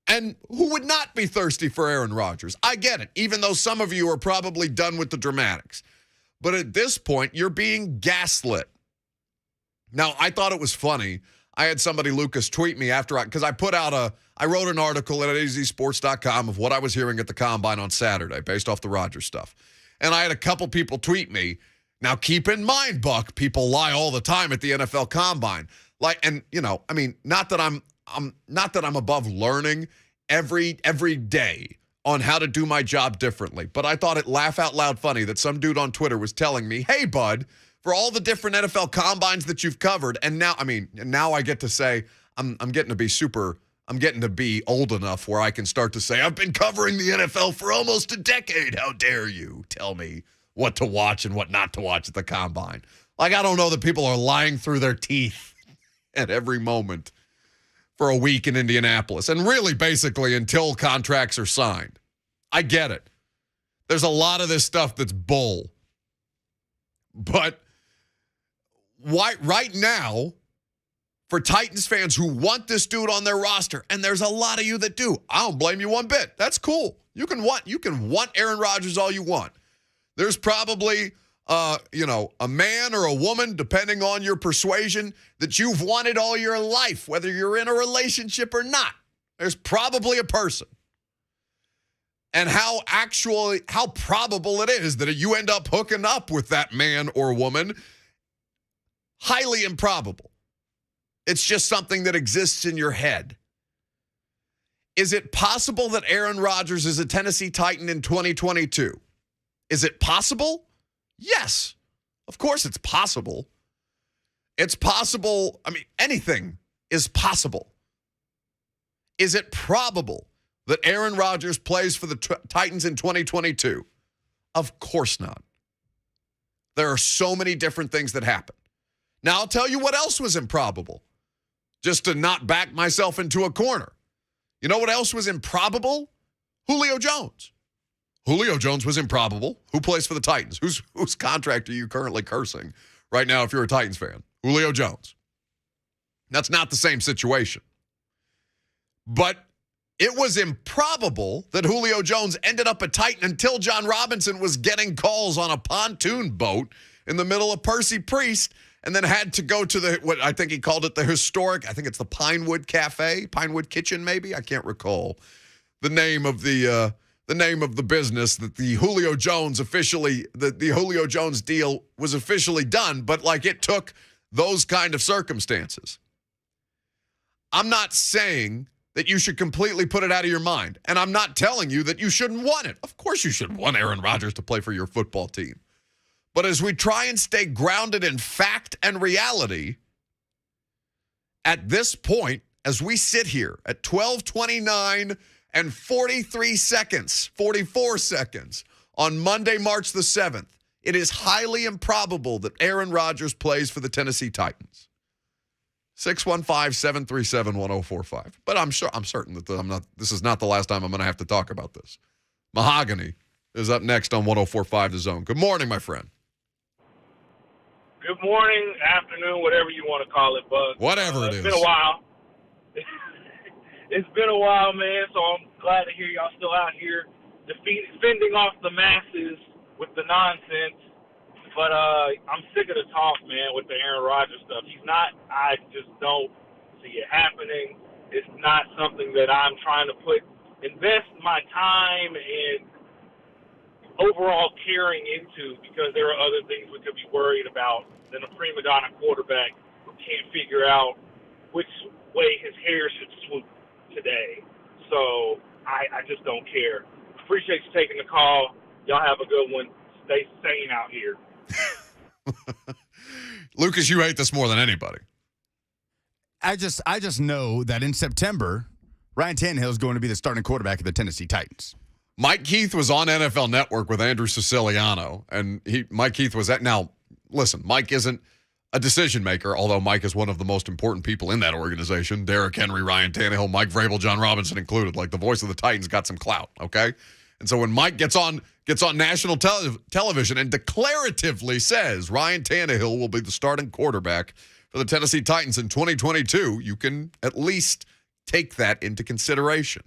S2: And who would not be thirsty for Aaron Rodgers? I get it, even though some of you are probably done with the dramatics. But at this point, you're being gaslit. Now, I thought it was funny. I had somebody, Lucas, tweet me because I wrote an article at azsports.com of what I was hearing at the Combine on Saturday based off the Rodgers stuff. And I had a couple people tweet me. Now, keep in mind, Buck, people lie all the time at the NFL Combine. Not that I'm above learning every day on how to do my job differently, but I thought it laugh out loud funny that some dude on Twitter was telling me, "Hey, bud, for all the different NFL Combines that you've covered," and now I get to say I'm getting to be old enough where I can start to say, "I've been covering the NFL for almost a decade. How dare you tell me what to watch and what not to watch at the Combine?" Like, I don't know that people are lying through their teeth at every moment for a week in Indianapolis. And really, basically, until contracts are signed. I get it. There's a lot of this stuff that's bull. But why right now, for Titans fans who want this dude on their roster, and there's a lot of you that do, I don't blame you one bit. That's cool. You can want Aaron Rodgers all you want. There's probably, a man or a woman, depending on your persuasion, that you've wanted all your life, whether you're in a relationship or not. There's probably a person. And how probable it is that you end up hooking up with that man or woman, highly improbable. It's just something that exists in your head. Is it possible that Aaron Rodgers is a Tennessee Titan in 2022? Is it possible? Yes. Of course it's possible. It's possible. Anything is possible. Is it probable that Aaron Rodgers plays for the Titans in 2022? Of course not. There are so many different things that happen. Now, I'll tell you what else was improbable, just to not back myself into a corner. You know what else was improbable? Julio Jones. Julio Jones was improbable. Who plays for the Titans? Whose contract are you currently cursing right now if you're a Titans fan? Julio Jones. That's not the same situation. But it was improbable that Julio Jones ended up a Titan until John Robinson was getting calls on a pontoon boat in the middle of Percy Priest and then had to go to what I think he called it the historic, I think it's the Pinewood Cafe, Pinewood Kitchen maybe, I can't recall the name of the business that the Julio Jones the Julio Jones deal was officially done, but it took those kind of circumstances. I'm not saying that you should completely put it out of your mind, and I'm not telling you that you shouldn't want it. Of course you should want Aaron Rodgers to play for your football team. But as we try and stay grounded in fact and reality, at this point, as we sit here at 12:29 and 44 seconds on Monday, March the 7th, it is highly improbable that Aaron Rodgers plays for the Tennessee Titans. 615-737-1045. But I'm certain that this is not the last time I'm going to have to talk about this. Mahogany is up next on 1045 The Zone. Good morning, my friend.
S13: Good morning, afternoon, whatever you want to call it, Bug.
S2: Whatever it is.
S13: It's been a while. It's been a while, man, so I'm glad to hear y'all still out here fending off the masses with the nonsense. But I'm sick of the talk, man, with the Aaron Rodgers stuff. I just don't see it happening. It's not something that I'm trying to invest my time and overall caring into, because there are other things we could be worried about than a prima donna quarterback who can't figure out which way his hair should swoop today. So I just don't care. Appreciate you taking the call. Y'all have a good one. Stay sane out here.
S2: Lucas, you hate this more than anybody.
S1: I just know that in September, Ryan Tannehill is going to be the starting quarterback of the Tennessee Titans.
S2: Mike Keith was on NFL Network with Andrew Siciliano, and Mike Keith was at. Now, listen, Mike isn't a decision maker, although Mike is one of the most important people in that organization. Derrick Henry, Ryan Tannehill, Mike Vrabel, John Robinson included. Like, the voice of the Titans got some clout, okay? And so when Mike gets on national television and declaratively says Ryan Tannehill will be the starting quarterback for the Tennessee Titans in 2022, you can at least take that into consideration.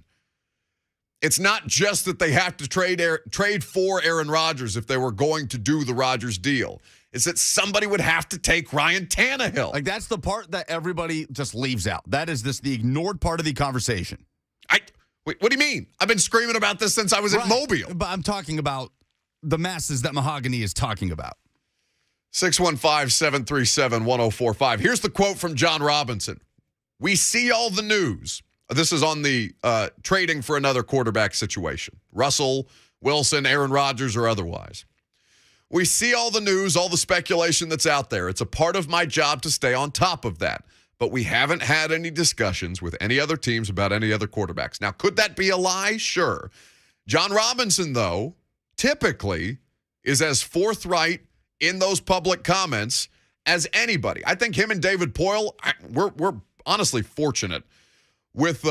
S2: It's not just that they have to trade for Aaron Rodgers if they were going to do the Rodgers deal. It's that somebody would have to take Ryan Tannehill.
S1: Like, that's the part that everybody just leaves out. That is the ignored part of the conversation.
S2: Wait, what do you mean? I've been screaming about this since I was at Mobile.
S1: But I'm talking about the masses that Mahogany is talking about.
S2: 615-737-1045. Here's the quote from John Robinson. We see all the news. This is on the trading for another quarterback situation. Russell, Wilson, Aaron Rodgers, or otherwise. We see all the news, all the speculation that's out there. It's a part of my job to stay on top of that. But we haven't had any discussions with any other teams about any other quarterbacks. Now, could that be a lie? Sure. John Robinson, though, typically is as forthright in those public comments as anybody. I think him and David Poyle, we're honestly fortunate with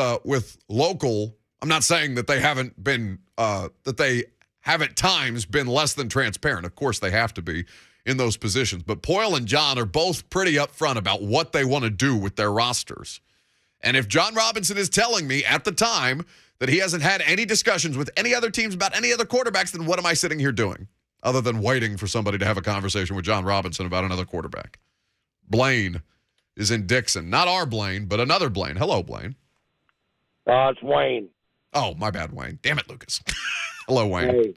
S2: local. I'm not saying that they haven't been that they have at times been less than transparent. Of course, they have to be in those positions. But Poyle and John are both pretty upfront about what they want to do with their rosters. And if John Robinson is telling me at the time that he hasn't had any discussions with any other teams about any other quarterbacks, then what am I sitting here doing other than waiting for somebody to have a conversation with John Robinson about another quarterback? Blaine is in Dixon. Not our Blaine, but another Blaine. Hello, Blaine.
S14: It's Wayne.
S2: Oh, my bad, Wayne. Damn it, Lucas. Hello, Wayne.
S14: Hey,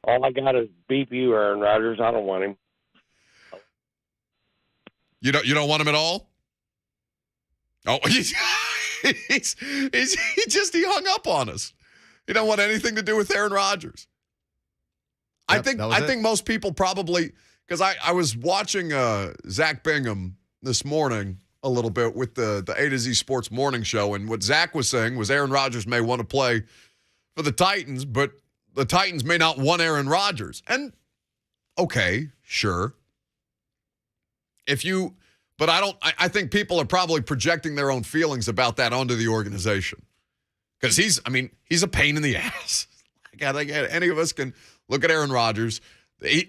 S14: all I got is beep you, Aaron Rodgers. I don't want him.
S2: You don't want him at all? Oh, he hung up on us. He don't want anything to do with Aaron Rodgers. Yep, I think most people probably, because I was watching Zach Bingham this morning a little bit with the A to Z Sports Morning Show, and what Zach was saying was Aaron Rodgers may want to play for the Titans, but the Titans may not want Aaron Rodgers. And okay, sure. But I think people are probably projecting their own feelings about that onto the organization. Because he's a pain in the ass. Any of us can look at Aaron Rodgers.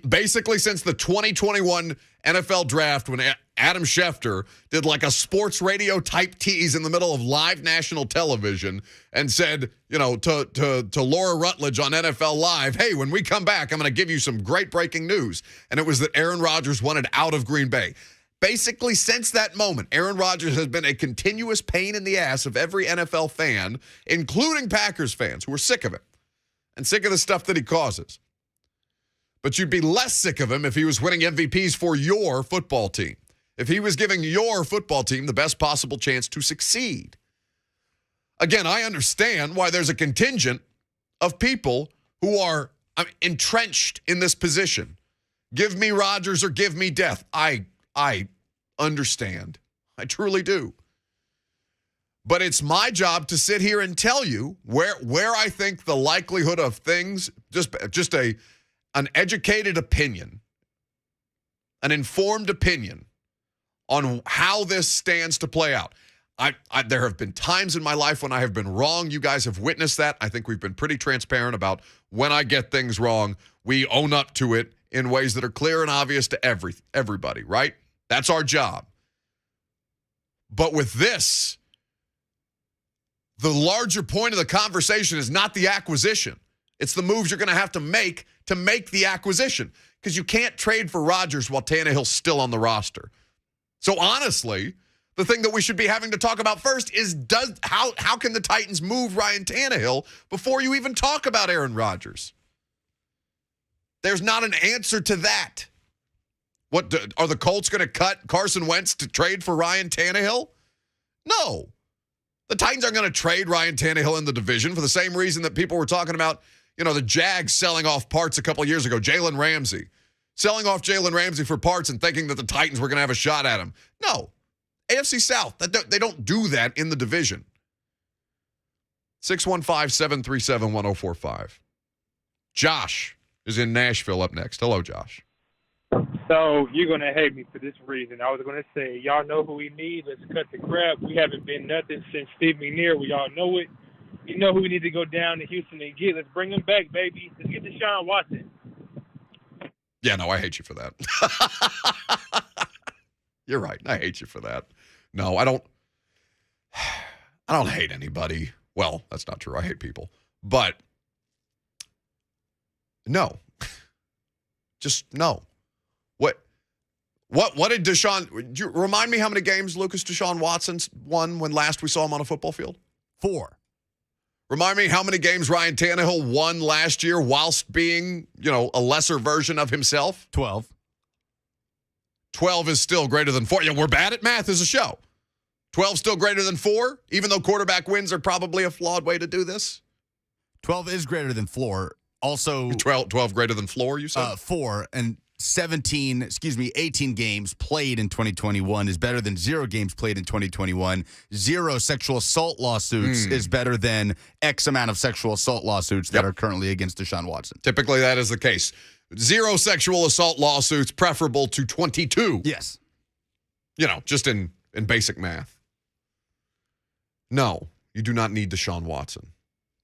S2: Basically, since the 2021 NFL draft, when Adam Schefter did like a sports radio type tease in the middle of live national television and said, to Laura Rutledge on NFL Live, hey, when we come back, I'm going to give you some great breaking news. And it was that Aaron Rodgers wanted out of Green Bay. Basically, since that moment, Aaron Rodgers has been a continuous pain in the ass of every NFL fan, including Packers fans, who are sick of it and sick of the stuff that he causes. But you'd be less sick of him if he was winning MVPs for your football team, if he was giving your football team the best possible chance to succeed. Again, I understand why there's a contingent of people who are entrenched in this position. Give me Rodgers or give me death. I understand. I truly do. But it's my job to sit here and tell you where I think the likelihood of things, just an educated opinion, an informed opinion on how this stands to play out. There have been times in my life when I have been wrong. You guys have witnessed that. I think we've been pretty transparent about when I get things wrong. We own up to it in ways that are clear and obvious to everybody, right? That's our job. But with this, the larger point of the conversation is not the acquisition. It's the moves you're going to have to make the acquisition, because you can't trade for Rodgers while Tannehill's still on the roster. So honestly, the thing that we should be having to talk about first is how can the Titans move Ryan Tannehill before you even talk about Aaron Rodgers? There's not an answer to that. What are the Colts going to cut Carson Wentz to trade for Ryan Tannehill? No. The Titans aren't going to trade Ryan Tannehill in the division for the same reason that people were talking about, the Jags selling off parts a couple of years ago, Jalen Ramsey. Selling off Jalen Ramsey for parts and thinking that the Titans were going to have a shot at him. No. AFC South, they don't do that in the division. 615-737-1045. Josh is in Nashville up next. Hello, Josh.
S15: So you're going to hate me for this reason. I was going to say, y'all know who we need. Let's cut the crap. We haven't been nothing since Steve McNair. We all know it. You know who we need to go down to Houston and get. Let's bring him back, baby. Let's get Deshaun Watson.
S2: Yeah, no, I hate you for that. You're right. I hate you for that. No, I don't hate anybody. Well, that's not true. I hate people. But no. Just no. What did Deshaun, do you remind me how many games Lucas Deshaun Watson won when last we saw him on a football field?
S1: 4.
S2: Remind me how many games Ryan Tannehill won last year whilst being, a lesser version of himself?
S1: 12.
S2: 12 is still greater than 4. Yeah, we're bad at math as a show. 12 still greater than 4, even though quarterback wins are probably a flawed way to do this?
S1: 12 is greater than floor. Also,
S2: 12 greater than floor, you said?
S1: 4 and 18 games played in 2021 is better than 0 games played in 2021. 0 sexual assault lawsuits is better than X amount of sexual assault lawsuits that are currently against Deshaun Watson.
S2: Typically, that is the case. 0 sexual assault lawsuits preferable to 22.
S1: Yes.
S2: Just in basic math. No, you do not need Deshaun Watson.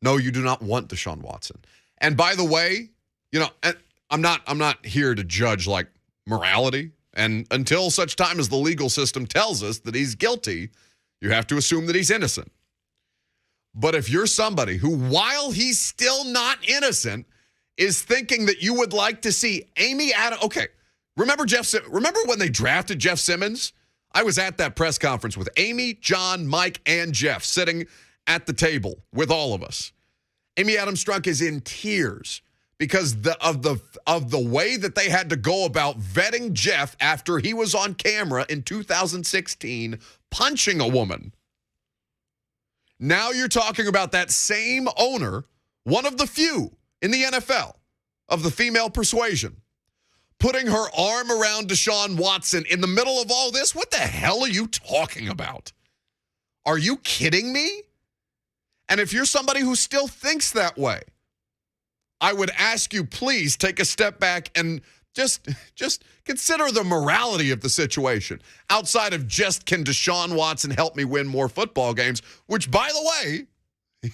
S2: No, you do not want Deshaun Watson. And by the way, I'm not here to judge like morality. And until such time as the legal system tells us that he's guilty, you have to assume that he's innocent. But if you're somebody who, while he's still not innocent, is thinking that you would like to see Amy Adams. Okay, remember when they drafted Jeff Simmons? I was at that press conference with Amy, John, Mike, and Jeff sitting at the table with all of us. Amy Adams Strunk is in tears because of the way that they had to go about vetting Jeff after he was on camera in 2016 punching a woman. Now you're talking about that same owner, one of the few in the NFL of the female persuasion, putting her arm around Deshaun Watson in the middle of all this. What the hell are you talking about? Are you kidding me? And if you're somebody who still thinks that way, I would ask you, please take a step back and just consider the morality of the situation. Outside of just, can Deshaun Watson help me win more football games? Which, by the way,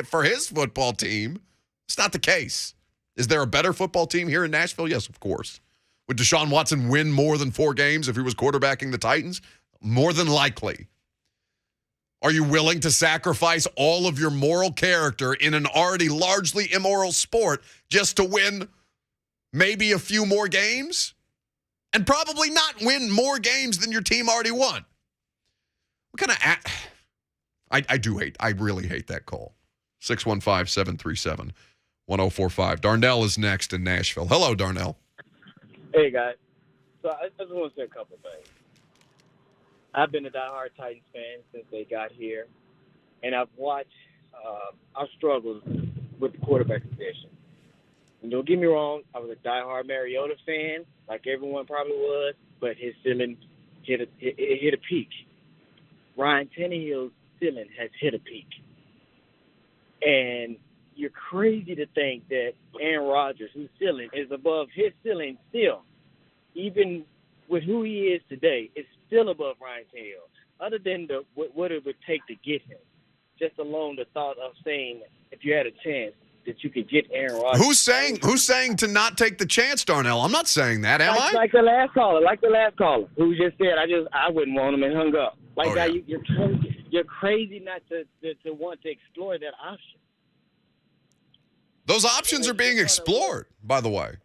S2: for his football team, it's not the case. Is there a better football team here in Nashville? Yes, of course. Would Deshaun Watson win more than 4 games if he was quarterbacking the Titans? More than likely. Are you willing to sacrifice all of your moral character in an already largely immoral sport just to win maybe a few more games? And probably not win more games than your team already won. What kind of... I really hate that call. 615-737-1045. Darnell is next in Nashville. Hello, Darnell.
S16: Hey, guys. So I just want to say a couple things. I've been a diehard Titans fan since they got here, and I've watched our struggles with the quarterback position. And don't get me wrong, I was a diehard Mariota fan, like everyone probably was, but his ceiling hit a peak. Ryan Tannehill's ceiling has hit a peak. And you're crazy to think that Aaron Rodgers, whose ceiling is above his ceiling still, even with who he is today, is still above Ryan Tannehill. Other than what it would take to get him, just alone the thought of saying if you had a chance that you could get Aaron Rodgers.
S2: Who's saying to not take the chance, Darnell? I'm not saying that, am I?
S16: Like the last caller, who just said I wouldn't want him and hung up. You're crazy not to want to explore that option.
S2: Those options are being explored, by the way.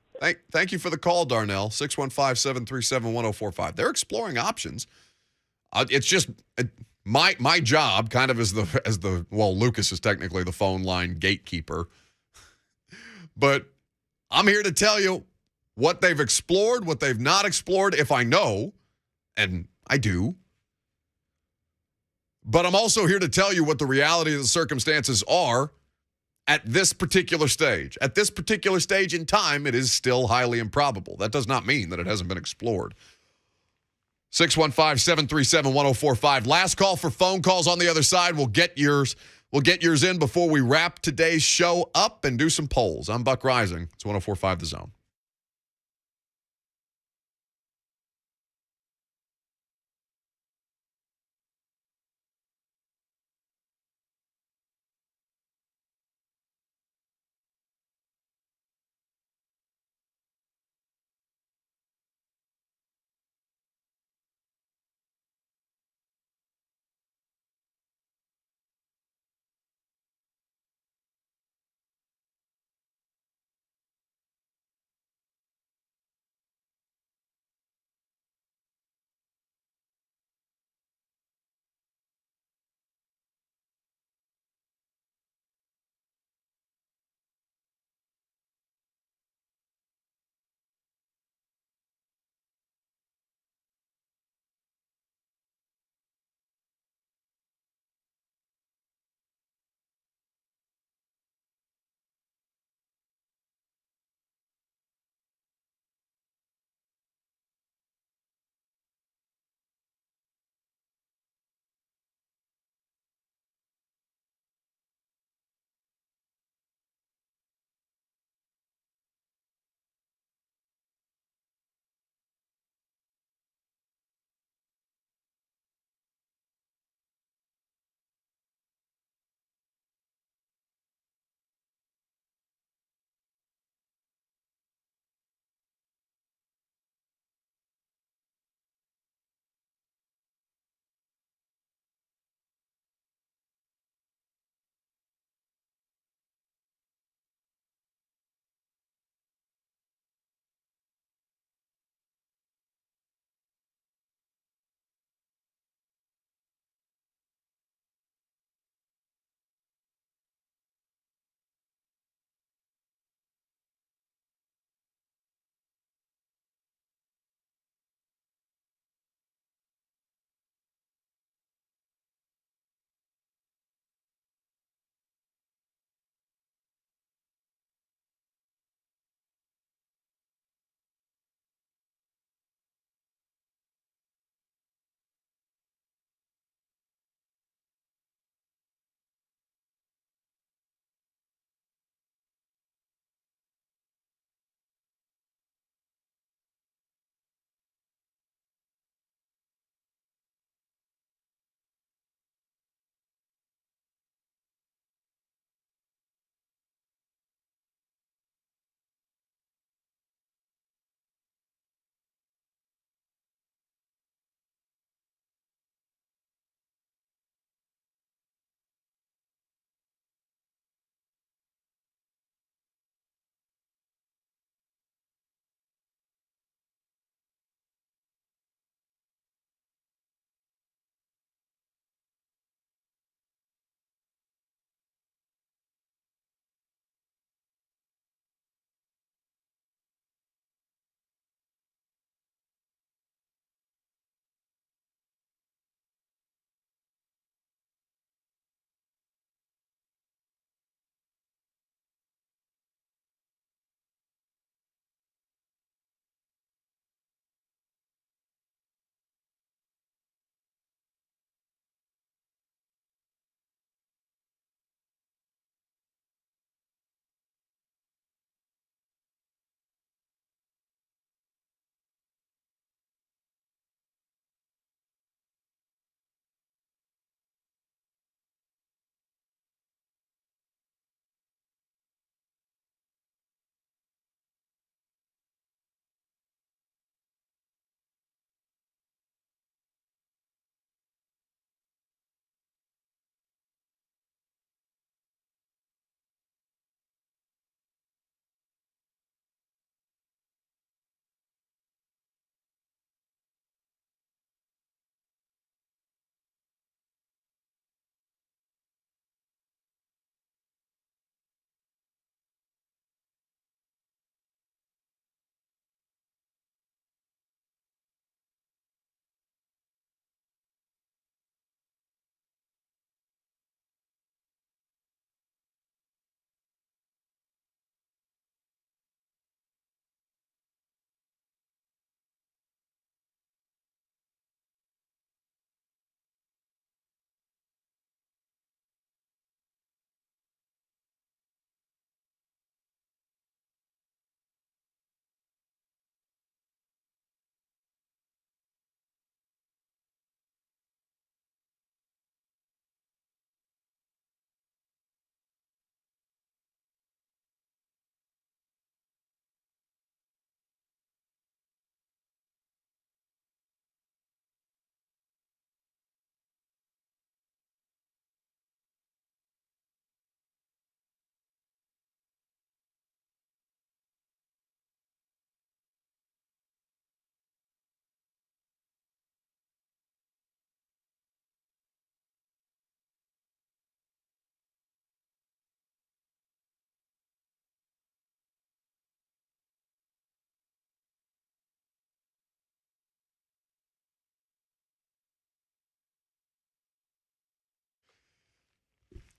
S2: Thank you for the call, Darnell. 615-737-1045. They're exploring options. It's just my job, kind of as the Lucas is technically the phone line gatekeeper. But I'm here to tell you what they've explored, what they've not explored, if I know, and I do. But I'm also here to tell you what the reality of the circumstances are at this particular stage. At this particular stage in time, it is still highly improbable. That does not mean that it hasn't been explored. 615-737-1045. Last call for phone calls on the other side. We'll get yours in before we wrap today's show up and do some polls. I'm Buck Reising. It's 104.5 The Zone.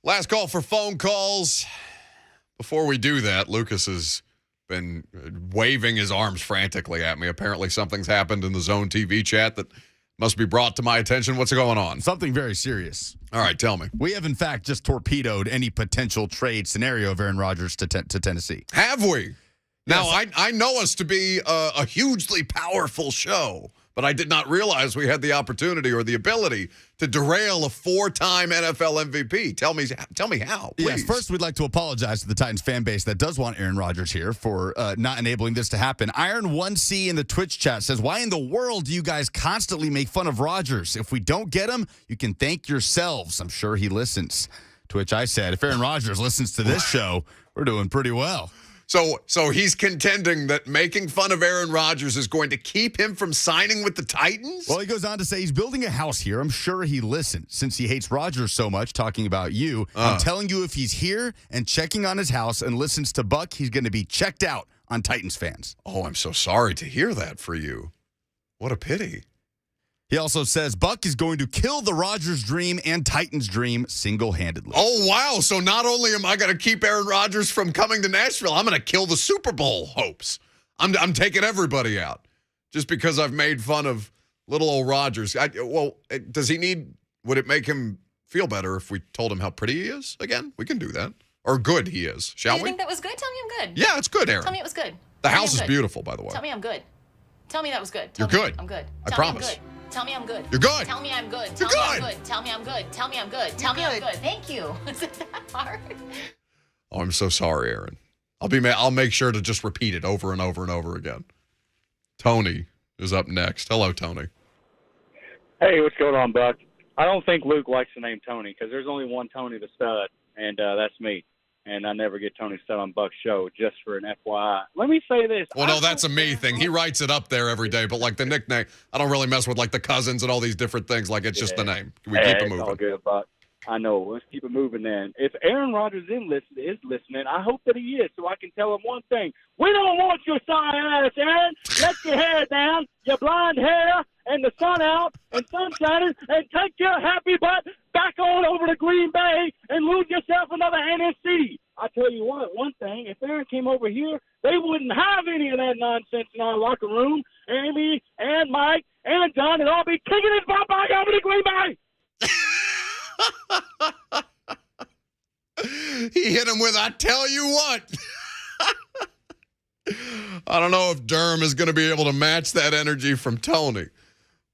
S2: Last call for phone calls. Before we do that, Lucas has been waving his arms frantically at me. Apparently something's happened in the Zone TV chat that must be brought to my attention. What's going on?
S1: Something very serious.
S2: All right, tell me.
S1: We have, in fact, just torpedoed any potential trade scenario of Aaron Rodgers to Tennessee.
S2: Have we? Now,
S1: Yes.
S2: I know us to be a hugely powerful show, but I did not realize we had the opportunity or the ability to derail a 4-time NFL MVP. Tell me how, please.
S1: Yes, first we'd like to apologize to the Titans fan base that does want Aaron Rodgers here for not enabling this to happen. Iron1C in the Twitch chat says, why in the world do you guys constantly make fun of Rodgers? If we don't get him, you can thank yourselves. I'm sure he listens. To which I said, if Aaron Rodgers listens to this show, we're doing pretty well.
S2: So he's contending that making fun of Aaron Rodgers is going to keep him from signing with the Titans?
S1: Well, he goes on to say he's building a house here. I'm sure he listens. Since he hates Rodgers so much, talking about you, I'm telling you, if he's here and checking on his house and listens to Buck, he's going to be checked out on Titans fans.
S2: Oh, I'm so sorry to hear that for you. What a pity.
S1: He also says Buck is going to kill the Rodgers dream and Titans dream single-handedly.
S2: Oh, wow. So not only am I going to keep Aaron Rodgers from coming to Nashville, I'm going to kill the Super Bowl hopes. I'm taking everybody out just because I've made fun of little old Rodgers. Would it make him feel better if we told him how pretty he is again? We can do that. Or good he is, shall
S12: You
S2: we?
S12: think that was good? Tell me I'm good.
S2: Yeah, it's good, Aaron.
S12: Tell me it was good.
S2: The
S12: Tell me
S2: house
S12: I'm
S2: is
S12: good.
S2: beautiful, by the way.
S12: Tell me I'm good. Tell me that was good.
S2: You're
S12: Tell me
S2: good.
S12: I'm good.
S2: I
S12: Tell
S2: promise.
S12: Me I'm good. Tell me I'm good.
S2: You're good.
S12: Tell me I'm good.
S2: You're
S12: Tell me I'm
S2: good.
S12: good. Tell me I'm good. Tell me I'm good. Tell me I'm good. Thank you. Is it that hard?
S2: Oh, I'm so sorry, Aaron. I'll make sure to just repeat it over and over and over again. Tony is up next. Hello, Tony.
S17: Hey, what's going on, Buck? I don't think Luke likes the name Tony because there's only one Tony the Stud, and that's me. And I never get Tony Stud on Buck's show, just for an FYI. Let me say this.
S2: Well, no, that's a me thing. He writes it up there every day, but like the nickname, I don't really mess with like the cousins and all these different things. Like it's just the name. We keep it
S17: It's
S2: moving.
S17: all good, Buck. I know. Let's keep it moving then. If Aaron Rodgers is listening, I hope that he is, so I can tell him one thing. We don't want your sorry ass, Aaron. Let your hair down, your blonde hair, and the sun out, and sun shining, and take your happy butt back on over to Green Bay and lose yourself another NFC. I tell you what, one thing, if Aaron came over here, they wouldn't have any of that nonsense in our locker room. Amy and Mike and John would all be kicking his butt back over to Green Bay.
S2: He hit him with, I tell you what. I don't know if Durham is going to be able to match that energy from Tony.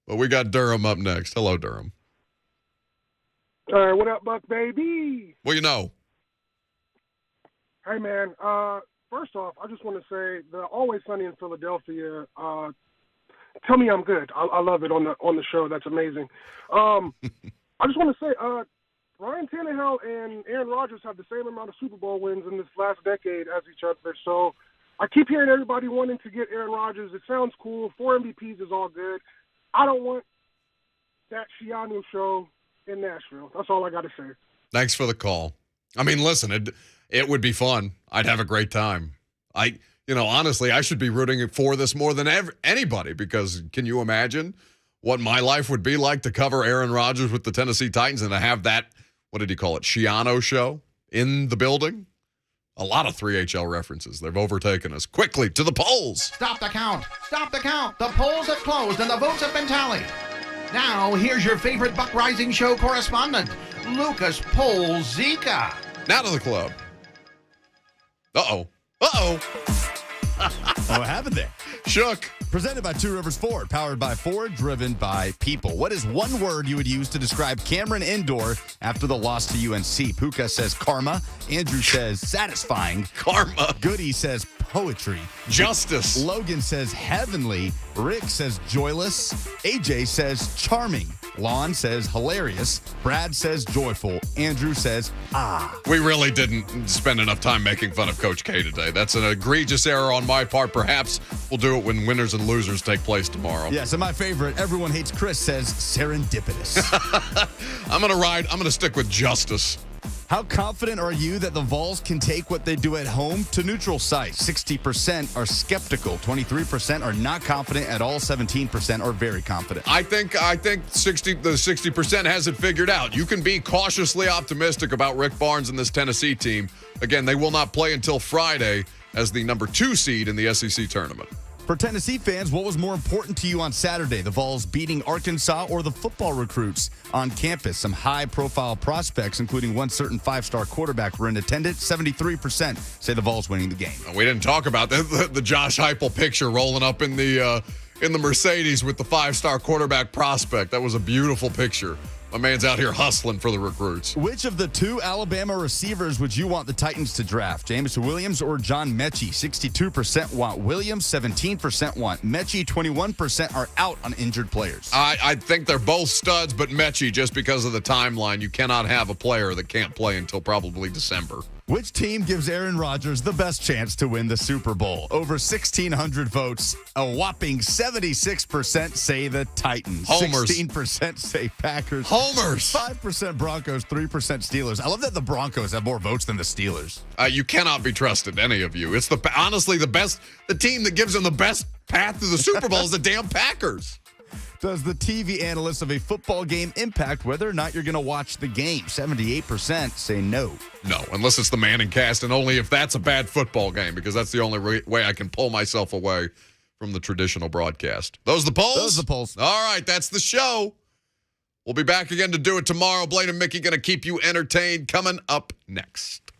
S2: But we got Durham up next. Hello, Durham.
S18: All right, what up, Buck, baby?
S2: Well, you know.
S18: Hey, man. First off, I just want to say the Always Sunny in Philadelphia. Tell me I'm good. I love it on the show. That's amazing. I just want to say, Ryan Tannehill and Aaron Rodgers have the same amount of Super Bowl wins in this last decade as each other. So I keep hearing everybody wanting to get Aaron Rodgers. It sounds cool. 4 MVPs is all good. I don't want that Shianu show in Nashville. That's all I got to say.
S2: Thanks for the call. I mean, listen, it would be fun. I'd have a great time. Honestly, I should be rooting for this more than anybody because can you imagine what my life would be like to cover Aaron Rodgers with the Tennessee Titans and to have that, what did he call it, Shiano show in the building? A lot of 3HL references. They've overtaken us. Quickly, to the polls.
S19: Stop the count. Stop the count. The polls have closed and the votes have been tallied. Now, here's your favorite Buck Reising Show correspondent, Lucas Polzika.
S2: Now to the club. Uh-oh.
S1: What happened there?
S2: Shook.
S1: Presented by Two Rivers Ford, powered by Ford, driven by people. What is one word you would use to describe Cameron Indoor after the loss to UNC? Puka says karma. Andrew says satisfying.
S2: Karma.
S1: Goody says poetry.
S2: Justice.
S1: Logan says heavenly. Rick says joyless. AJ says charming. Lon says hilarious. Brad says joyful. Andrew says
S2: We really didn't spend enough time making fun of Coach K today. That's an egregious error on my part. Perhaps we'll do it when winners and losers take place tomorrow.
S1: Yes, and my favorite, Everyone Hates Chris, says serendipitous.
S2: I'm going to stick with justice.
S1: How confident are you that the Vols can take what they do at home to neutral sites? 60% are skeptical, 23% are not confident at all, 17% are very confident.
S2: I think the 60% has it figured out. You can be cautiously optimistic about Rick Barnes and this Tennessee team. Again, they will not play until Friday as the number 2 seed in the SEC tournament.
S1: For Tennessee fans, what was more important to you on Saturday? The Vols beating Arkansas or the football recruits on campus? Some high-profile prospects, including one certain 5-star quarterback, were in attendance. 73% say the Vols winning the game.
S2: We didn't talk about the Josh Heupel picture rolling up in the Mercedes with the 5-star quarterback prospect. That was a beautiful picture. My man's out here hustling for the recruits.
S1: Which of the 2 Alabama receivers would you want the Titans to draft? Jameson Williams or John Mechie? 62% want Williams, 17% want Mechie, 21% are out on injured players.
S2: I think they're both studs, but Mechie, just because of the timeline, you cannot have a player that can't play until probably December.
S1: Which team gives Aaron Rodgers the best chance to win the Super Bowl? Over 1,600 votes, a whopping 76% say the Titans.
S2: Homers.
S1: 16% say Packers.
S2: Homers.
S1: 5% Broncos, 3% Steelers. I love that the Broncos have more votes than the Steelers.
S2: You cannot be trusted, any of you. It's honestly the team that gives them the best path to the Super Bowl is the damn Packers.
S1: Does the TV analyst of a football game impact whether or not you're going to watch the game? 78% say no.
S2: No, unless it's the Manning cast, and only if that's a bad football game, because that's the only way I can pull myself away from the traditional broadcast. Those the polls?
S1: Those the polls.
S2: All right, that's the show. We'll be back again to do it tomorrow. Blaine and Mickey going to keep you entertained. Coming up next.